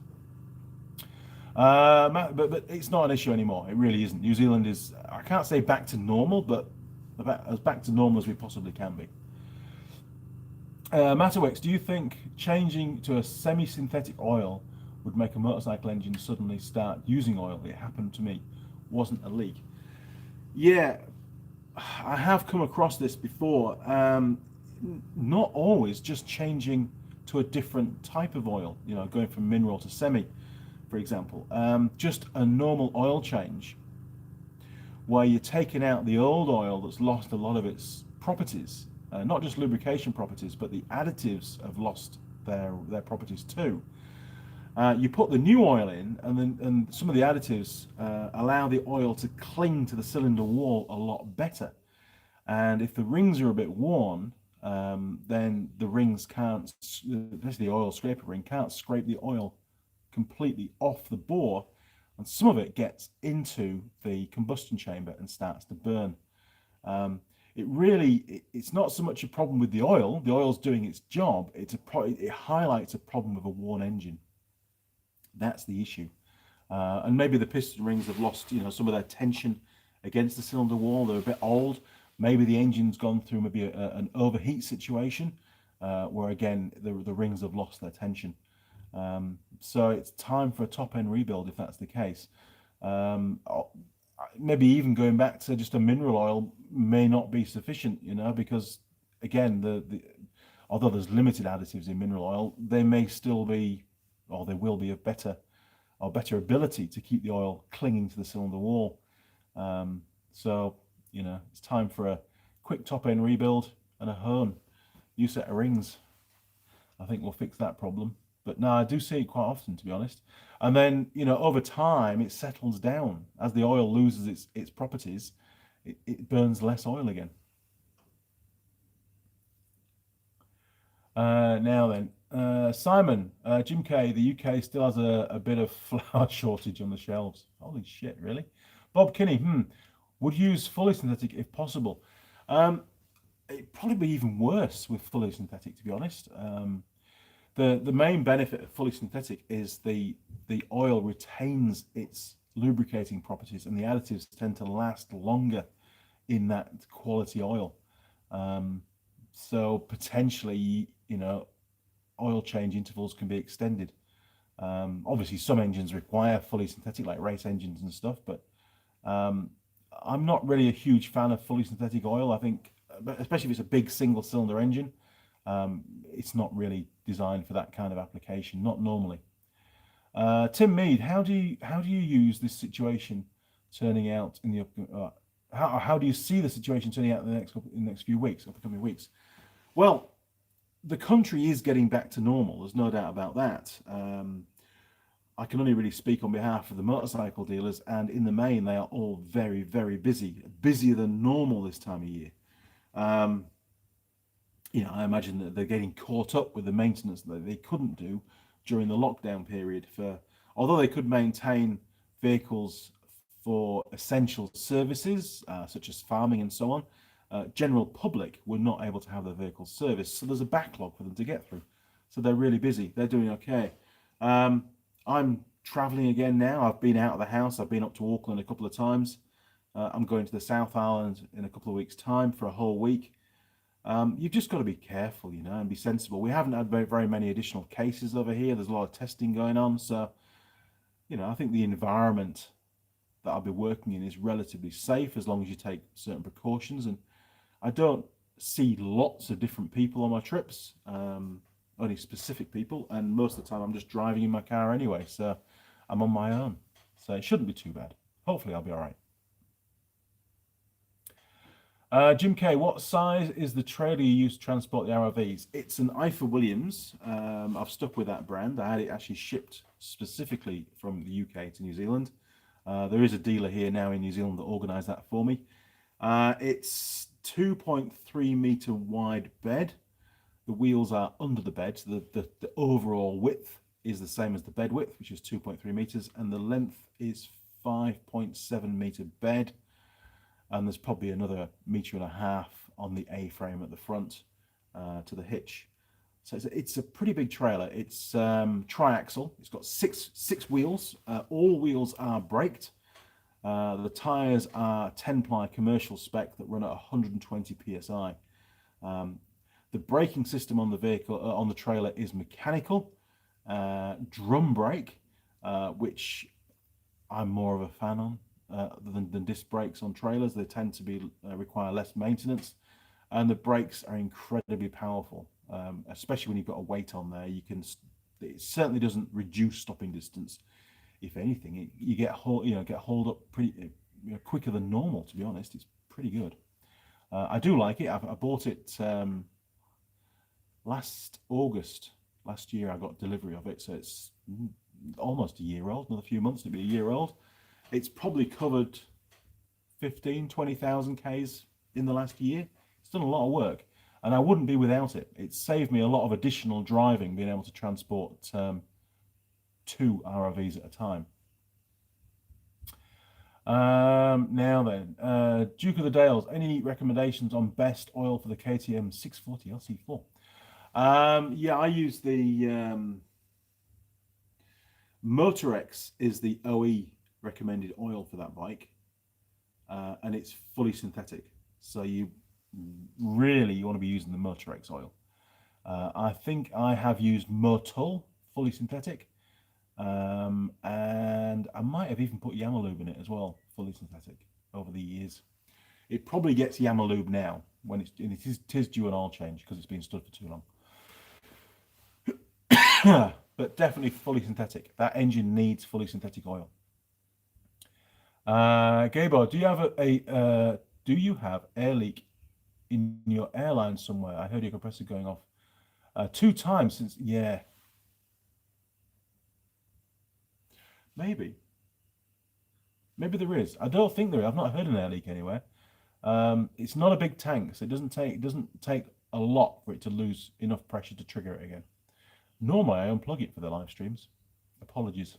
But it's not an issue anymore. It really isn't. New Zealand is, I can't say back to normal, but about as back to normal as we possibly can be. Matterwex, do you think changing to a semi-synthetic oil would make a motorcycle engine suddenly start using oil? It happened to me. Wasn't a leak. Yeah, I have come across this before. Not always just changing to a different type of oil, you know, going from mineral to semi, for example. Just a normal oil change where you're taking out the old oil that's lost a lot of its properties. Not just lubrication properties, but the additives have lost their properties too. You put the new oil in, and some of the additives allow the oil to cling to the cylinder wall a lot better. And if the rings are a bit worn, then the rings can't, especially the oil scraper ring, can't scrape the oil completely off the bore, and some of it gets into the combustion chamber and starts to burn. It's not so much a problem with the oil. The oil's doing its job. It highlights a problem with a worn engine. That's the issue. And maybe the piston rings have lost, you know, some of their tension against the cylinder wall. They're a bit old. Maybe the engine's gone through maybe an overheat situation, where again the rings have lost their tension. So it's time for a top-end rebuild if that's the case. Maybe even going back to just a mineral oil may not be sufficient, you know, because again, although there's limited additives in mineral oil, they may still be, or they will be, of better ability to keep the oil clinging to the cylinder wall. So, you know, it's time for a quick top-end rebuild and a hone. New set of rings, I think, will fix that problem. But no, I do see it quite often, to be honest. And then, you know, over time, it settles down. As the oil loses its properties, it burns less oil again. Now then, Simon, Jim K, the UK still has a bit of flour shortage on the shelves. Holy shit, really? Bob Kinney, would use fully synthetic if possible. It'd probably be even worse with fully synthetic, to be honest. The main benefit of fully synthetic is the oil retains its lubricating properties, and the additives tend to last longer in that quality oil. So potentially, you know, oil change intervals can be extended. Obviously, some engines require fully synthetic, like race engines and stuff, but I'm not really a huge fan of fully synthetic oil. I think, especially if it's a big single cylinder engine, it's not really designed for that kind of application. Not normally. Tim Mead, how do you use this situation turning out in the how do you see the situation turning out in the next few weeks, upcoming weeks? Well, the country is getting back to normal. There's no doubt about that. I can only really speak on behalf of the motorcycle dealers, and in the main, they are all very, very busy, busier than normal this time of year. You know, I imagine that they're getting caught up with the maintenance that they couldn't do during the lockdown period. Although they could maintain vehicles for essential services such as farming and so on, general public were not able to have their vehicles serviced. So there's a backlog for them to get through. So they're really busy. They're doing okay. I'm traveling again now. I've been out of the house. I've been up to Auckland a couple of times. I'm going to the South Island in a couple of weeks' time for a whole week. You've just got to be careful, you know, and be sensible. We haven't had very many additional cases over here. There's a lot of testing going on. So, you know, I think the environment that I'll be working in is relatively safe as long as you take certain precautions. And I don't see lots of different people on my trips, only specific people. And most of the time I'm just driving in my car anyway. So I'm on my own. So it shouldn't be too bad. Hopefully I'll be all right. Jim K, what size is the trailer you use to transport the ROVs? It's an Eiffel Williams. I've stuck with that brand. I had it actually shipped specifically from the UK to New Zealand. There is a dealer here now in New Zealand that organised that for me. It's 2.3 metre wide bed. The wheels are under the bed, so the overall width is the same as the bed width, which is 2.3 metres, and the length is 5.7 metre bed. And there's probably another 1.5 metres on the A-frame at the front to the hitch. So it's a pretty big trailer. It's triaxle. It's got six wheels. All wheels are braked. The tyres are 10-ply commercial spec that run at 120 psi. The braking system on the vehicle, on the trailer, is mechanical. Drum brake, which I'm more of a fan on. Than disc brakes on trailers. They tend to be require less maintenance, and the brakes are incredibly powerful, especially when you've got a weight on there. It certainly doesn't reduce stopping distance. If anything, you get hauled up pretty quicker than normal. To be honest, it's pretty good. I do like it. I bought it last August last year. I got delivery of it, so it's almost a year old. Another few months to be a year old. It's probably covered 20,000 Ks in the last year. It's done a lot of work, and I wouldn't be without it. It's saved me a lot of additional driving, being able to transport 2 ROVs at a time. Now then, Duke of the Dales, any recommendations on best oil for the KTM 640 LC4? Yeah, I use the Motorex is the OE recommended oil for that bike, and it's fully synthetic, so you want to be using the Motorex oil. I think I have used Motul fully synthetic, and I might have even put Yamalube in it as well, fully synthetic, over the years. It probably gets Yamalube now when it is due an oil change because it's been stood for too long. But definitely fully synthetic. That engine needs fully synthetic oil. Gabo, do you have air leak in your airline somewhere? I heard your compressor going off 2 times since. Yeah, maybe there is. I don't think there is. I've not heard an air leak anywhere. It's not a big tank, so it doesn't take a lot for it to lose enough pressure to trigger it again. Normally, I unplug it for the live streams. Apologies.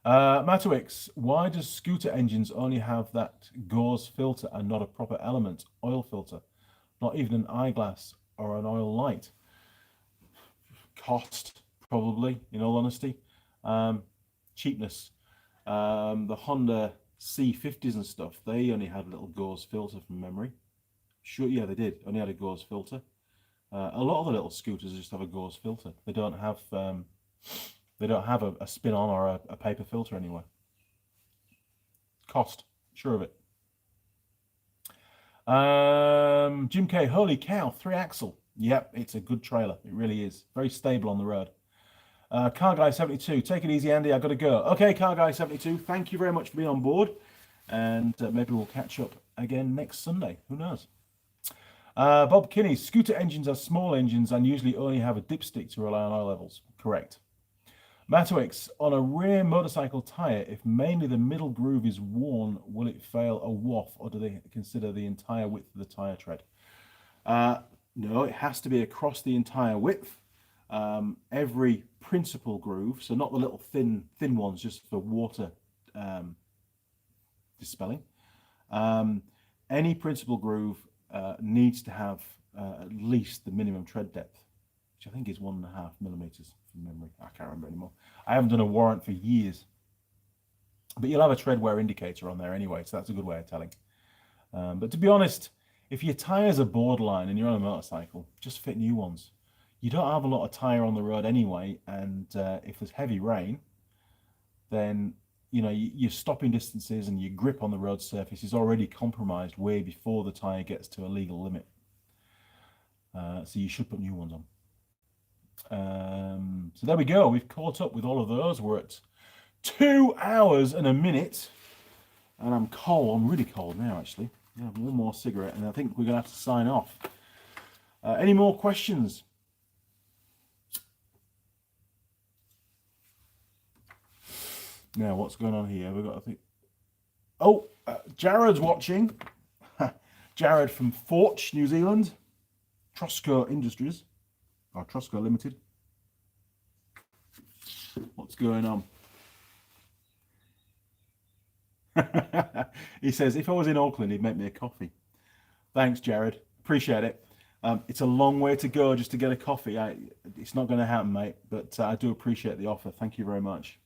Matowix, why does scooter engines only have that gauze filter and not a proper element oil filter? Not even an eyeglass or an oil light? Cost, probably, in all honesty. Cheapness. The Honda C50s and stuff, they only had a little gauze filter from memory. Sure, yeah, they did. Only had a gauze filter. A lot of the little scooters just have a gauze filter. They don't have a spin-on or a paper filter anywhere. cost, sure of it. Jim K, holy cow, 3-axle. Yep, it's a good trailer. It really is. Very stable on the road. Car Guy 72, take it easy, Andy. I've got to go. Okay, Car Guy 72, thank you very much for being on board. And maybe we'll catch up again next Sunday. Who knows? Bob Kinney, scooter engines are small engines and usually only have a dipstick to rely on oil levels. Correct. Matowix, on a rear motorcycle tyre, if mainly the middle groove is worn, will it fail a waff, or do they consider the entire width of the tyre tread? No, it has to be across the entire width. Every principal groove, so not the little thin ones just for water dispelling. Any principal groove needs to have at least the minimum tread depth, which I think is 1.5 millimeters from memory. I can't remember anymore. I haven't done a warrant for years. But you'll have a tread wear indicator on there anyway, so that's a good way of telling. But to be honest, if your tyres are borderline and you're on a motorcycle, just fit new ones. You don't have a lot of tyre on the road anyway, and if there's heavy rain, then your stopping distances and your grip on the road surface is already compromised way before the tyre gets to a legal limit. So you should put new ones on. So there we go. We've caught up with all of those. We're at 2 hours and a minute, and I'm cold. I'm really cold now, actually. Yeah, one more cigarette, and I think we're going to have to sign off. Any more questions? Now, what's going on here? We've got to think. Oh, Jared's watching. Jared from Forge, New Zealand. Trosco Industries, or Trosco Limited. What's going on? He says, if I was in Auckland, he'd make me a coffee. Thanks, Jared. Appreciate it. It's a long way to go just to get a coffee. It's not going to happen, mate, but I do appreciate the offer. Thank you very much.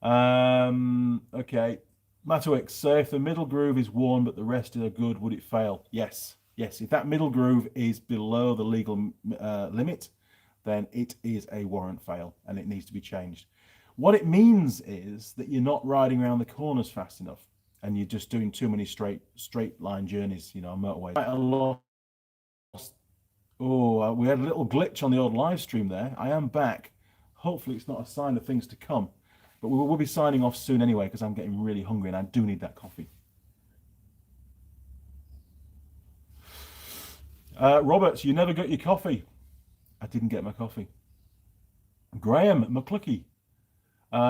Okay. Matowix, so if the middle groove is worn but the rest are good, would it fail? Yes. Yes, if that middle groove is below the legal limit, then it is a warrant fail and it needs to be changed. What it means is that you're not riding around the corners fast enough and you're just doing too many straight line journeys, on motorways. Oh, we had a little glitch on the old live stream there. I am back. Hopefully it's not a sign of things to come. But we will be signing off soon anyway because I'm getting really hungry and I do need that coffee. Roberts, you never got your coffee. I didn't get my coffee. Graham McClucky,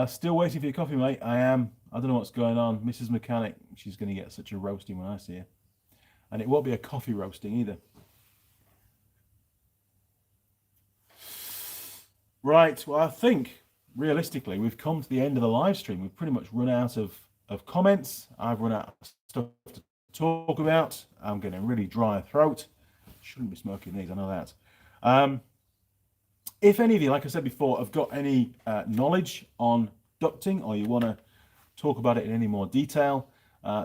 still waiting for your coffee, mate. I am. I don't know what's going on. Mrs. Mechanic, she's going to get such a roasting when I see her. And it won't be a coffee roasting either. Right, well, I think realistically, we've come to the end of the live stream. We've pretty much run out of comments. I've run out of stuff to talk about. I'm getting a really dry throat. Shouldn't be smoking these, I know that. If any of you, like I said before, have got any knowledge on ducting or you want to talk about it in any more detail,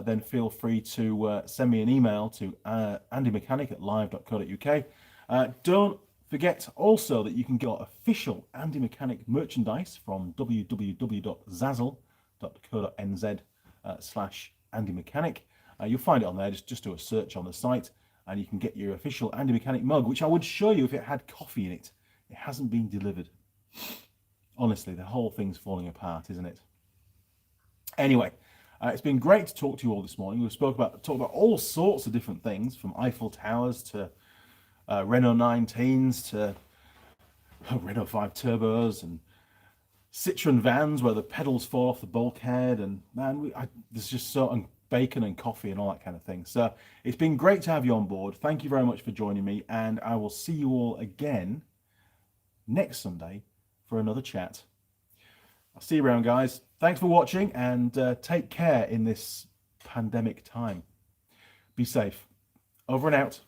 then feel free to send me an email to andymechanic@live.co.uk. Don't forget also that you can get official Andy Mechanic merchandise from www.zazzle.co.nz/Andy Mechanic. You'll find it on there. Just do a search on the site and you can get your official Andy Mechanic mug, which I would show you if it had coffee in it. It hasn't been delivered. Honestly, the whole thing's falling apart, isn't it? Anyway, it's been great to talk to you all this morning. We've talked about all sorts of different things, from Eiffel Towers to Renault 19s to Renault 5 turbos and Citroen vans where the pedals fall off the bulkhead, and man, there's just and bacon and coffee and all that kind of thing. So it's been great to have you on board. Thank you very much for joining me, and I will see you all again next Sunday for another chat. I'll see you around, guys. Thanks for watching, and take care in this pandemic time. Be safe. Over and out.